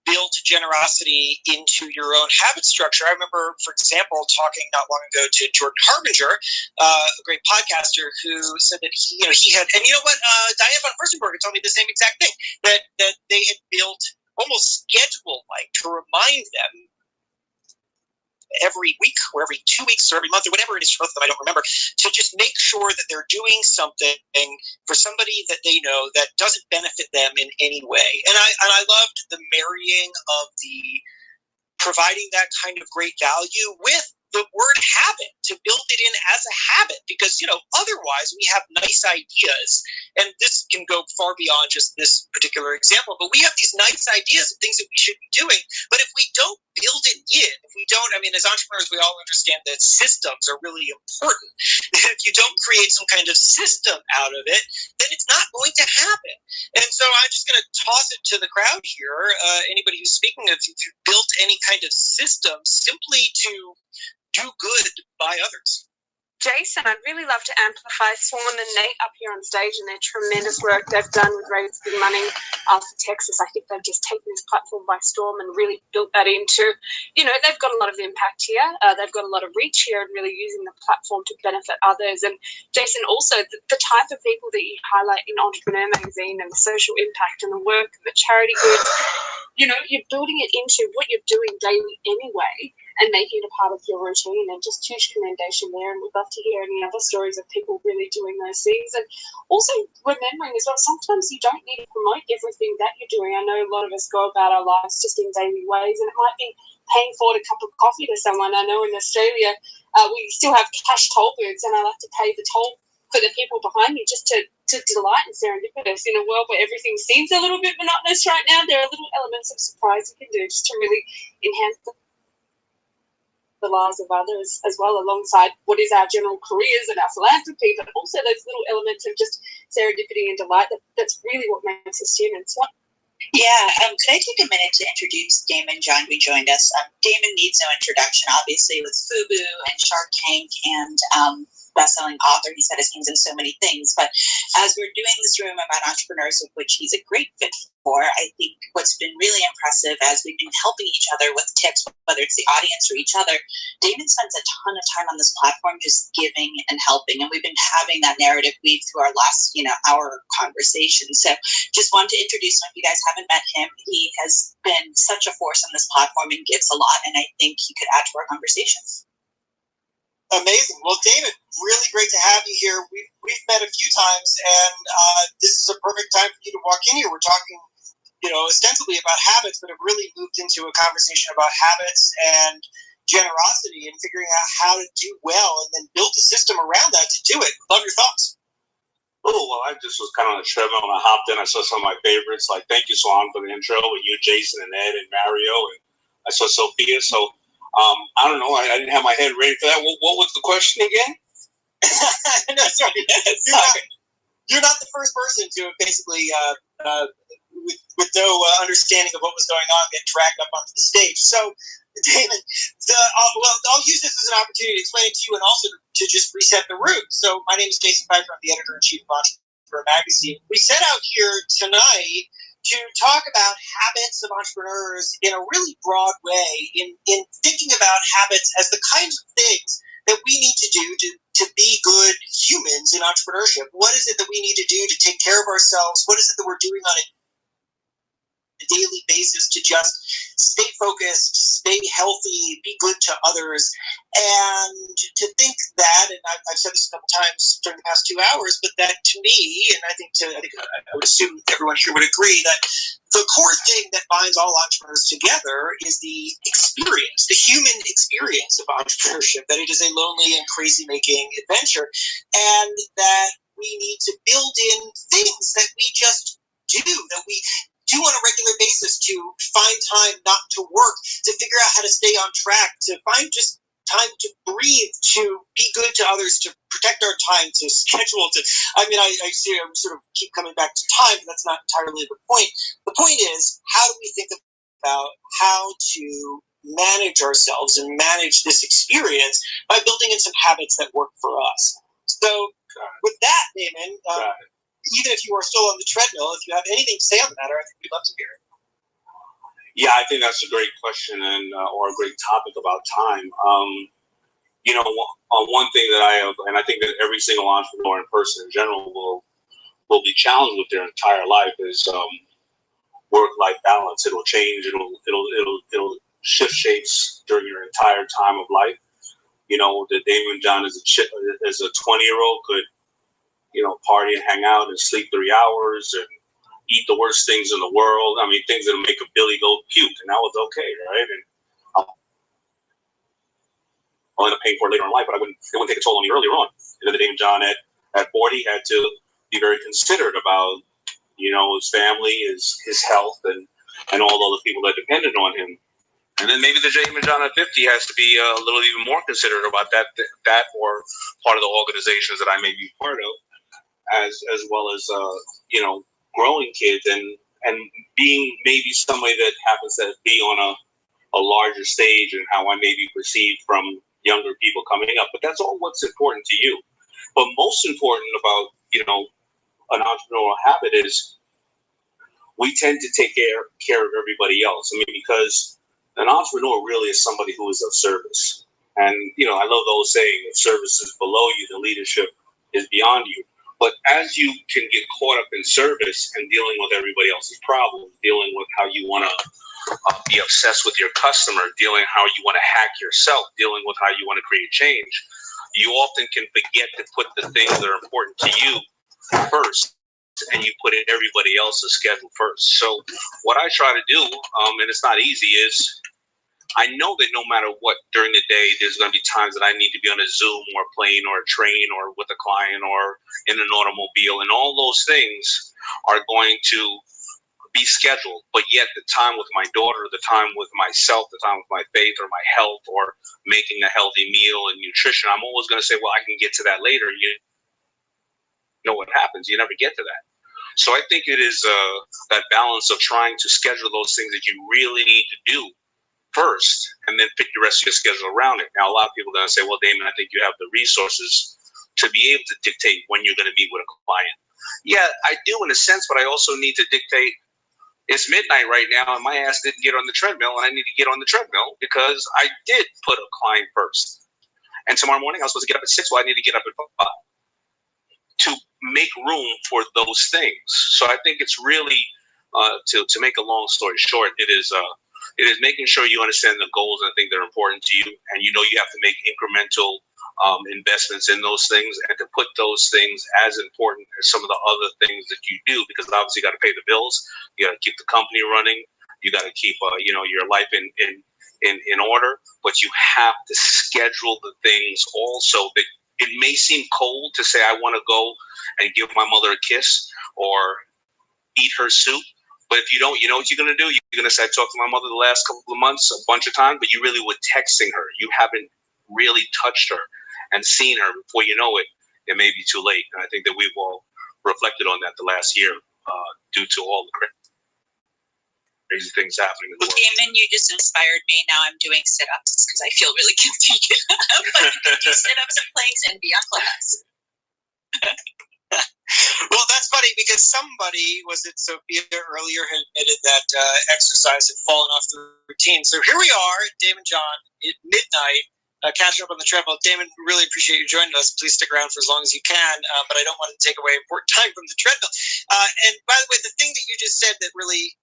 built generosity into your own habit structure. I remember, for example, talking not long ago to Jordan Harbinger, a great podcaster, who said that he had, and you know what, Diane von Furstenberg told me the same exact thing, that they had built almost schedule-like to remind them every week or every 2 weeks or every month or whatever it is for both of them, I don't remember, to just make sure that they're doing something for somebody that they know that doesn't benefit them in any way. And I loved the marrying of the providing that kind of great value with the word habit, to build it in as a habit, because, otherwise we have nice ideas, and this can go far beyond just this particular example, but we have these nice ideas of things that we should be doing, but if we don't build it in, if we don't, as entrepreneurs, we all understand that systems are really important. If you don't create some kind of system out of it, then it's not going to happen. And so I'm just going to toss it to the crowd here. Anybody who's speaking, if you built any kind of system simply to do good by others. Jason, I'd really love to amplify Swan and Nate up here on stage and their tremendous work they've done with Raise Big Money after Texas. I think they've just taken this platform by storm and really built that into, they've got a lot of impact here. They've got a lot of reach here and really using the platform to benefit others. And Jason, also the type of people that you highlight in Entrepreneur Magazine and the social impact and the work and the charity goods, you're building it into what you're doing daily anyway, and making it a part of your routine, and just huge commendation there. And we'd love to hear any other stories of people really doing those things. And also remembering as well, sometimes you don't need to promote everything that you're doing. I know a lot of us go about our lives just in daily ways, and it might be paying forward a cup of coffee to someone. I know in Australia, we still have cash toll booths, and I like to pay the toll for the people behind me just to delight and serendipitous. In a world where everything seems a little bit monotonous right now, there are little elements of surprise you can do just to really enhance the lives of others as well, alongside what is our general careers and our philanthropy, but also those little elements of just serendipity and delight. That's really what makes us humans. Yeah, could I take a minute to introduce Damon John, who joined us? Damon needs no introduction, obviously, with FUBU and Shark Tank and best-selling author. He's had his hands in so many things. But as we're doing this room about entrepreneurs, of which he's a great fit for, I think what's been really impressive as we've been helping each other with tips, whether it's the audience or each other, Damon spends a ton of time on this platform just giving and helping. And we've been having that narrative weave through our last, hour conversation. So just wanted to introduce him. If you guys haven't met him, he has been such a force on this platform and gives a lot. And I think he could add to our conversations. Amazing. Well, David, really great to have you here. We've met a few times, and this is a perfect time for you to walk in here. We're talking, ostensibly about habits, but have really moved into a conversation about habits and generosity and figuring out how to do well and then build a system around that to do it. Love your thoughts. Oh, well, I just was kind of on a treadmill and I hopped in. I saw some of my favorites. Like, thank you, Swan, for the intro with you, Jason, and Ed, and Mario. And I saw Sophia. So, I don't know. I didn't have my head ready for that. What was the question again? No, sorry. You're not the first person to have basically, with no understanding of what was going on, get dragged up onto the stage. So, Damon, I'll use this as an opportunity to explain it to you and also to just reset the room. So, my name is Jason Pfeiffer. I'm the editor-in-chief of Entrepreneur Magazine. We set out here tonight to talk about habits of entrepreneurs in a really broad way, in thinking about habits as the kinds of things that we need to do to be good humans in entrepreneurship. What is it that we need to do to take care of ourselves? What is it that we're doing on a daily basis to just stay focused, stay healthy, be good to others? And to think that, and I've said this a couple times during the past 2 hours, but that to me, and I would assume everyone here would agree, that the core thing that binds all entrepreneurs together is the experience, the human experience of entrepreneurship, that it is a lonely and crazy-making adventure, and that we need to build in things that we just do, that we do on a regular basis, to find time not to work, to figure out how to stay on track, to find just time to breathe, to be good to others, to protect our time, to schedule, I see I sort of keep coming back to time, but that's not entirely the point. The point is, how do we think about how to manage ourselves and manage this experience by building in some habits that work for us? So with that, Damon, even if you are still on the treadmill, if you have anything to say on the matter, I think we'd love to hear it. Yeah, I think that's a great question and or a great topic about time. One thing that I have, and I think that every single entrepreneur and person in general will be challenged with their entire life, is work-life balance. It'll change. It'll shift shapes during your entire time of life. You know, that Damon John as a 20-year-old could, you know, party and hang out and sleep 3 hours and eat the worst things in the world. I mean, things that'll make a Billy Goat puke, and that was okay, right? And I'll end up paying for it later in life, but it wouldn't take a toll on me earlier on. And then the Damon John at 40 had to be very considerate about, you know, his family, his health, and all the other people that depended on him. And then maybe the Damon John at 50 has to be a little even more considerate about that or part of the organizations that I may be part of, as well as you know, growing kids and being maybe somebody that happens to be on a larger stage and how I may be perceived from younger people coming up. But that's all what's important to you. But most important about, you know, an entrepreneurial habit is we tend to take care of everybody else. I mean, because an entrepreneur really is somebody who is of service. And, you know, I love the old saying, if service is below you, the leadership is beyond you. But as you can get caught up in service and dealing with everybody else's problems, dealing with how you want to be obsessed with your customer, dealing how you want to hack yourself, dealing with how you want to create change, you often can forget to put the things that are important to you first, and you put in everybody else's schedule first. So what I try to do, and it's not easy, is I know that no matter what during the day, there's going to be times that I need to be on a Zoom or a plane or a train or with a client or in an automobile, and all those things are going to be scheduled. But yet the time with my daughter, the time with myself, the time with my faith or my health or making a healthy meal and nutrition, I'm always going to say, well, I can get to that later. You know what happens? You never get to that. So I think it is that balance of trying to schedule those things that you really need to do first, and then fit the rest of your schedule around it. Now, a lot of people are going to say, well, Damon, I think you have the resources to be able to dictate when you're going to meet with a client. Yeah, I do in a sense, but I also need to dictate, it's midnight right now, and my ass didn't get on the treadmill, and I need to get on the treadmill because I did put a client first. And tomorrow morning, I was supposed to get up at 6. Well, I need to get up at 5 to make room for those things. So I think it's really, to make a long story short, it is making sure you understand the goals and the things that are important to you, and you know you have to make incremental investments in those things, and to put those things as important as some of the other things that you do, because obviously you got to pay the bills, you got to keep the company running, you got to keep you know, your life in order, but you have to schedule the things also that it may seem cold to say I want to go and give my mother a kiss or eat her soup. But if you don't, you know what you're going to do? You're going to say, I talked to my mother the last couple of months a bunch of times, but you really were texting her. You haven't really touched her and seen her. Before you know it, it may be too late. And I think that we've all reflected on that the last year due to all the crazy things happening in the world. Damon, you just inspired me. Now I'm doing sit-ups because I feel really guilty. But you can do sit-ups and planks and be on Clubhouse. Well, that's funny because somebody, was it Sophia earlier, had admitted that exercise had fallen off the routine. So here we are, Damon John, at midnight, catching up on the treadmill. Damon, really appreciate you joining us. Please stick around for as long as you can, but I don't want to take away important time from the treadmill. And by the way, the thing that you just said that really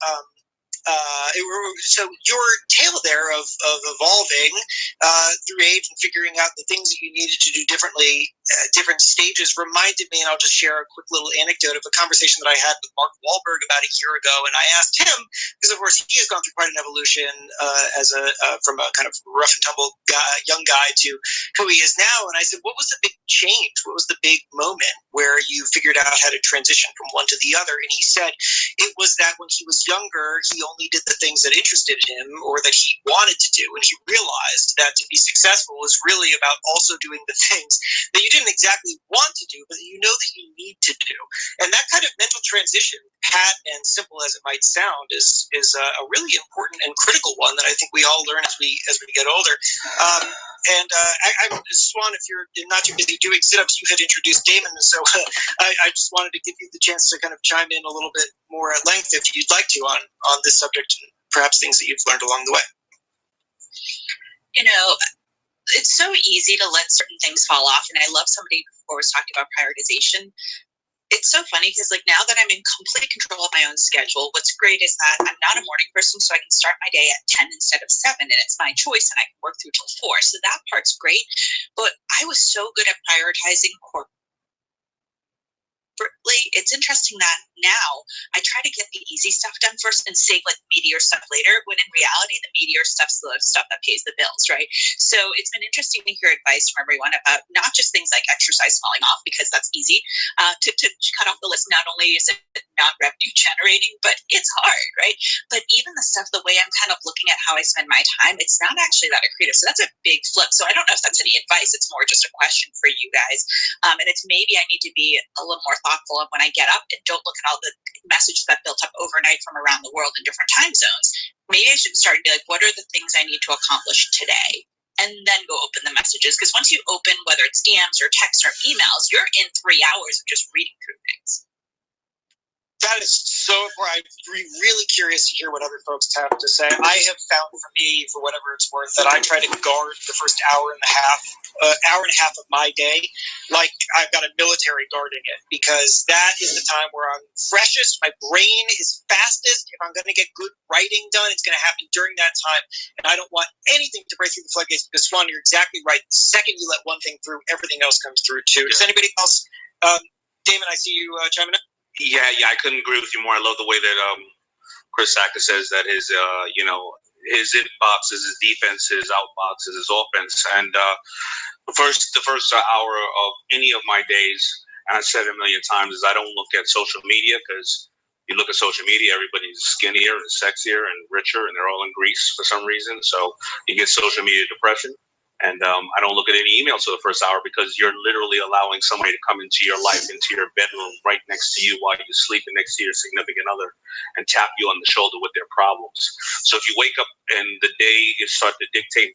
so your tale there of evolving through age and figuring out the things that you needed to do differently at different stages reminded me, and I'll just share a quick little anecdote of a conversation that I had with Mark Wahlberg about a year ago. And I asked him, because of course he has gone through quite an evolution from a kind of rough and tumble young guy to who he is now. And I said, what was the big change? What was the big moment where you figured out how to transition from one to the other? And he said it was that when he was younger, he only did the things that interested him or that he wanted to do. And he realized that to be successful was really about also doing the things that you didn't exactly want to do, but you know that you need to do. And that kind of mental transition, pat and simple as it might sound, is a really important and critical one that I think we all learn as we get older. Swan, if you're not too busy doing sit-ups, you had introduced Damon, so I just wanted to give you the chance to kind of chime in a little bit more at length if you'd like to on this subject and perhaps things that you've learned along the way. You know, it's so easy to let certain things fall off, and I love somebody before was talking about prioritization. It's so funny because like now that I'm in complete control of my own schedule, what's great is that I'm not a morning person, so I can start my day at 10 instead of 7, and it's my choice, and I can work through till 4. So that part's great. But I was so good at prioritizing it's interesting that now I try to get the easy stuff done first and save like meatier stuff later, when in reality the meatier stuff's the stuff that pays the bills, right? So it's been interesting to hear advice from everyone about not just things like exercise falling off, because that's easy to cut off the list. Not only is it not revenue generating, but it's hard, right? But even the stuff, the way I'm kind of looking at how I spend my time, it's not actually that accretive. So that's a big flip. So I don't know if that's any advice. It's more just a question for you guys. And it's maybe I need to be a little more thoughtful of when I get up and don't look at all the messages that built up overnight from around the world in different time zones. Maybe I should start and be like, what are the things I need to accomplish today? And then go open the messages. Because once you open, whether it's DMs or texts or emails, you're in 3 hours of just reading through things. That is so important. I'm really curious to hear what other folks have to say. I have found for me, for whatever it's worth, that I try to guard the first hour and a half of my day like I've got a military guarding it, because that is the time where I'm freshest, my brain is fastest. If I'm going to get good writing done, it's going to happen during that time, and I don't want anything to break through the floodgates, because Swan, you're exactly right. The second you let one thing through, everything else comes through too. Does anybody else? Damon, I see you chiming in. Yeah, I couldn't agree with you more. I love the way that Chris Sacca says that his his inbox is his defense, his outbox is his offense. And the first hour of any of my days, and I've said it a million times, is I don't look at social media, because you look at social media, everybody's skinnier and sexier and richer, and they're all in Greece for some reason. So you get social media depression. And I don't look at any emails for the first hour, because you're literally allowing somebody to come into your life, into your bedroom, right next to you while you're sleeping next to your significant other, and tap you on the shoulder with their problems. So if you wake up and the day you start to dictate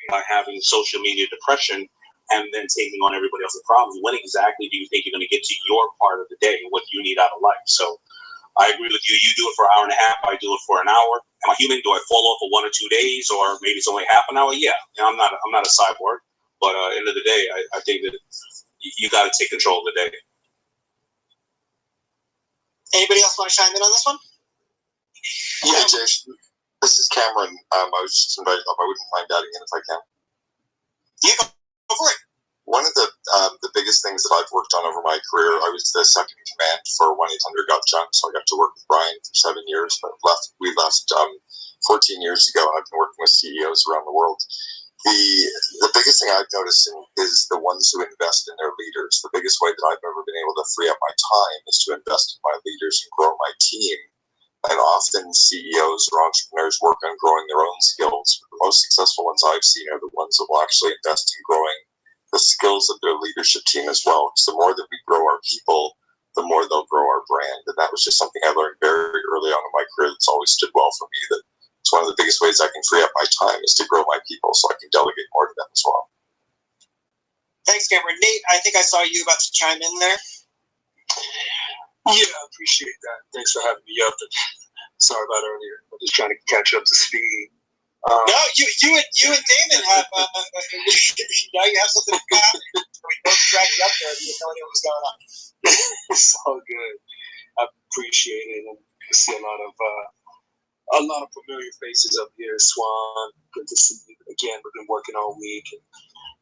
by having social media depression and then taking on everybody else's problems, when exactly do you think you're going to get to your part of the day and what you need out of life? So I agree with you. You do it for an hour and a half. I do it for an hour. Am I human? Do I fall off for 1 or 2 days, or maybe it's only half an hour? Yeah. I'm not a cyborg, but at the end of the day, I think that you got to take control of the day. Anybody else want to chime in on this one? Yeah, Jason. This is Cameron. I was just invited up. I wouldn't mind adding in if I can. Yeah, go for it. One of the biggest things that I've worked on over my career, I was the second in command for 1-800-GOT-JUNK, so I got to work with Brian for 7 years, but we left 14 years ago, and I've been working with CEOs around the world. The biggest thing I've noticed is the ones who invest in their leaders. The biggest way that I've ever been able to free up my time is to invest in my leaders and grow my team. And often CEOs or entrepreneurs work on growing their own skills. The most successful ones I've seen are the ones that will actually invest in growing the skills of their leadership team as well. Because the more that we grow our people, the more they'll grow our brand. And that was just something I learned very early on in my career that's always stood well for me. That it's one of the biggest ways I can free up my time is to grow my people so I can delegate more to them as well. Thanks, Cameron. Nate, I think I saw you about to chime in there. Yeah, I appreciate that. Thanks for having me up. Sorry about earlier. I'm just trying to catch up to speed. No, you and Damon have now you have something to happen. We both dragged you up there. You didn't know what was going on. It's all good. I appreciate it, and I see a lot of familiar faces up here. Swan, good to see you again. We've been working all week. And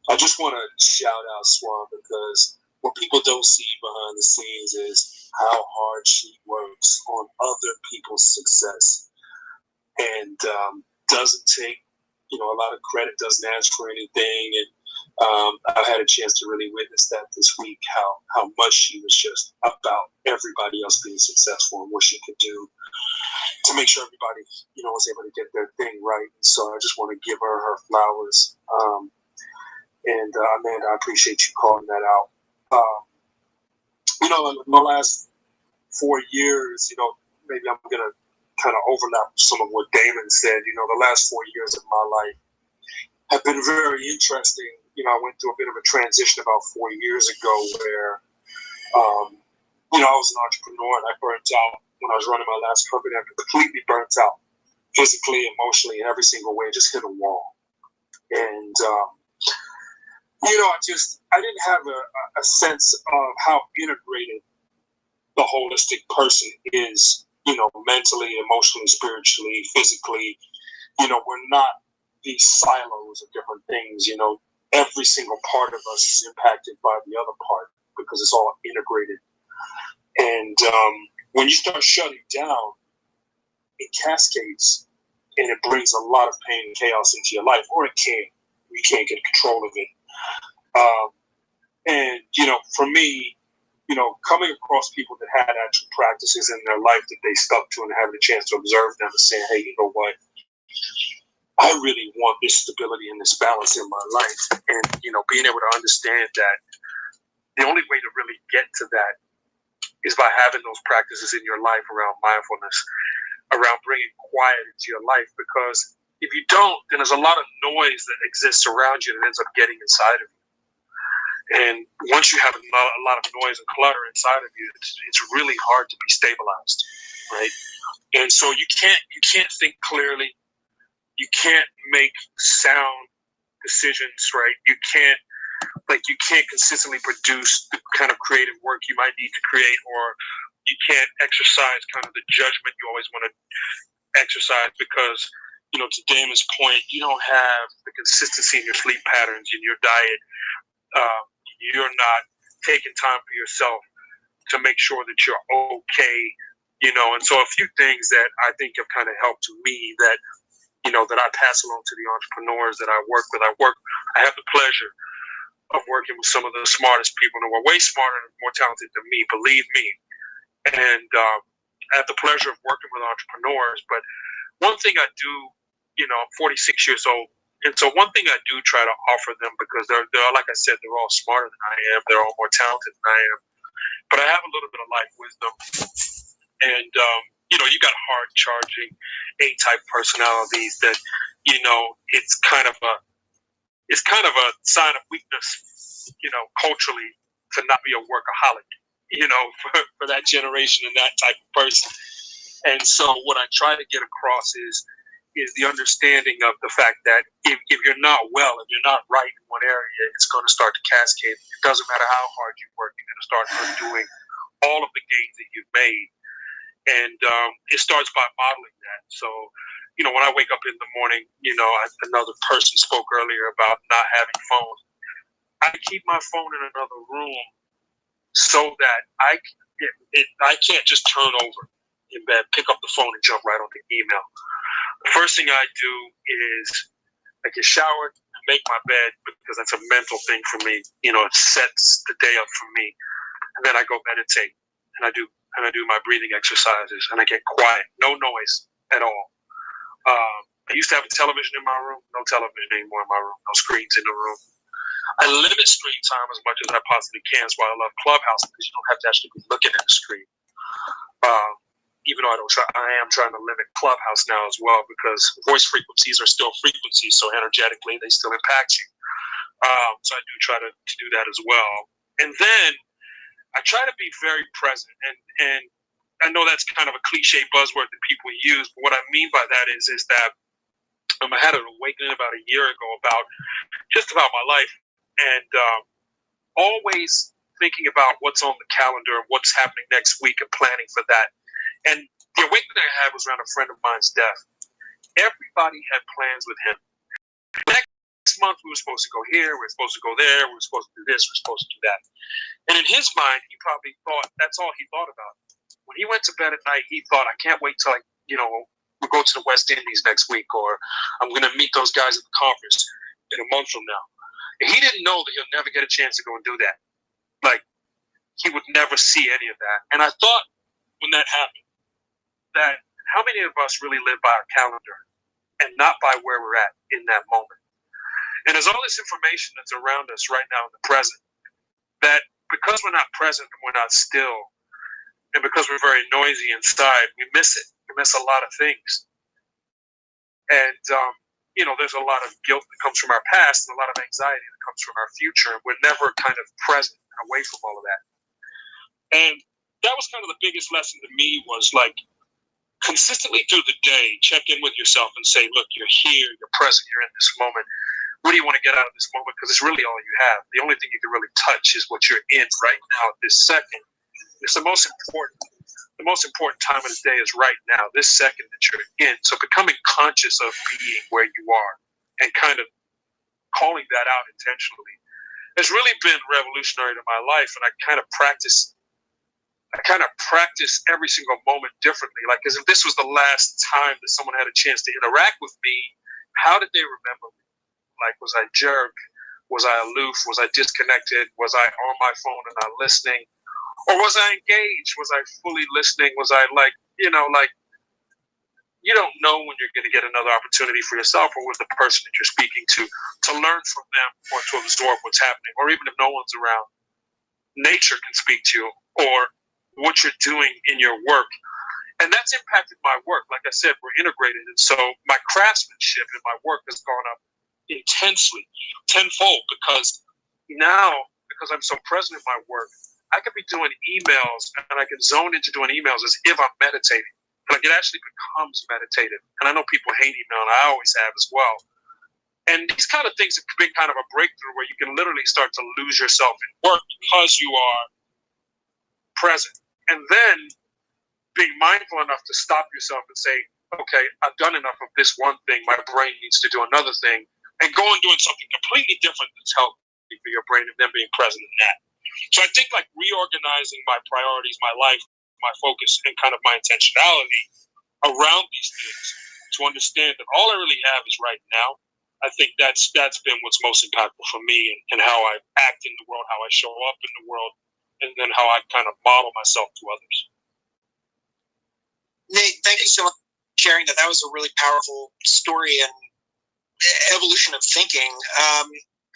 I just want to shout out Swan, because what people don't see behind the scenes is how hard she works on other people's success, and doesn't take a lot of credit, doesn't ask for anything. And I've had a chance to really witness that this week, how much she was just about everybody else being successful and what she could do to make sure everybody was able to get their thing right. So I just want to give her flowers. And Amanda, I appreciate you calling that out. In the last 4 years, maybe I'm going to kind of overlap some of what Damon said. The last 4 years of my life have been very interesting. I went through a bit of a transition about 4 years ago where, I was an entrepreneur, and I burnt out when I was running my last company. I completely burnt out physically, emotionally, in every single way, just hit a wall. And I didn't have a sense of how integrated the holistic person is, mentally, emotionally, spiritually, physically. We're not these silos of different things. Every single part of us is impacted by the other part because it's all integrated. And when you start shutting down, it cascades and it brings a lot of pain and chaos into your life, or it can't. You can't get control of it. And for me, coming across people that had actual practices in their life that they stuck to and having a chance to observe them and saying, hey, you know what? I really want this stability and this balance in my life. And, being able to understand that the only way to really get to that is by having those practices in your life around mindfulness, around bringing quiet into your life. Because if you don't, then there's a lot of noise that exists around you that ends up getting inside of you. And once you have a lot of noise and clutter inside of you, it's really hard to be stabilized, right? And so you can't think clearly. You can't make sound decisions, right? You can't consistently produce the kind of creative work you might need to create, or you can't exercise kind of the judgment you always want to exercise because, to Damon's point, you don't have the consistency in your sleep patterns, in your diet. You're not taking time for yourself to make sure that you're okay, and so a few things that I think have kind of helped me that, that I pass along to the entrepreneurs that I work with. I have the pleasure of working with some of the smartest people who are way smarter and more talented than me, believe me. And I have the pleasure of working with entrepreneurs. But one thing I do, I'm 46 years old. And so one thing I do try to offer them, because they're like I said, they're all smarter than I am. They're all more talented than I am. But I have a little bit of life wisdom. And, you got hard-charging A-type personalities that, it's kind of a sign of weakness, culturally, to not be a workaholic, for that generation and that type of person. And so what I try to get across is the understanding of the fact that if you're not well, if you're not right in one area, it's going to start to cascade. It doesn't matter how hard you work, you're going to start undoing all of the gains that you've made. And it starts by modeling that. So, when I wake up in the morning, another person spoke earlier about not having phones. I keep my phone in another room so that I can't just turn over in bed, pick up the phone and jump right on the email. The first thing I do is I get showered, make my bed, because that's a mental thing for me. It sets the day up for me. And then I go meditate, and I do my breathing exercises, and I get quiet, no noise at all. I used to have a television in my room, no television anymore in my room, no screens in the room. I limit screen time as much as I possibly can. That's why I love Clubhouse, because you don't have to actually be looking at the screen. Even though I am trying to limit Clubhouse now as well, because voice frequencies are still frequencies, so energetically they still impact you. So I do try to do that as well. And then I try to be very present, and I know that's kind of a cliche buzzword that people use, but what I mean by that is that I had an awakening about a year ago about my life, and always thinking about what's on the calendar and what's happening next week and planning for that. And the awakening I had was around a friend of mine's death. Everybody had plans with him. Next month we were supposed to go here, we were supposed to go there, we were supposed to do this, we were supposed to do that. And in his mind, he probably thought that's all he thought about. When he went to bed at night, he thought, I can't wait till we'll go to the West Indies next week, or I'm going to meet those guys at the conference in a month from now. And he didn't know that he'll never get a chance to go and do that. Like, he would never see any of that. And I thought when that happened, that how many of us really live by our calendar and not by where we're at in that moment? And there's all this information that's around us right now in the present, that because we're not present and we're not still, and because we're very noisy inside, we miss it. We miss a lot of things. And, there's a lot of guilt that comes from our past and a lot of anxiety that comes from our future. And we're never kind of present and away from all of that. And that was kind of the biggest lesson to me, was like, consistently through the day, check in with yourself and say, look, you're here, you're present, you're in this moment. what do you want to get out of this moment? Because it's really all you have. The only thing you can really touch is what you're in right now at this second. It's the most important time of the day is right now, this second that you're in. So becoming conscious of being where you are and kind of calling that out intentionally has really been revolutionary to my life. And I kind of practice every single moment differently. Like, as if this was the last time that someone had a chance to interact with me, how did they remember me? Like, was I jerk? Was I aloof? Was I disconnected? Was I on my phone and not listening? Or was I engaged? Was I fully listening? Was I you don't know when you're going to get another opportunity for yourself or with the person that you're speaking to learn from them or to absorb what's happening. Or even if no one's around, nature can speak to you or what you're doing in your work. And that's impacted my work. Like I said, we're integrated. And so my craftsmanship in my work has gone up intensely, tenfold, because I'm so present in my work, I could be doing emails and I can zone into doing emails as if I'm meditating. Like, it actually becomes meditative. And I know people hate email, and I always have as well. And these kind of things have been kind of a breakthrough where you can literally start to lose yourself in work because you are present. And then being mindful enough to stop yourself and say, okay, I've done enough of this one thing. My brain needs to do another thing. And go and doing something completely different that's healthy for your brain, and then being present in that. So I think, like, reorganizing my priorities, my life, my focus, and kind of my intentionality around these things to understand that all I really have is right now. I think that's been what's most impactful for me and how I act in the world, how I show up in the world, and then how I kind of model myself to others. Nate, thank you so much for sharing that. That was a really powerful story and evolution of thinking.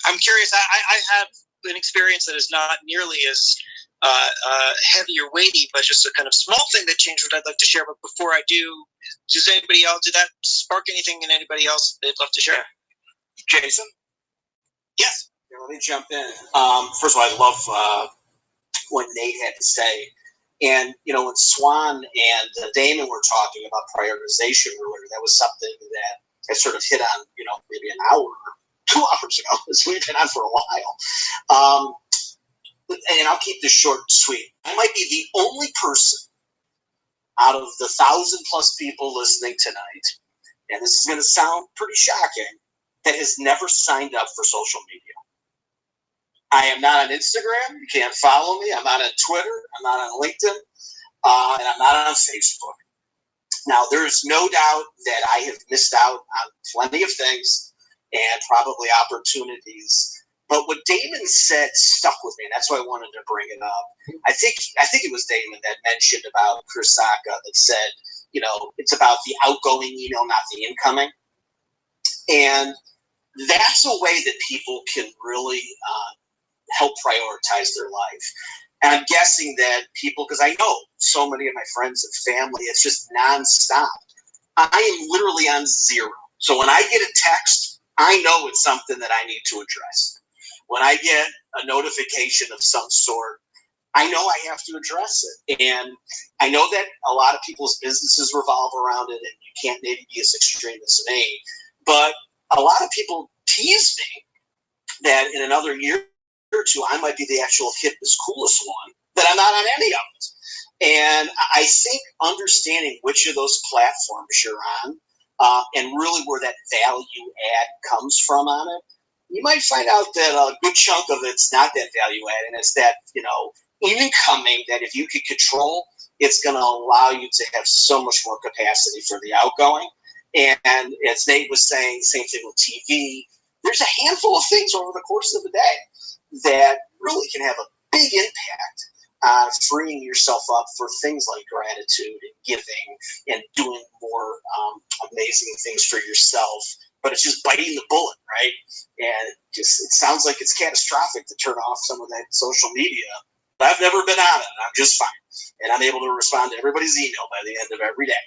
I'm curious. I have an experience that is not nearly as heavy or weighty, but just a kind of small thing that changed what I'd like to share. But before I do, does anybody else, did that spark anything in anybody else they'd love to share? Jason? Yes. Yeah, let me jump in. First of all, I love what Nate had to say. And, when Swan and Damon were talking about prioritization earlier, that was something that I sort of hit on, maybe an hour or 2 hours ago, because we've been on for a while. And I'll keep this short and sweet. I might be the only person out of the 1,000+ people listening tonight, and this is going to sound pretty shocking, that has never signed up for social media. I am not on Instagram. You can't follow me. I'm not on Twitter. I'm not on LinkedIn. And I'm not on Facebook. Now, there's no doubt that I have missed out on plenty of things and probably opportunities. But what Damon said stuck with me, and that's why I wanted to bring it up. I think it was Damon that mentioned about Chris Sacca that said, it's about the outgoing email, not the incoming. And that's a way that people can really help prioritize their life. And I'm guessing that people, because I know so many of my friends and family, it's just nonstop. I am literally on zero. So when I get a text, I know it's something that I need to address. When I get a notification of some sort, I know I have to address it. And I know that a lot of people's businesses revolve around it, and you can't maybe be as extreme as me. But a lot of people tease me that in another year or two, I might be the actual hippest, coolest one, that I'm not on any of it. And I think understanding which of those platforms you're on and really where that value add comes from on it, you might find out that a good chunk of it's not that value add, and it's that, incoming that if you could control, it's going to allow you to have so much more capacity for the outgoing. And as Nate was saying, same thing with TV, there's a handful of things over the course of the day that really can have a big impact on freeing yourself up for things like gratitude and giving and doing more amazing things for yourself. But it's just biting the bullet, right? And it sounds like it's catastrophic to turn off some of that social media. But I've never been on it. I'm just fine. And I'm able to respond to everybody's email by the end of every day.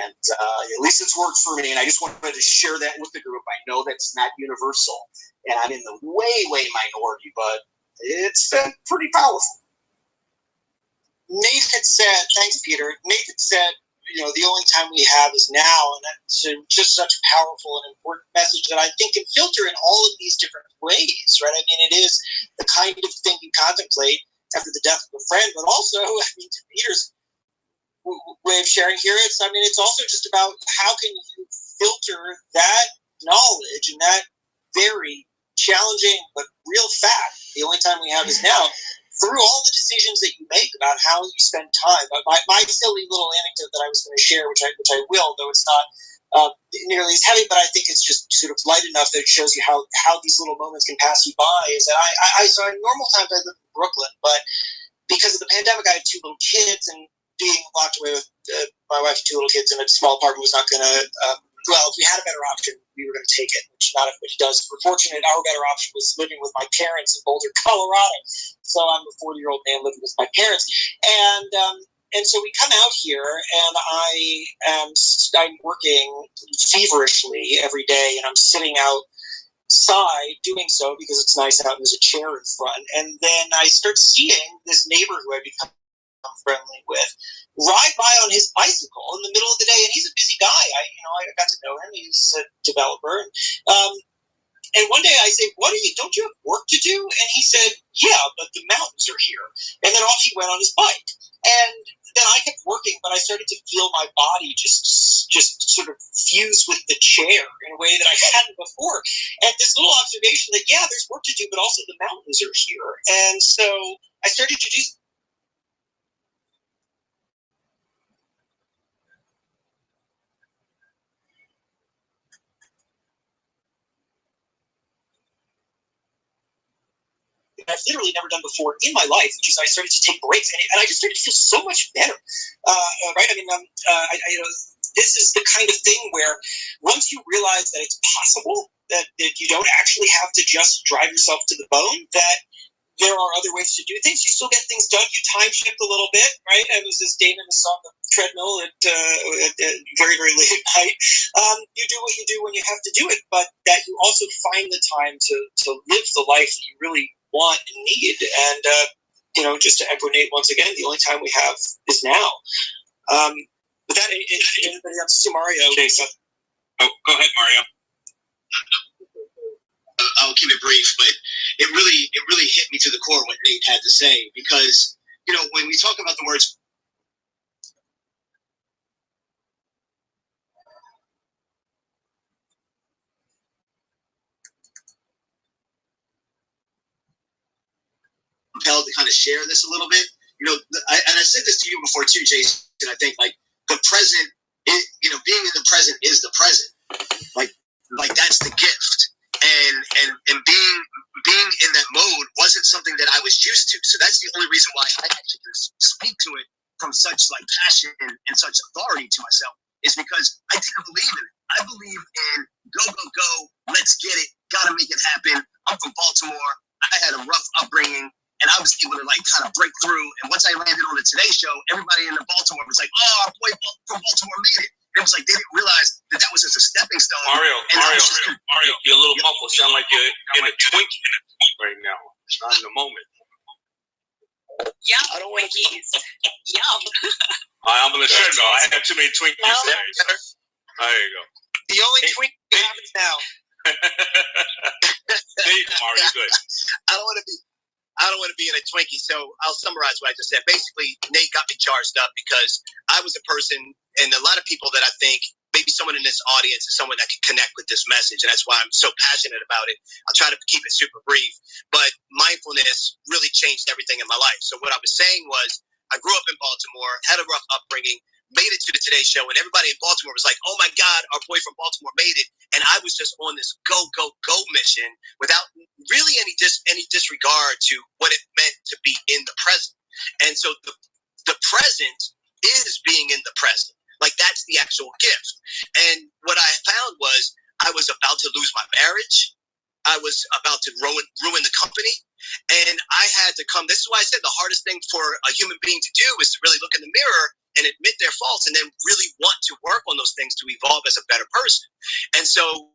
And at least it's worked for me. And I just wanted to share that with the group. I know that's not universal. And I'm in the way minority, but it's been pretty powerful. Nate had said, thanks, Peter. Nate had said the only time we have is now, and that's just such a powerful and important message that I think can filter in all of these different ways, right? I mean, it is the kind of thing you contemplate after the death of a friend, but also, I mean, to Peter's way of sharing here, it's also just about how can you filter that knowledge and that very challenging but real fact, the only time we have is now, through all the decisions that you make about how you spend time. My silly little anecdote that I was going to share, which I will, though it's not nearly as heavy, but I think it's just sort of light enough that it shows you how these little moments can pass you by, is that so in normal times I live in Brooklyn, but because of the pandemic I had 2 little kids, and being locked away with my wife and 2 little kids in a small apartment was not going to, if we had a better option, we were going to take it, which not everybody does. We're fortunate our better option was living with my parents in Boulder, Colorado. So I'm a 40-year-old man living with my parents. And so we come out here, and I'm working feverishly every day, and I'm sitting outside doing so because it's nice out and there's a chair in front. And then I start seeing this neighbor who I become friendly with ride by on his bicycle in the middle of the day, and he's a busy guy. I got to know him. He's a developer. And one day I say, don't you have work to do? And he said, yeah, but the mountains are here. And then off he went on his bike. And then I kept working, but I started to feel my body just sort of fuse with the chair in a way that I hadn't before. And this little observation that, yeah, there's work to do, but also the mountains are here. And so I started to do I've literally never done before in my life, which is I started to take breaks, and I just started to feel so much better, right? I mean, this is the kind of thing where once you realize that it's possible, that you don't actually have to just drive yourself to the bone, that there are other ways to do things. You still get things done. You time shift a little bit, right? I was just Damon was on the treadmill at very, very late at night. You do what you do when you have to do it, but that you also find the time to live the life that you really want and need. And just to echo Nate once again, the only time we have is now. With that, anybody else see Mario? Jason. Oh, go ahead, Mario. I'll keep it brief, but it really hit me to the core what Nate had to say, because when we talk about the words compelled to kind of share this a little bit, I said this to you before too, Jason. I think like the present, being in the present is the present, like that's the gift. And being in that mode wasn't something that I was used to. So that's the only reason why I actually can speak to it from such passion and such authority to myself, is because I didn't believe in it. I believe in go, let's get it, gotta make it happen. I'm from Baltimore. I had a rough upbringing, and I was able to kind of break through. And once I landed on the Today Show, everybody in Baltimore was like, "Oh, our boy from Baltimore made it." It was like they didn't realize that was just a stepping stone. Mario, you're a little muffled. Sound like you're in a Twinkie right now. It's not in the moment. Yum, Twinkies. Yum. I'm gonna say no. I had too many Twinkies today. So. There you go. The only Twinkie we have is now. There you go, Mario. Good. I don't want to be in a Twinkie, so I'll summarize what I just said. Basically, Nate got me charged up because I was a person, and a lot of people that I think maybe someone in this audience is someone that can connect with this message, and that's why I'm so passionate about it. I'll try to keep it super brief, but mindfulness really changed everything in my life. So what I was saying was, I grew up in Baltimore, had a rough upbringing, made it to the Today Show, and everybody in Baltimore was like, "Oh my God, our boy from Baltimore made it." And I was just on this go mission without really any disregard to what it meant to be in the present. And so the present is being in the present. Like, that's the actual gift. And what I found was I was about to lose my marriage. I was about to ruin the company. And I had to come. This is why I said the hardest thing for a human being to do is to really look in the mirror and admit their faults, and then really want to work on those things to evolve as a better person. And so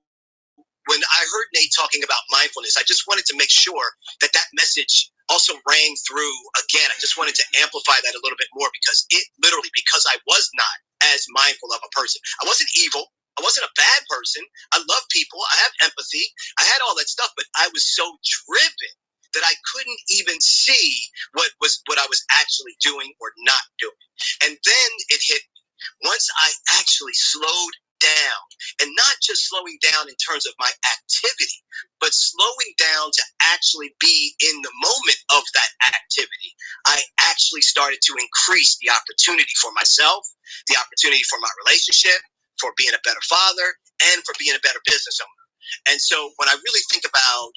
when I heard Nate talking about mindfulness, I just wanted to make sure that message also rang through again. I just wanted to amplify that a little bit more, because it literally, because I was not as mindful of a person. I wasn't evil. I wasn't a bad person. I love people. I have empathy. I had all that stuff, but I was so driven that I couldn't even see what I was actually doing or not doing. And then it hit me. Once I actually slowed down, and not just slowing down in terms of my activity, but slowing down to actually be in the moment of that activity, I actually started to increase the opportunity for myself, the opportunity for my relationship, for being a better father, and for being a better business owner. And so when I really think about,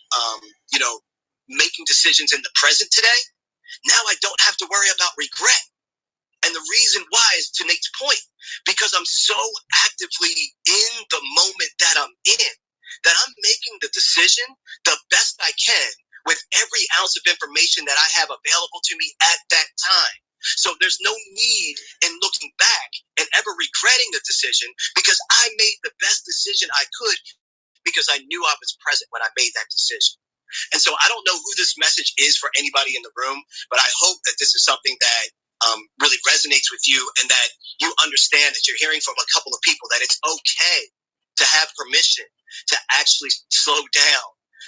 making decisions in the present today, now I don't have to worry about regret. And the reason why is to Nate's point, because I'm so actively in the moment that I'm in, that I'm making the decision the best I can with every ounce of information that I have available to me at that time. So there's no need in looking back and ever regretting the decision, because I made the best decision I could because I knew I was present when I made that decision. And so I don't know who this message is for anybody in the room, but I hope that this is something that really resonates with you, and that you understand that you're hearing from a couple of people that it's okay to have permission to actually slow down,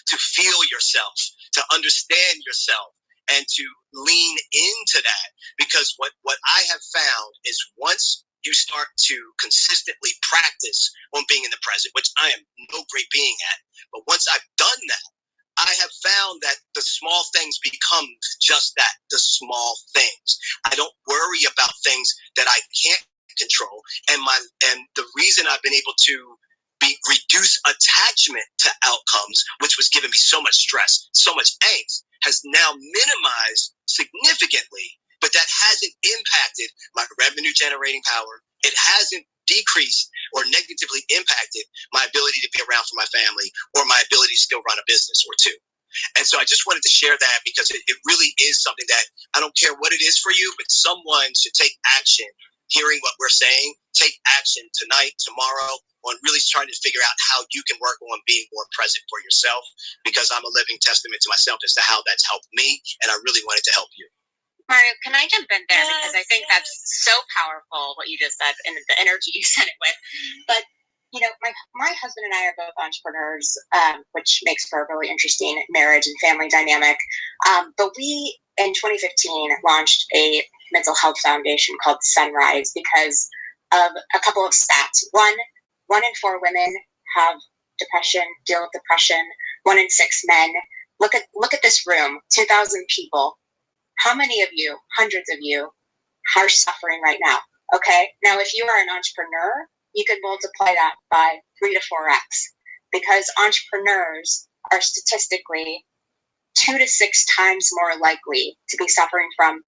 to feel yourself, to understand yourself, and to lean into that. Because what I have found is once you start to consistently practice on being in the present, which I am no great being at, but once I've done that, I have found that the small things become just that, the small things. I don't worry about things that I can't control. And the reason I've been able to reduce attachment to outcomes, which was giving me so much stress, so much angst, has now minimized significantly, but that hasn't impacted my revenue generating power. It hasn't decreased or negatively impacted my ability to be around for my family or my ability to still run a business or two. And so I just wanted to share that, because it really is something that I don't care what it is for you, but someone should take action. Hearing what we're saying, take action tonight, tomorrow, on really trying to figure out how you can work on being more present for yourself, because I'm a living testament to myself as to how that's helped me, and I really wanted to help you. Mario, can I jump in there? Because I think that's so powerful, what you just said, and the energy you said it with. But, my husband and I are both entrepreneurs, which makes for a really interesting marriage and family dynamic. But we, in 2015, launched a mental health foundation called Sunrise because of a couple of stats. One in 4 women have depression, deal with depression. 1 in 6 men. Look at this room, 2,000 people. How many of you, hundreds of you, are suffering right now? Okay. Now, if you are an entrepreneur, you could multiply that by 3 to 4x, because entrepreneurs are statistically 2 to 6 times more likely to be suffering from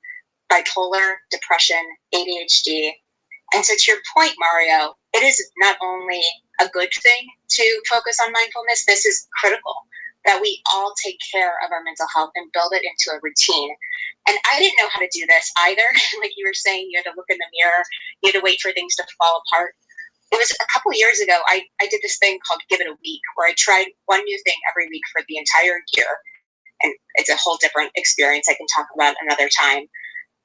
bipolar, depression, ADHD. And so, to your point, Mario, it is not only a good thing to focus on mindfulness, this is critical that we all take care of our mental health and build it into a routine. And I didn't know how to do this either. Like you were saying, you had to look in the mirror, you had to wait for things to fall apart. It was a couple of years ago, I did this thing called Give It a Week, where I tried one new thing every week for the entire year. And it's a whole different experience I can talk about another time.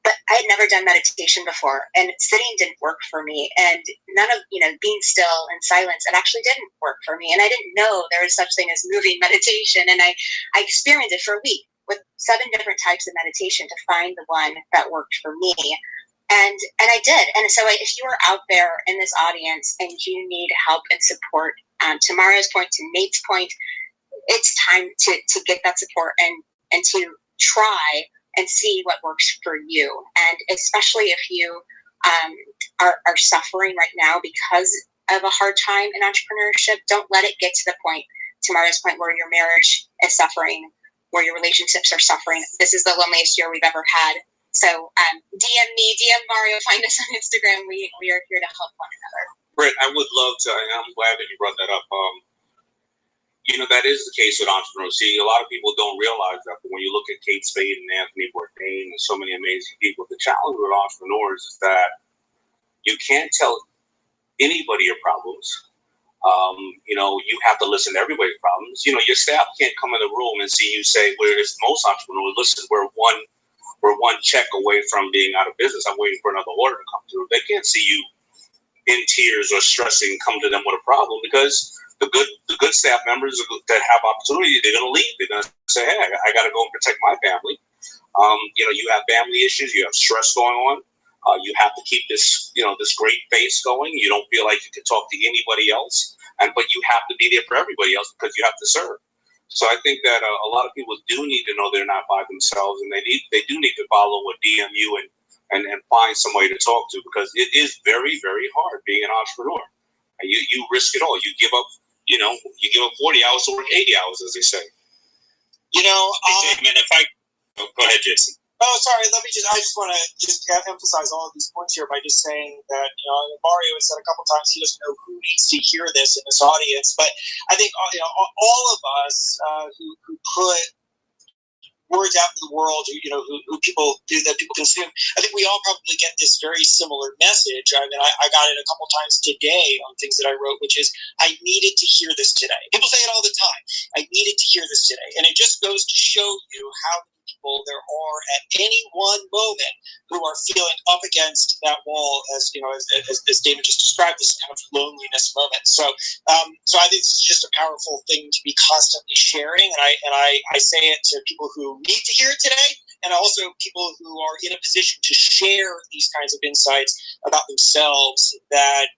But I had never done meditation before, and sitting didn't work for me. And none of, being still and silence, it actually didn't work for me. And I didn't know there was such thing as moving meditation. And I experienced it for a week with 7 different types of meditation to find the one that worked for me. And I did. And so if you are out there in this audience and you need help and support, to Mario's point, to Nate's point, it's time to get that support and to try and see what works for you. And especially if you are suffering right now because of a hard time in entrepreneurship, don't let it get to the point, to Mario's point, where your marriage is suffering, where your relationships are suffering. This is the loneliest year we've ever had. So DM me, DM Mario, find us on Instagram. We are here to help one another. Brett, I would love to, and I'm glad that you brought that up. That is the case with entrepreneurs. See, a lot of people don't realize that, but when you look at Kate Spade and Anthony Bourdain and so many amazing people, the challenge with entrepreneurs is that you can't tell anybody your problems. You have to listen to everybody's problems. Your staff can't come in the room and see you say, whereas most entrepreneurs, listen, we're one check away from being out of business. I'm waiting for another order to come through. They can't see you in tears or stressing come to them with a problem, because the good staff members that have opportunity, they're going to leave. They're going to say, hey, I got to go and protect my family. You have family issues, you have stress going on. You have to keep this great face going. You don't feel like you can talk to anybody else, but you have to be there for everybody else because you have to serve. So I think that a lot of people do need to know they're not by themselves, and they do need to follow a DMU and find somebody to talk to, because it is very, very hard being an entrepreneur. And you risk it all. You give up 40 hours to work 80 hours, as they say. Damon, go ahead, Jason. Oh, sorry. I just want to emphasize all of these points here by just saying that, Mario has said a couple times he doesn't know who needs to hear this in this audience, but I think, all of us who put words out in the world, who people do that people consume, I think we all probably get this very similar message. I mean, I got it a couple times today on things that I wrote, which is, I needed to hear this today. People say it all the time. I needed to hear this today. And it just goes to show you how people there are at any one moment who are feeling up against that wall, as David just described, this kind of loneliness moment. So I think it's just a powerful thing to be constantly sharing, and I say it to people who need to hear it today, and also people who are in a position to share these kinds of insights about themselves, that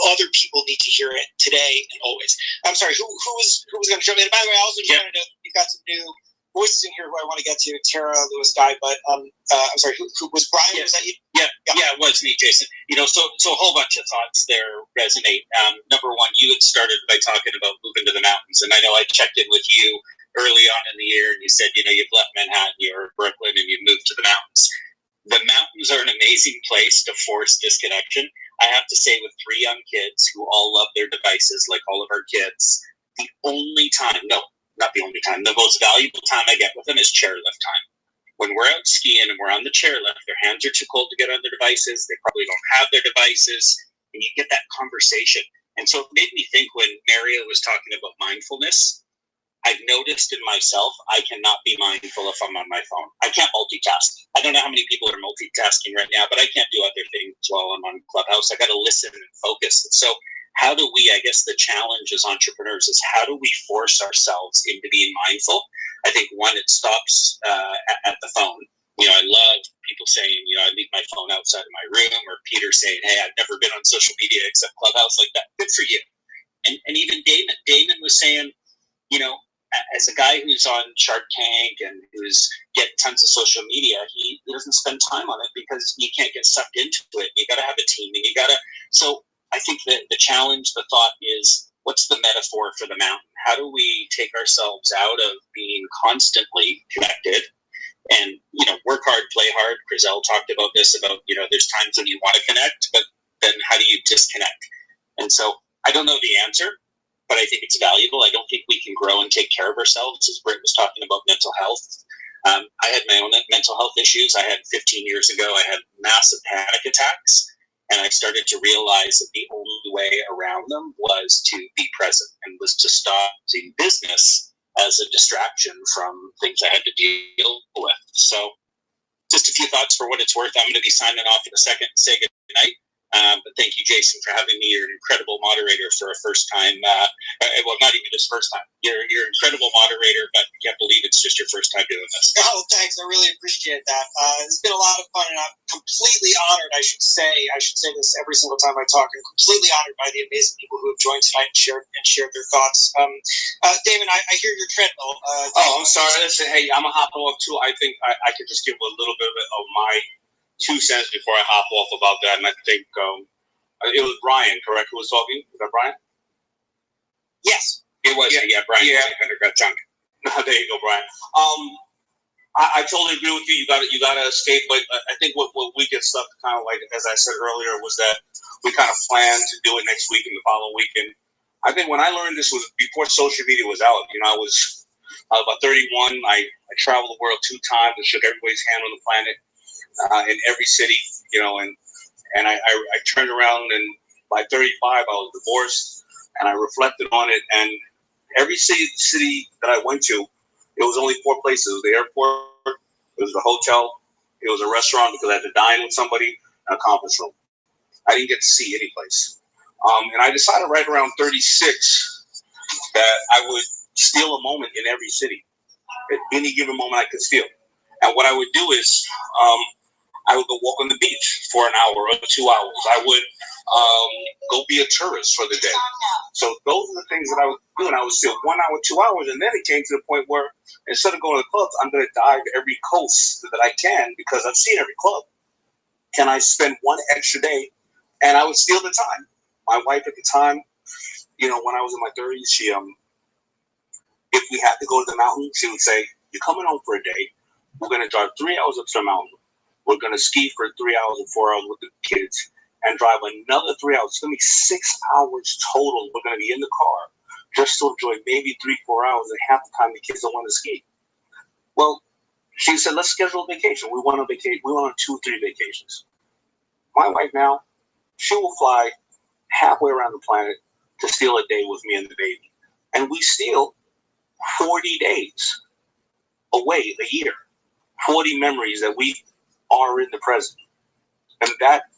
other people need to hear it today and always. I'm sorry, who was going to jump in? By the way, I also just wanted to, we've got some new voices in here who I want to get to, Tara, Lewis, Guy, but I'm sorry, who was Brian? Yes. Was that you? Yeah, it was me, Jason. So a whole bunch of thoughts there resonate. Number one, you had started by talking about moving to the mountains, and I know I checked in with you early on in the year, and you said, you've left Manhattan, you're Brooklyn, and you moved to the mountains. The mountains are an amazing place to force disconnection. I have to say, with 3 young kids who all love their devices, like all of our kids, the most valuable time I get with them is chairlift time. When we're out skiing and we're on the chairlift, their hands are too cold to get on their devices. They probably don't have their devices, and you get that conversation. And so it made me think, when Mario was talking about mindfulness, I've noticed in myself, I cannot be mindful if I'm on my phone. I can't multitask. I don't know how many people are multitasking right now, but I can't do other things while I'm on Clubhouse. I got to listen and focus. And so how do we, I guess the challenge as entrepreneurs is, how do we force ourselves into being mindful? I think, one, it stops at the phone. I love people saying, I leave my phone outside of my room, or Peter saying, hey, I've never been on social media except Clubhouse. Like that. Good for you. And even Damon was saying, as a guy who's on Shark Tank and who's getting tons of social media, he doesn't spend time on it because you can't get sucked into it. You got to have a team, and so I think that the challenge, the thought is, what's the metaphor for the mountain? How do we take ourselves out of being constantly connected and, work hard, play hard? Griselle talked about this, about, there's times when you want to connect, but then how do you disconnect? And so I don't know the answer, but I think it's valuable. I don't think we can grow and take care of ourselves, as Britt was talking about mental health. I had my own mental health issues. I had 15 years ago, I had massive panic attacks. And I started to realize that the only way around them was to be present, and was to stop using business as a distraction from things I had to deal with. So just a few thoughts for what it's worth. I'm going to be signing off in a second and say good night. But thank you, Jason, for having me. You're an incredible moderator for a first time. Well, not even just first time. You're an incredible moderator, but I can't believe it's just your first time doing this. Oh, thanks. I really appreciate that. It's been a lot of fun, and I'm completely honored. I should say this every single time I talk. I'm completely honored by the amazing people who have joined tonight and shared their thoughts. Damon, I hear your treadmill. I'm sorry. Listen, hey, I'm a hop off too. I think I could just give a little bit of my 2 cents before I hop off about that, and I think it was Brian, correct, who was talking? Was that Brian? Yes, it was. Yeah, Brian. Yeah, got chunk. There you go, Brian. I totally agree with you. You got to escape, but I think what we get stuck, kind of like as I said earlier, was that we kind of planned to do it next week and the following week. And I think when I learned this was before social media was out. I was about 31. I traveled the world 2 times and shook everybody's hand on the planet. In every city, and I turned around, and by 35 I was divorced, and I reflected on it, and every city that I went to, it was only 4 places. It was the airport, it was the hotel, it was a restaurant because I had to dine with somebody, and a conference room. I didn't get to see any place. And I decided right around 36 that I would steal a moment in every city. At any given moment I could steal. And what I would do is I would go walk on the beach for an hour or 2 hours. I would go be a tourist for the day. So those are the things that I would do. And I would steal 1 hour, 2 hours. And then it came to the point where instead of going to the clubs, I'm going to dive every coast that I can because I've seen every club. Can I spend one extra day? And I would steal the time. My wife at the time, you know, when I was in my 30s, she, if we had to go to the mountain, she would say, "You're coming home for a day. We're going to drive 3 hours up to the mountain. We're going to ski for 3 hours or 4 hours with the kids and drive another 3 hours. It's going to be 6 hours total. We're going to be in the car just to enjoy maybe 3-4 hours, and half the time the kids don't want to ski." Well, she said, "Let's schedule a vacation. We want on 2 or 3 vacations." My wife now, she will fly halfway around the planet to steal a day with me and the baby. And we steal 40 days away a year, 40 memories that we are in the present. And that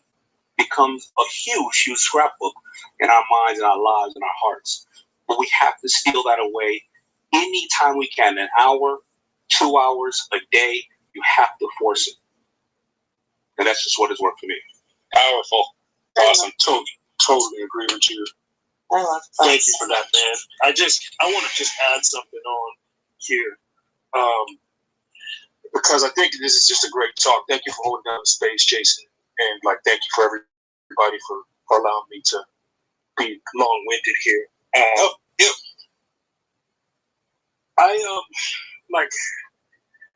becomes a huge, huge scrapbook in our minds and our lives and our hearts. But we have to steal that away anytime we can, an hour, 2 hours, a day. You have to force it. And that's just what has worked for me. Powerful. Awesome. Totally agree with you. Thank you for that, man. I want to just add something on here. Because I think this is just a great talk. Thank you for holding down the space, Jason. And thank you for everybody for allowing me to be long-winded here.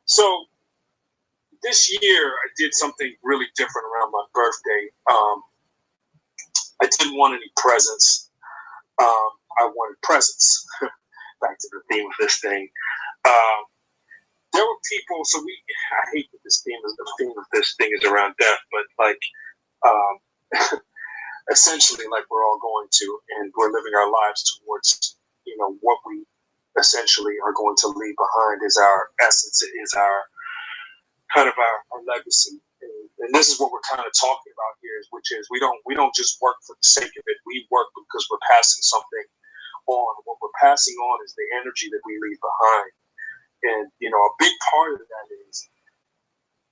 So this year I did something really different around my birthday. I didn't want any presents. I wanted presents. Back to the theme of this thing. There were people. So I hate that the theme of this thing is around death, but essentially, we're all going to, and we're living our lives towards, what we essentially are going to leave behind is our essence. It is our kind of our legacy. And this is what we're kind of talking about here, which is we don't just work for the sake of it. We work because we're passing something on. What we're passing on is the energy that we leave behind. And, a big part of that is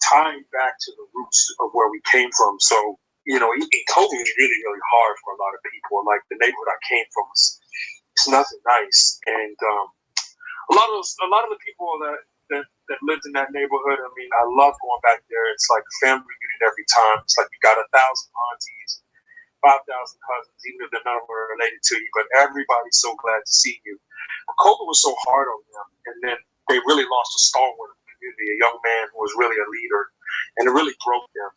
tying back to the roots of where we came from. So, COVID was really, really hard for a lot of people. Like the neighborhood I came from, it's nothing nice. And a lot of the people that lived in that neighborhood, I love going back there. It's like a family reunion every time. It's like you got 1,000 aunties, 5,000 cousins, even if they're not related to you, but everybody's so glad to see you. COVID was so hard on them, and then they really lost a stalwart of the community, a young man who was really a leader, and it really broke them.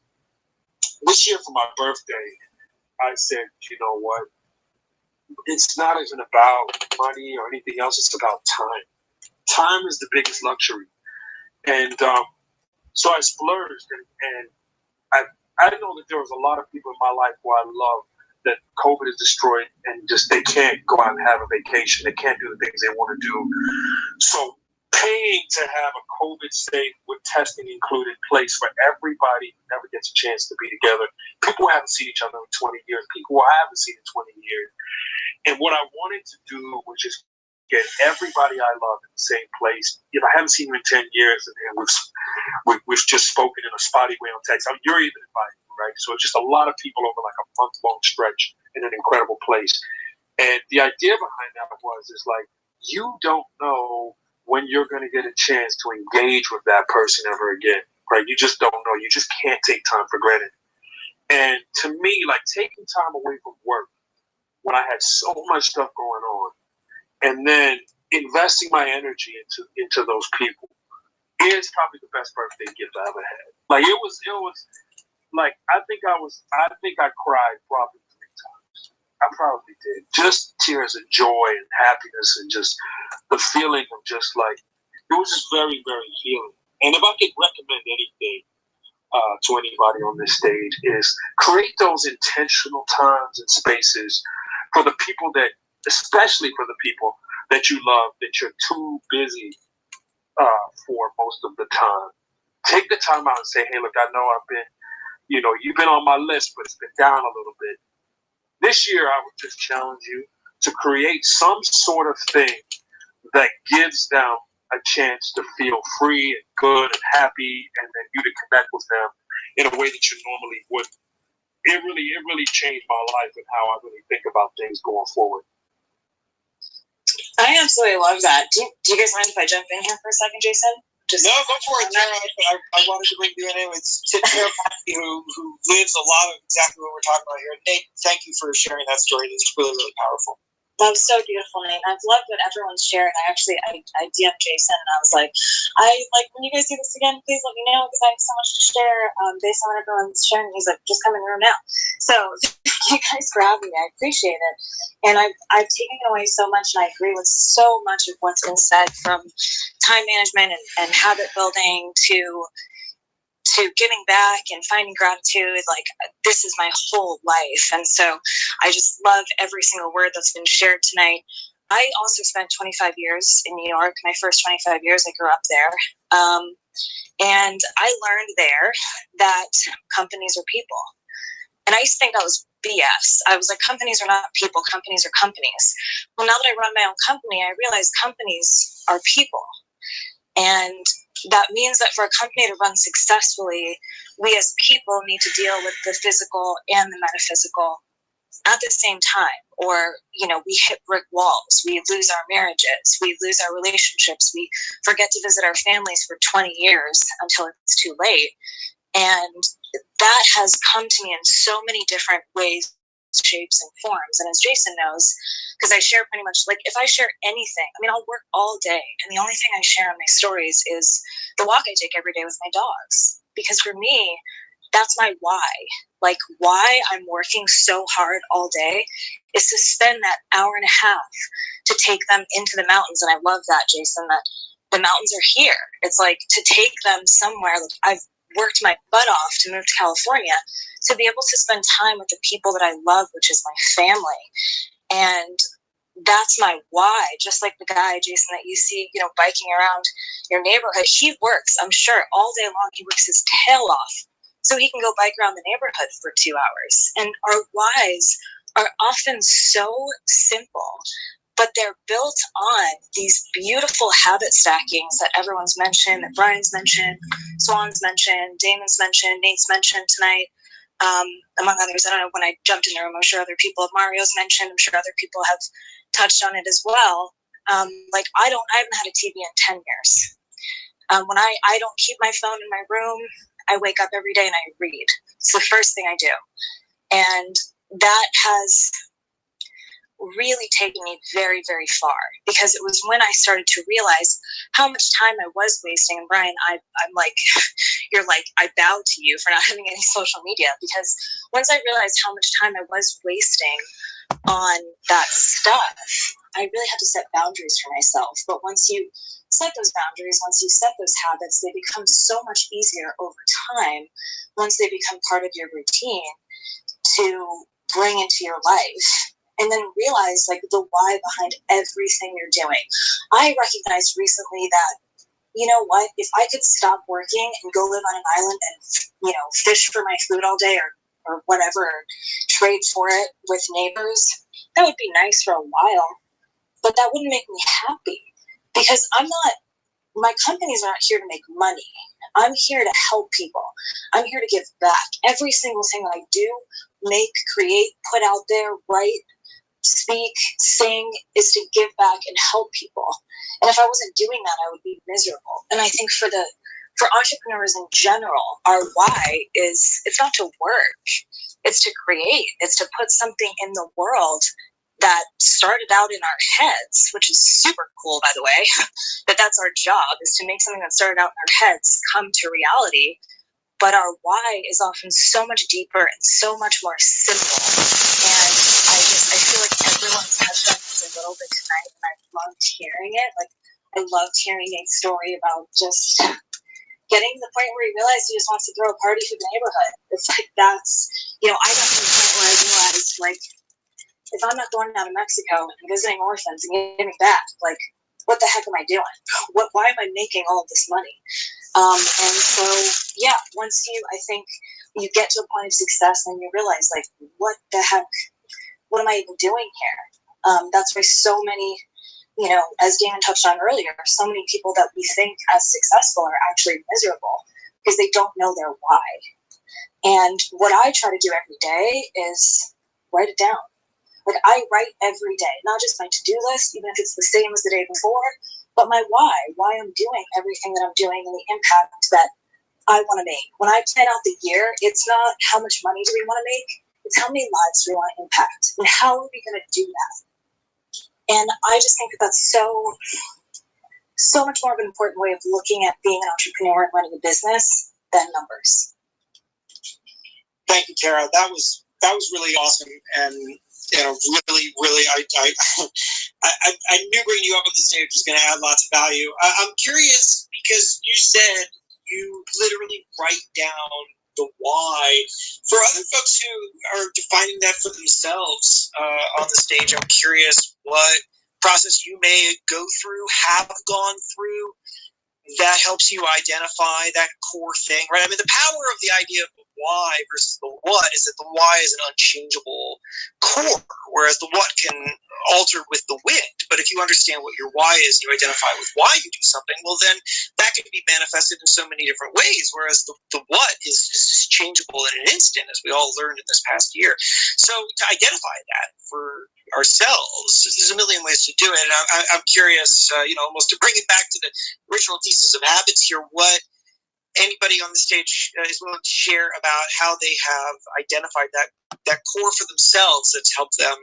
This year for my birthday, I said, you know what? It's not even about money or anything else. It's about time. Time is the biggest luxury. And so I splurged, and I know that there was a lot of people in my life who I love that COVID has destroyed, and just they can't go out and have a vacation. They can't do the things they want to do. So paying to have a COVID safe with testing included place for everybody who never gets a chance to be together. People who haven't seen each other in 20 years. People who I haven't seen in 20 years. And what I wanted to do was just get everybody I love in the same place. I haven't seen you in 10 years, and we've just spoken in a spotty way on text. You're even invited, right? So it's just a lot of people over like a month-long stretch in an incredible place. And the idea behind that is you don't know when you're going to get a chance to engage with that person ever again, right? You just don't know. You just can't take time for granted. And to me, taking time away from work when I had so much stuff going on, and then investing my energy into those people is probably the best birthday gift I ever had. It was I think I cried probably 3 times. I probably did. Just tears of joy and happiness, and just the feeling of just it was just very, very healing. And if I could recommend anything to anybody on this stage, is create those intentional times and spaces for the people that, especially for the people that you love, that you're too busy for most of the time. Take the time out and say, hey, look, I know I've been, you've been on my list, but it's been down a little This year, I would just challenge you to create some sort of thing that gives them a chance to feel free and good and happy, and then you to connect with them in a way that you normally wouldn't. It really changed my life and how I really think about things going forward. I absolutely love that. Do you guys mind if I jump in here for a second, Jason? No, go for it, Tara. I wanted to bring you in with Tara Patsy, who lives a lot of exactly what we're talking about here. Nate, thank you for sharing that story. It's really, really powerful. That was so beautiful, Nate. I've loved what everyone's shared. I DM'd Jason and I was like, when you guys do this again, please let me know because I have so much to share based on what everyone's sharing. He's like, just come in the room now. So you guys for having me. I appreciate it. And I've taken away so much, and I agree with so much of what's been said, from time management and habit building to giving back and finding gratitude. Like, this is my whole life. And so I just love every single word that's been shared tonight. I also spent 25 years in New York. My first 25 years, I grew up there. And I learned there that companies are people. And I used to think that was BS. I was like, companies are not people, companies are companies. Well, now that I run my own company, I realize companies are people. And that means that for a company to run successfully, we as people need to deal with the physical and the metaphysical at the same time. Or, we hit brick walls. We lose our marriages. We lose our relationships. We forget to visit our families for 20 years until it's too late. And that has come to me in so many different ways, shapes, and forms. And as Jason knows, because I share pretty much, like, if I share anything, I'll work all day, and the only thing I share in my stories is the walk I take every day with my dogs. Because for me, that's my why. Like, why I'm working so hard all day is to spend that hour and a half to take them into the mountains. And I love that, Jason, that the mountains are here. It's like to take them somewhere. Like, I've worked my butt off to move to California to be able to spend time with the people that I love, which is my family. And that's my why. Just like the guy, Jason, that you see, biking around your neighborhood, he works, I'm sure, all day long. He works his tail off so he can go bike around the neighborhood for 2 hours. And our whys are often so simple, but they're built on these beautiful habit stackings that everyone's mentioned, that Brian's mentioned, Swan's mentioned, Damon's mentioned, Nate's mentioned tonight, among others. I don't know, when I jumped in the room, I'm sure other people have Mario's mentioned, I'm sure other people have touched on it as well. I haven't had a TV in 10 years. When I don't keep my phone in my room, I wake up every day and I read. It's the first thing I do. And that has really taken me very, very far, because it was when I started to realize how much time I was wasting. And Brian, I'm like, you're like, I bow to you for not having any social media, because once I realized how much time I was wasting on that stuff, I really had to set boundaries for myself. But once you set those boundaries, once you set those habits, they become so much easier over time, once they become part of your routine, to bring into your life. And then realize, like, the why behind everything you're doing. I recognized recently that, you know what, if I could stop working and go live on an island and, fish for my food all day or whatever, or trade for it with neighbors, that would be nice for a while. But that wouldn't make me happy, because my companies are not here to make money. I'm here to help people. I'm here to give back. Every single thing that I do, make, create, put out there, write, speak, sing, is to give back and help people. And if I wasn't doing that, I would be miserable. And I think for entrepreneurs in general, our why is, it's not to work, it's to create, it's to put something in the world that started out in our heads, which is super cool, by the way, that's our job, is to make something that started out in our heads come to reality. But our why is often so much deeper and so much more simple. And I feel like everyone's touched on this a little bit tonight, and I loved hearing it. Like, I loved hearing Nate's story about just getting to the point where he realized he just wants to throw a party for the neighborhood. It's like, that's, I got to the point where I realized, like, if I'm not going down to Mexico and visiting orphans and giving back, like, what the heck am I doing? Why am I making all of this money? And so, yeah, once I think you get to a point of success and you realize, like, what the heck what am I even doing here? That's why so many, you know, as Damon touched on earlier, so many people that we think as successful are actually miserable because they don't know their why. And what I try to do every day is write it down. Like, I write every day, not just my to-do list, even if it's the same as the day before, but my why I'm doing everything that I'm doing and the impact that I want to make. When I plan out the year, it's not how much money do we want to make, it's how many lives do we want to impact, and how are we going to do that? And I just think that that's so much more of an important way of looking at being an entrepreneur and running a business than numbers. Thank you, Kara. That was really awesome, and you know, really, I knew bringing you up on the stage was going to add lots of value. I'm curious because you said you literally write down the why. For other folks who are defining that for themselves on the stage, I'm curious what process you may go through, have gone through, that helps you identify that core thing, right? I mean, the power of the idea of the why versus the what is that the why is an unchangeable core, whereas the what can alter with the wind. But if you understand what your why is, you identify with why you do something, well, then that can be manifested in so many different ways, whereas the what is just changeable in an instant, as we all learned in this past year. So to identify that for ourselves, there's a million ways to do it. And I'm curious, almost to bring it back to the original thesis of habits here, what anybody on the stage is willing to share about how they have identified that core for themselves that's helped them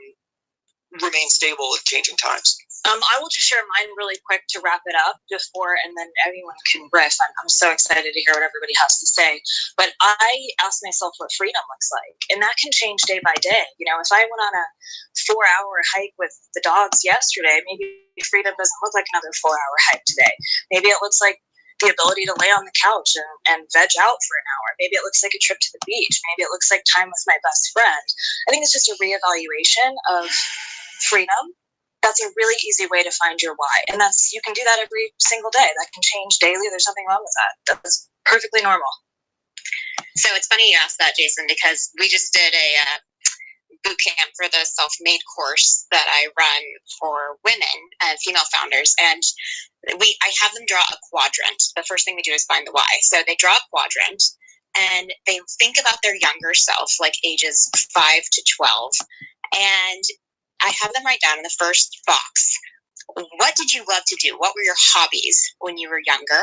remain stable in changing times. I will just share mine really quick to wrap it up and then everyone can riff. I'm so excited to hear what everybody has to say. But I asked myself what freedom looks like, and that can change day by day. You know, if I went on a 4-hour hike with the dogs yesterday, maybe freedom doesn't look like another 4-hour hike today. Maybe it looks like the ability to lay on the couch and veg out for an hour. Maybe it looks like a trip to the beach. Maybe it looks like time with my best friend. I think it's just a reevaluation of freedom. That's a really easy way to find your why. And you can do that every single day. That can change daily. There's nothing wrong with that. That's perfectly normal. So it's funny you asked that, Jason, because we just did a boot camp for the self-made course that I run for women, female founders. And I have them draw a quadrant. The first thing we do is find the why. So they draw a quadrant and they think about their younger self, like ages 5 to 12. And I have them write down in the first box, what did you love to do? What were your hobbies when you were younger?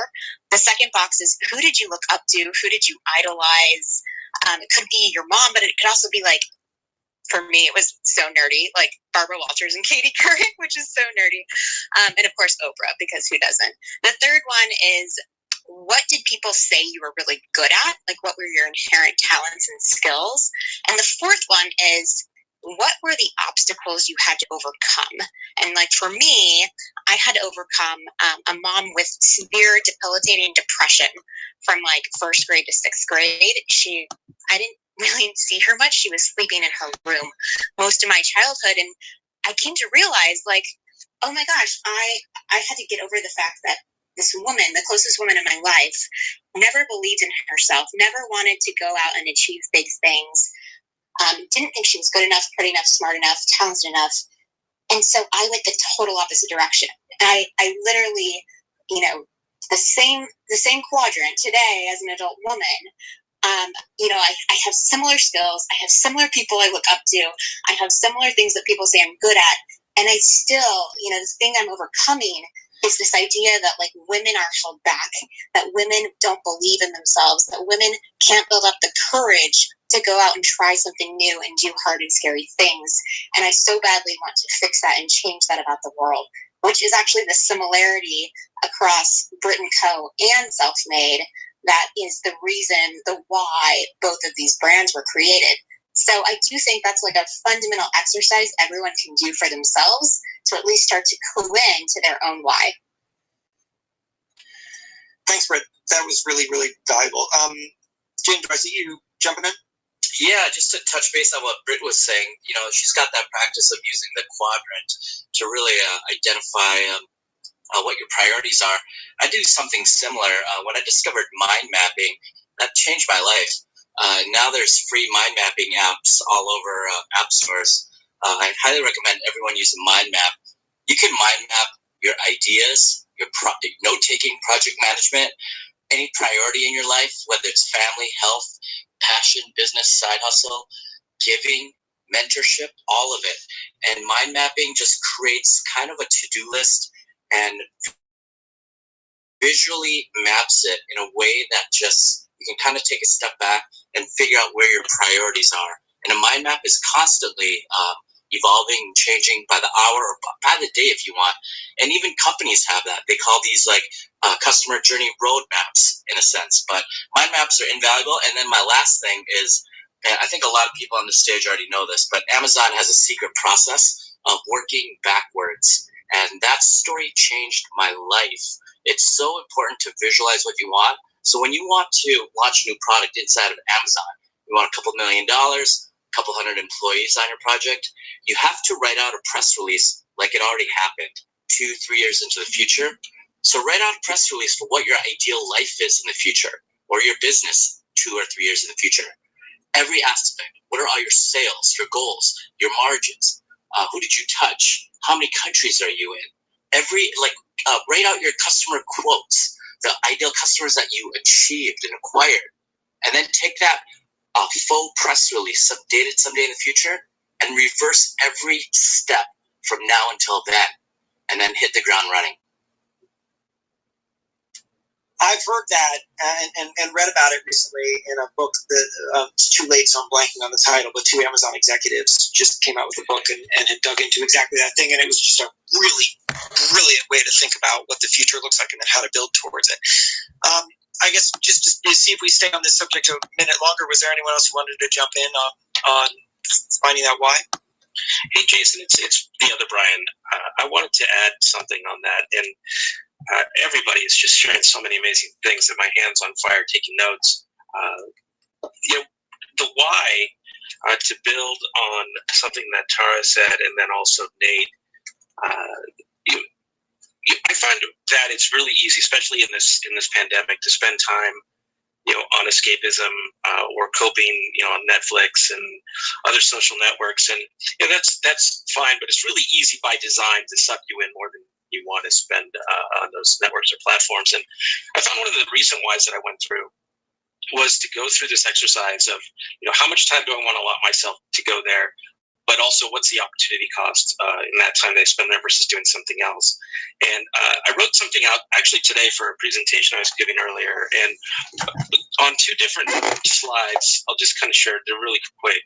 The second box is, who did you look up to? Who did you idolize? It could be your mom, but it could also be like, for me, it was so nerdy, like Barbara Walters and Katie Couric, which is so nerdy. And of course, Oprah, because who doesn't? The third one is, what did people say you were really good at? Like, what were your inherent talents and skills? And the fourth one is, what were the obstacles you had to overcome? And like for me, I had to overcome a mom with severe debilitating depression from like 1st grade to 6th grade. I didn't really see her much. She was sleeping in her room most of my childhood. And I came to realize like, oh my gosh, I had to get over the fact that this woman, the closest woman in my life, never believed in herself, never wanted to go out and achieve big things. Didn't think she was good enough, pretty enough, smart enough, talented enough. And so I went the total opposite direction. I literally, the same quadrant today as an adult woman. I have similar skills. I have similar people I look up to. I have similar things that people say I'm good at. And I still, the thing I'm overcoming is this idea that like women are held back, that women don't believe in themselves, that women can't build up the courage to go out and try something new and do hard and scary things. And I so badly want to fix that and change that about the world, which is actually the similarity across Brit & Co. and Self-Made. That is the reason, the why both of these brands were created. So I do think that's like a fundamental exercise everyone can do for themselves to at least start to clue in to their own why. Thanks, Britt. That was really, really valuable. Jane, do I see you jumping in? Yeah, just to touch base on what Britt was saying, she's got that practice of using the quadrant to really identify what your priorities are. I do something similar. When I discovered mind mapping, that changed my life. Now there's free mind mapping apps all over app stores. I highly recommend everyone use a mind map. You can mind map your ideas, your note-taking, project management, any priority in your life, whether it's family, health, passion, business, side hustle, giving, mentorship, all of it. And mind mapping just creates kind of a to-do list and visually maps it in a way that just you can kind of take a step back and figure out where your priorities are. And a mind map is constantly evolving, changing by the hour or by the day if you want. And even companies have that. They call these like customer journey roadmaps in a sense. But mind maps are invaluable. And then my last thing is, and I think a lot of people on the stage already know this, but Amazon has a secret process of working backwards. And that story changed my life. It's so important to visualize what you want. So when you want to launch a new product inside of Amazon, you want a couple $1 million, a couple hundred employees on your project, you have to write out a press release like it already happened 2-3 years into the future. So write out a press release for what your ideal life is in the future, or your business 2 or 3 years in the future. Every aspect. What are all your sales, your goals, your margins? Who did you touch? How many countries are you in? Write out your customer quotes, the ideal customers that you achieved and acquired, and then take that faux press release, dated someday in the future, and reverse every step from now until then, and then hit the ground running. I've heard that and read about it recently in a book that it's too late, so I'm blanking on the title, but 2 Amazon executives just came out with a book and had dug into exactly that thing, and it was just a really brilliant way to think about what the future looks like and then how to build towards it. I guess just to see if we stay on this subject a minute longer, was there anyone else who wanted to jump in on finding out why? Hey, Jason, it's the other Brian. I wanted to add something on that, and everybody is just sharing so many amazing things that my hand's on fire taking notes. The why to build on something that Tara said, and then also Nate. I find that it's really easy, especially in this pandemic, to spend time, on escapism or coping, on Netflix and other social networks, and that's fine. But it's really easy by design to suck you in more than you want to spend on those networks or platforms. And I found one of the recent whys that I went through was to go through this exercise of, how much time do I want to allow myself to go there, but also what's the opportunity cost in that time they spend there versus doing something else. And I wrote something out actually today for a presentation I was giving earlier, and on 2 different slides, I'll just kind of share it. They're really quick.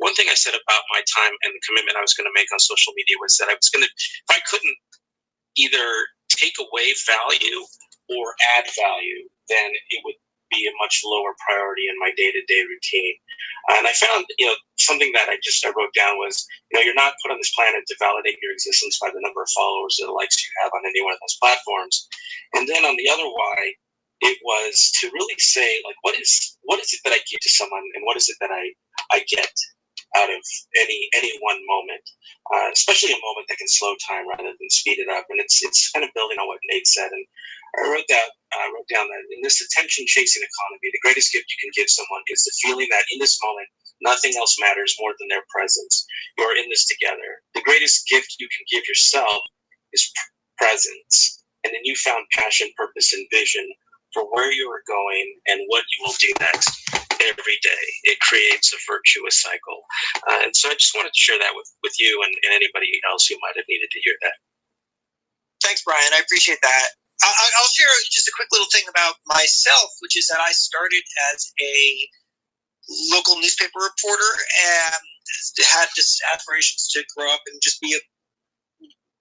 One thing I said about my time and the commitment I was going to make on social media was that I was going to, if I couldn't either take away value or add value, then it would be a much lower priority in my day-to-day routine. And I found, something that I wrote down was, you're not put on this planet to validate your existence by the number of followers or the likes you have on any one of those platforms. And then on the other why, it was to really say, like, what is it that I give to someone, and what is it that I get out of any one moment, especially a moment that can slow time rather than speed it up. And it's kind of building on what Nate said. And I wrote down that in this attention-chasing economy, the greatest gift you can give someone is the feeling that in this moment, nothing else matters more than their presence. You're in this together. The greatest gift you can give yourself is presence, and then you found passion, purpose, and vision for where you are going and what you will do next. Every day, it creates a virtuous cycle. And so I just wanted to share that with you and anybody else who might have needed to hear that. Thanks, Brian. I appreciate that. I'll share just a quick little thing about myself, which is that I started as a local newspaper reporter and had just aspirations to grow up and just be a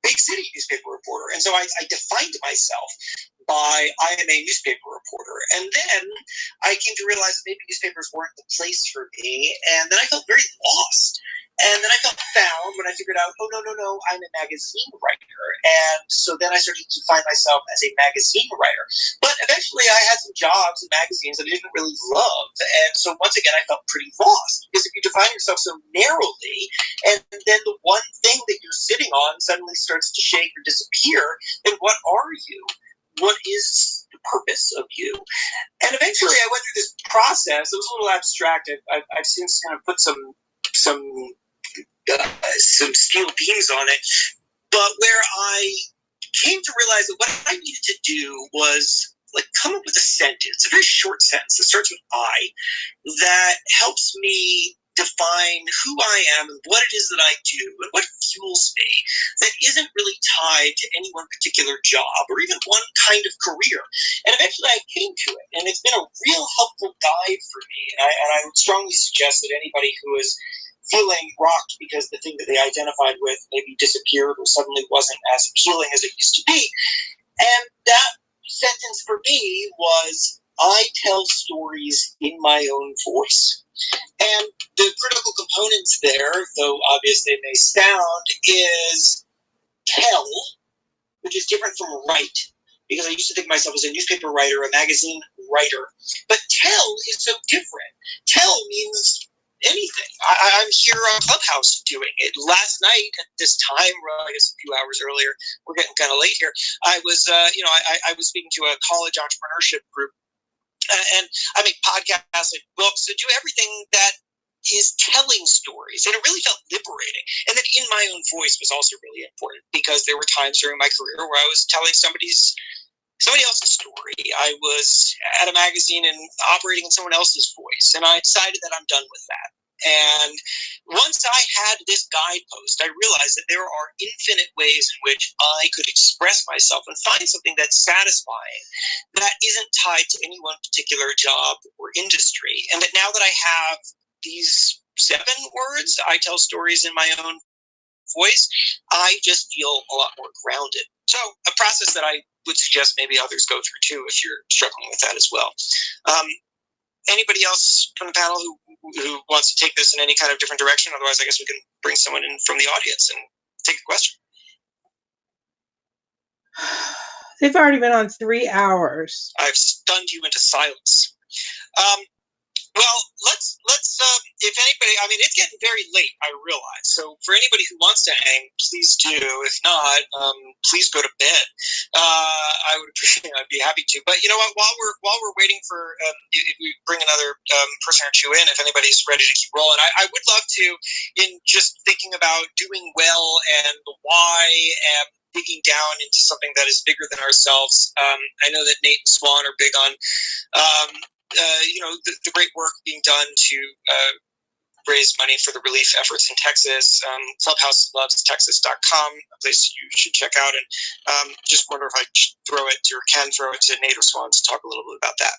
big city newspaper reporter. And so I defined myself by I am a newspaper reporter. And then I came to realize that maybe newspapers weren't the place for me. And then I felt very lost. And then I felt found when I figured out, no, I'm a magazine writer. And so then I started to find myself as a magazine writer. But eventually I had some jobs in magazines that I didn't really love. And so once again, I felt pretty lost. Because if you define yourself so narrowly, and then the one thing that you're sitting on suddenly starts to shake or disappear, then what are you? What is the purpose of you? And eventually I went through this process. It was a little abstract. I've since kind of put some some steel beams on it. But where I came to realize that what I needed to do was like come up with a sentence, a very short sentence that starts with I, that helps me define who I am and what it is that I do and what fuels me, that isn't really tied to any one particular job or even one kind of career. And eventually I came to it, and it's been a real helpful guide for me. And I would strongly suggest that anybody who is feeling rocked because the thing that they identified with maybe disappeared or suddenly wasn't as appealing as it used to be. And that sentence for me was, I tell stories in my own voice. And the critical components there, though obvious they may sound, is tell, which is different from write, because I used to think of myself as a newspaper writer, a magazine writer. But tell is so different. Tell means anything. I'm here on Clubhouse doing it. Last night at this time, well, I guess a few hours earlier, we're getting kind of late here, I was, I was speaking to a college entrepreneurship group. And I make podcasts and books and do everything that is telling stories. And it really felt liberating. And then in my own voice was also really important, because there were times during my career where I was telling somebody else's story. I was at a magazine and operating in someone else's voice. And I decided that I'm done with that. And once I had this guidepost, I realized that there are infinite ways in which I could express myself and find something that's satisfying, that isn't tied to any one particular job or industry. And that now that I have these 7 words, I tell stories in my own voice, I just feel a lot more grounded. So a process that I would suggest maybe others go through too, if you're struggling with that as well. Anybody else from the panel who wants to take this in any kind of different direction? Otherwise, I guess we can bring someone in from the audience and take a question. They've already been on 3 hours. I've stunned you into silence. Well, let's if anybody, I mean, it's getting very late, I realize. So for anybody who wants to hang, please do. If not, please go to bed. I would appreciate, I'd be happy to. But you know what, while we're waiting for, if we bring another person or two in, if anybody's ready to keep rolling, I would love to, in just thinking about doing well and the why and digging down into something that is bigger than ourselves. I know that Nate and Swan are big on, the great work being done to raise money for the relief efforts in Texas. ClubhouseLovesTexas.com, a place you should check out. And just wonder if I can throw it to Nate or Swan to talk a little bit about that.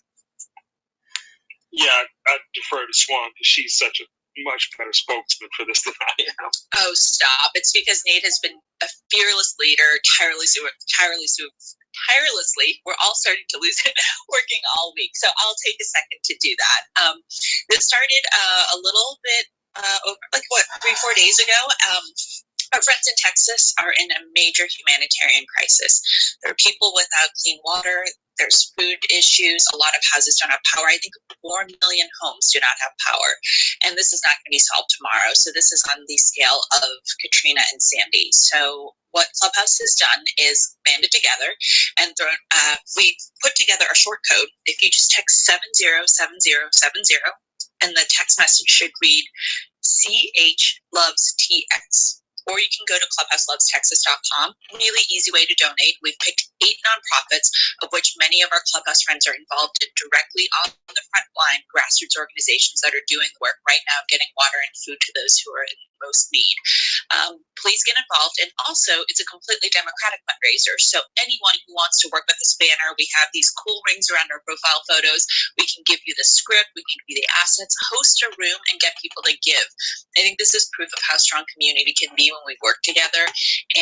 Yeah, I defer to Swan because she's such a much better spokesman for this than I am. Oh, stop. It's because Nate has been a fearless leader, tirelessly. We're all starting to lose it, working all week. So I'll take a second to do that. This started a little bit over, 3-4 days ago. Our friends in Texas are in a major humanitarian crisis. There are people without clean water. There's food issues. A lot of houses don't have power. I think 4 million homes do not have power. And this is not going to be solved tomorrow. So this is on the scale of Katrina and Sandy. So what Clubhouse has done is banded together and we put together a short code. If you just text 707070, and the text message should read CH loves TX. Or you can go to ClubhouseLovesTexas.com. Really easy way to donate. We've picked 8 nonprofits, of which many of our Clubhouse friends are involved in directly on the front line grassroots organizations that are doing the work right now, getting water and food to those who are in most need. Please get involved. And also, it's a completely democratic fundraiser. So anyone who wants to work with this banner, we have these cool rings around our profile photos. We can give you the script. We can give you the assets, host a room, and get people to give. I think this is proof of how strong community can be when we work together.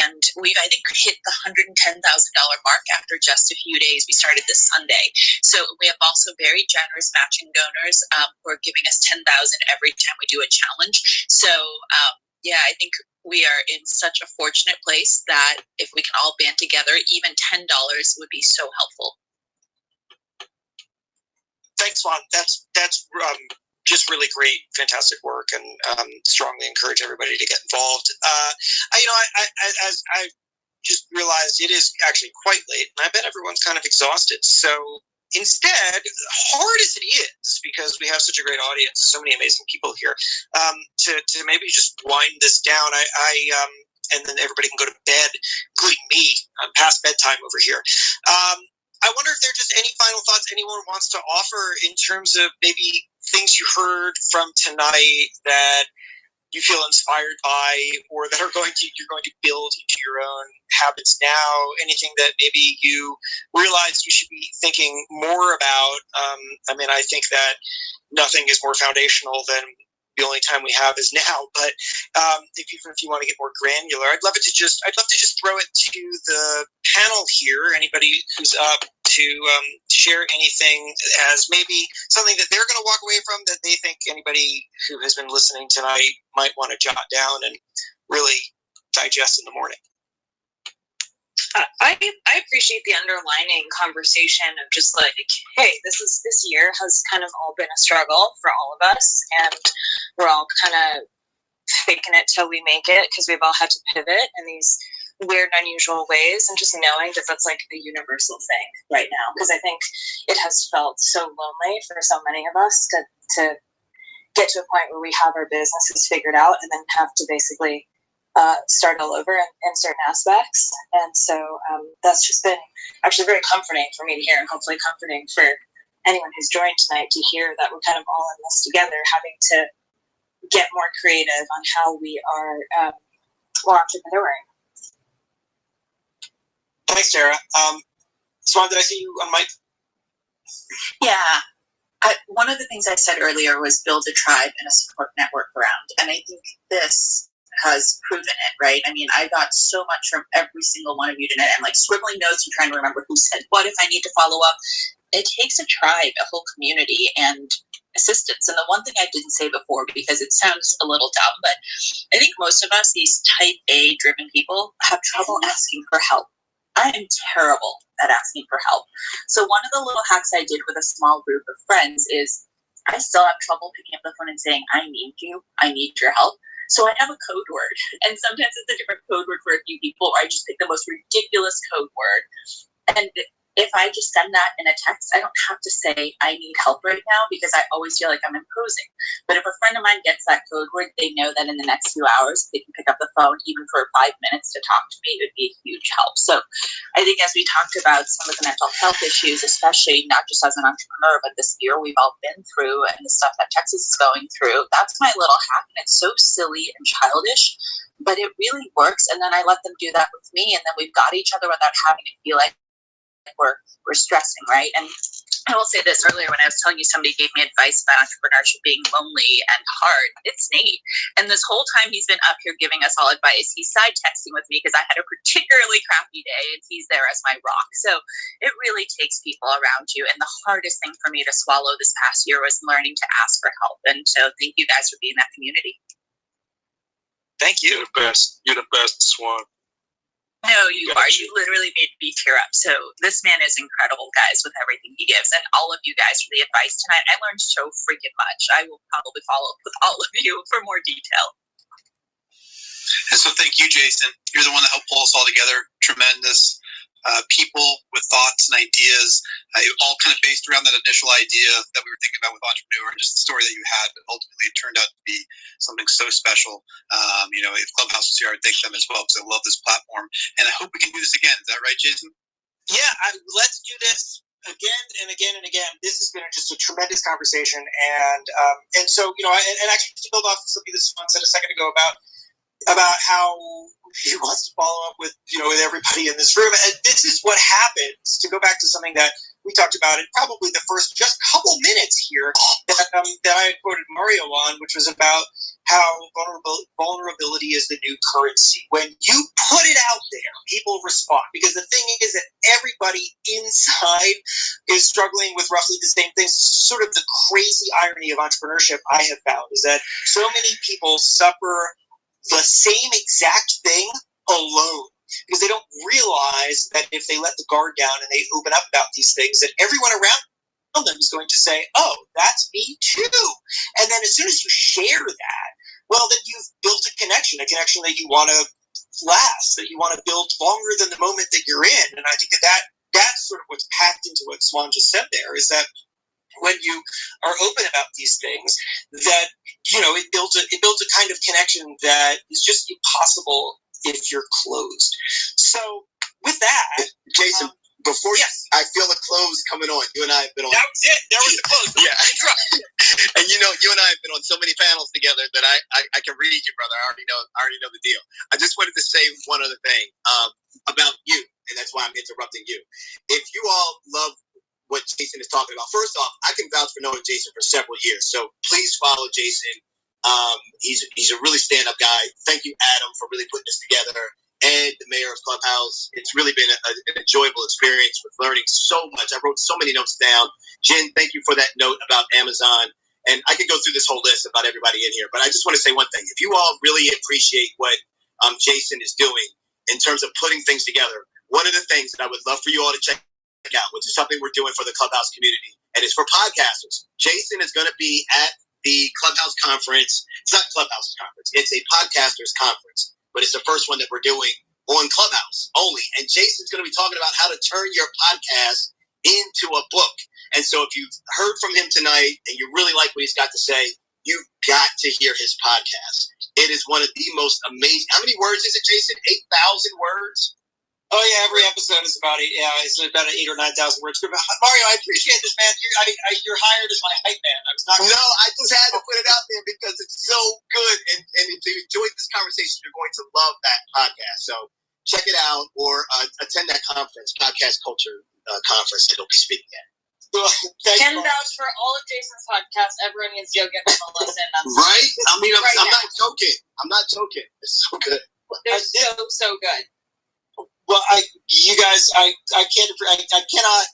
And we've, I think, hit the $110,000 mark after just a few days. We started this Sunday. So we have also very generous matching donors who are giving us $10,000 every time we do a challenge. So I think we are in such a fortunate place that if we can all band together, even $10 would be so helpful. Thanks, Swan. That's just really great, fantastic work, and strongly encourage everybody to get involved. I just realized it is actually quite late, and I bet everyone's kind of exhausted. So instead, hard as it is, because we have such a great audience, so many amazing people here, to maybe just wind this down. And then everybody can go to bed, including me. I'm past bedtime over here. I wonder if there are just any final thoughts anyone wants to offer in terms of maybe things you heard from tonight that you feel inspired by, or that you're going to build into your own habits now. Anything that maybe you realize you should be thinking more about. I think that nothing is more foundational than the only time we have is now. But if you want to get more granular, I'd love to just throw it to the panel here. Anybody who's up to share anything as maybe something that they're going to walk away from that they think anybody who has been listening tonight might want to jot down and really digest in the morning. I appreciate the underlining conversation of just like, hey, this year has kind of all been a struggle for all of us, and we're all kind of faking it till we make it, because we've all had to pivot in these weird, unusual ways, and just knowing that that's like a universal thing right now, because I think it has felt so lonely for so many of us to get to a point where we have our businesses figured out and then have to basically start all over in certain aspects. And so that's just been actually very comforting for me to hear, and hopefully comforting for anyone who's joined tonight to hear that we're kind of all in this together, having to get more creative on how we are more entrepreneuring. Thanks, Sarah. Swan, did I see you on mic? Yeah. One of the things I said earlier was build a tribe and a support network around. And I think this has proven it, right? I mean, I got so much from every single one of you tonight. I'm like scribbling notes and trying to remember who said what, if I need to follow up. It takes a tribe, a whole community, and assistance. And the one thing I didn't say before, because it sounds a little dumb, but I think most of us, these type A driven people, have trouble asking for help. I am terrible at asking for help. So one of the little hacks I did with a small group of friends is I still have trouble picking up the phone and saying, I need you, I need your help. So I have a code word, and sometimes it's a different code word for a few people, or I just pick the most ridiculous code word. And if I just send that in a text, I don't have to say I need help right now, because I always feel like I'm imposing. But if a friend of mine gets that code word, they know that in the next few hours, they can pick up the phone even for 5 minutes to talk to me. It would be a huge help. So I think as we talked about some of the mental health issues, especially not just as an entrepreneur, but this year we've all been through, and the stuff that Texas is going through, that's my little hack. And it's so silly and childish, but it really works. And then I let them do that with me, and then we've got each other without having to feel like we're stressing, right? And I will say this, earlier when I was telling you somebody gave me advice about entrepreneurship being lonely and hard, it's Nate. And this whole time he's been up here giving us all advice, he's side texting with me because I had a particularly crappy day, and he's there as my rock. So it really takes people around you. And the hardest thing for me to swallow this past year was learning to ask for help. And so thank you guys for being that community. Thank you. You're the best, Swan. No, you are. You literally made me tear up. So this man is incredible, guys, with everything he gives. And all of you guys for the advice tonight. I learned so freaking much. I will probably follow up with all of you for more detail. And so thank you, Jason. You're the one that helped pull us all together. Tremendous people with thoughts and ideas, all kind of based around that initial idea that we were thinking about with Entrepreneur, and just the story that you had. But ultimately, it turned out to be something so special. If Clubhouse was here, I'd thank them as well, because I love this platform. And I hope we can do this again. Is that right, Jason? Yeah, let's do this again and again and again. This has been just a tremendous conversation. And so, and actually to build off something that Swan said a second ago about how he wants to follow up with everybody in this room. And this is what happens, to go back to something that we talked about in probably the first just couple minutes here that I had quoted Mario on, which was about how vulnerability is the new currency. When you put it out there, people respond. Because the thing is that everybody inside is struggling with roughly the same things. This is sort of the crazy irony of entrepreneurship I have found, is that so many people suffer the same exact thing alone, because they don't realize that if they let the guard down and they open up about these things, that everyone around them is going to say, oh, that's me too. And then as soon as you share that, well, then you've built a connection that you want to last, that you want to build longer than the moment that you're in. And I think that that's sort of what's packed into what Swan just said there, is that when you are open about these things, that, it builds a kind of connection that is just impossible if you're closed. So with that, Jason, before I feel the close coming on. You and I have been on. That was it. There was the close. Yeah. And you and I have been on so many panels together that I can read you, brother. I already know the deal. I just wanted to say one other thing about you, and that's why I'm interrupting you. If you all love what Jason is talking about, first off, I can vouch for knowing Jason for several years, so please follow Jason. He's a really stand-up guy. Thank you, Adam, for really putting this together. Ed, the mayor of Clubhouse. It's really been an enjoyable experience with learning so much. I wrote so many notes down. Jen, thank you for that note about Amazon. And I could go through this whole list about everybody in here, but I just want to say one thing. If you all really appreciate what Jason is doing in terms of putting things together, one of the things that I would love for you all to check out, which is something we're doing for the Clubhouse community, and it's for podcasters. Jason is going to be at the Clubhouse conference. It's not Clubhouse conference. It's a podcasters conference. But it's the first one that we're doing on Clubhouse only. And Jason's going to be talking about how to turn your podcast into a book. And so if you've heard from him tonight and you really like what he's got to say, you've got to hear his podcast. It is one of the most amazing. How many words is it, Jason? 8,000 words? Oh yeah, every episode is about it's about 8,000 or 9,000 words. But Mario, I appreciate this, man. You're hired as my hype man. I was not. No, I just had to put it out there because it's so good. And if you enjoyed this conversation, you're going to love that podcast. So check it out or attend that conference, Podcast Culture Conference that he'll be speaking at. Can vouch for all of Jason's podcasts. Everyone needs to go give him a listen. Right? I mean, I'm not joking. I'm not joking. It's so good. They're so good. Well, you guys, I cannot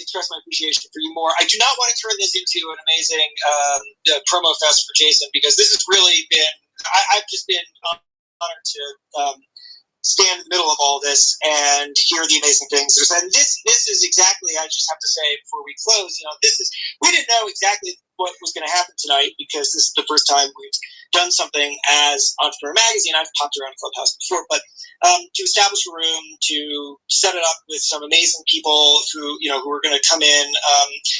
express my appreciation for you more. I do not want to turn this into an amazing promo fest for Jason, because this has really been. I've just been honored to stand in the middle of all this and hear the amazing things. And this is exactly. I just have to say before we close, we didn't know exactly what was going to happen tonight, because this is the first time we've done something as Entrepreneur Magazine. I've popped around Clubhouse before, but to establish a room, to set it up with some amazing people who are going to come in.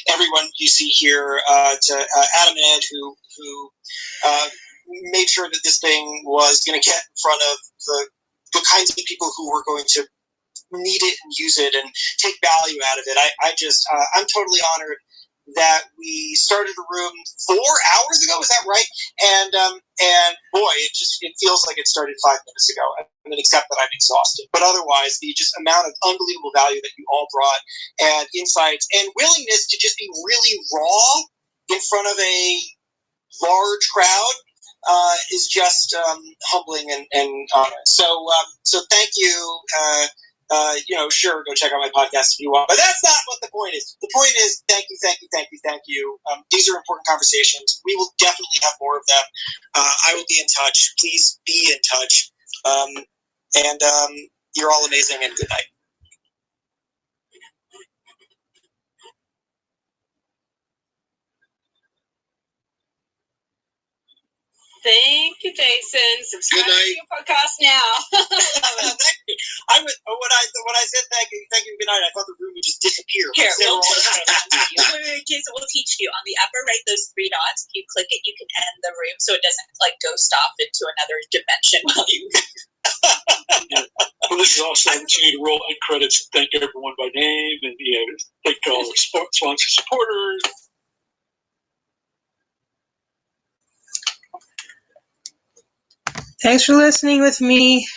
Everyone you see here, to Adam and Ed, who made sure that this thing was going to get in front of the kinds of people who were going to need it and use it and take value out of it. I'm totally honored that we started the room 4 hours ago. Is that right? And boy, it feels like it started 5 minutes ago. I mean, except that I'm exhausted. But otherwise, the just amount of unbelievable value that you all brought, and insights, and willingness to just be really raw in front of a large crowd is just humbling and honoring. So thank you. Sure, go check out my podcast if you want. But that's not what the point is. The point is, thank you. These are important conversations. We will definitely have more of them. I will be in touch. Please be in touch. And you're all amazing, and good night. Thank you, Jason. Subscribe to your podcast now. When I said thank you, good night, I thought the room would just disappear. Here, Jason, we'll teach you. On the upper right, those 3 dots, if you click it, you can end the room so it doesn't ghost off into another dimension while you. Well, this is also an opportunity to roll end credits and thank everyone by name, and thank all our sponsor supporters. Thanks for listening with me.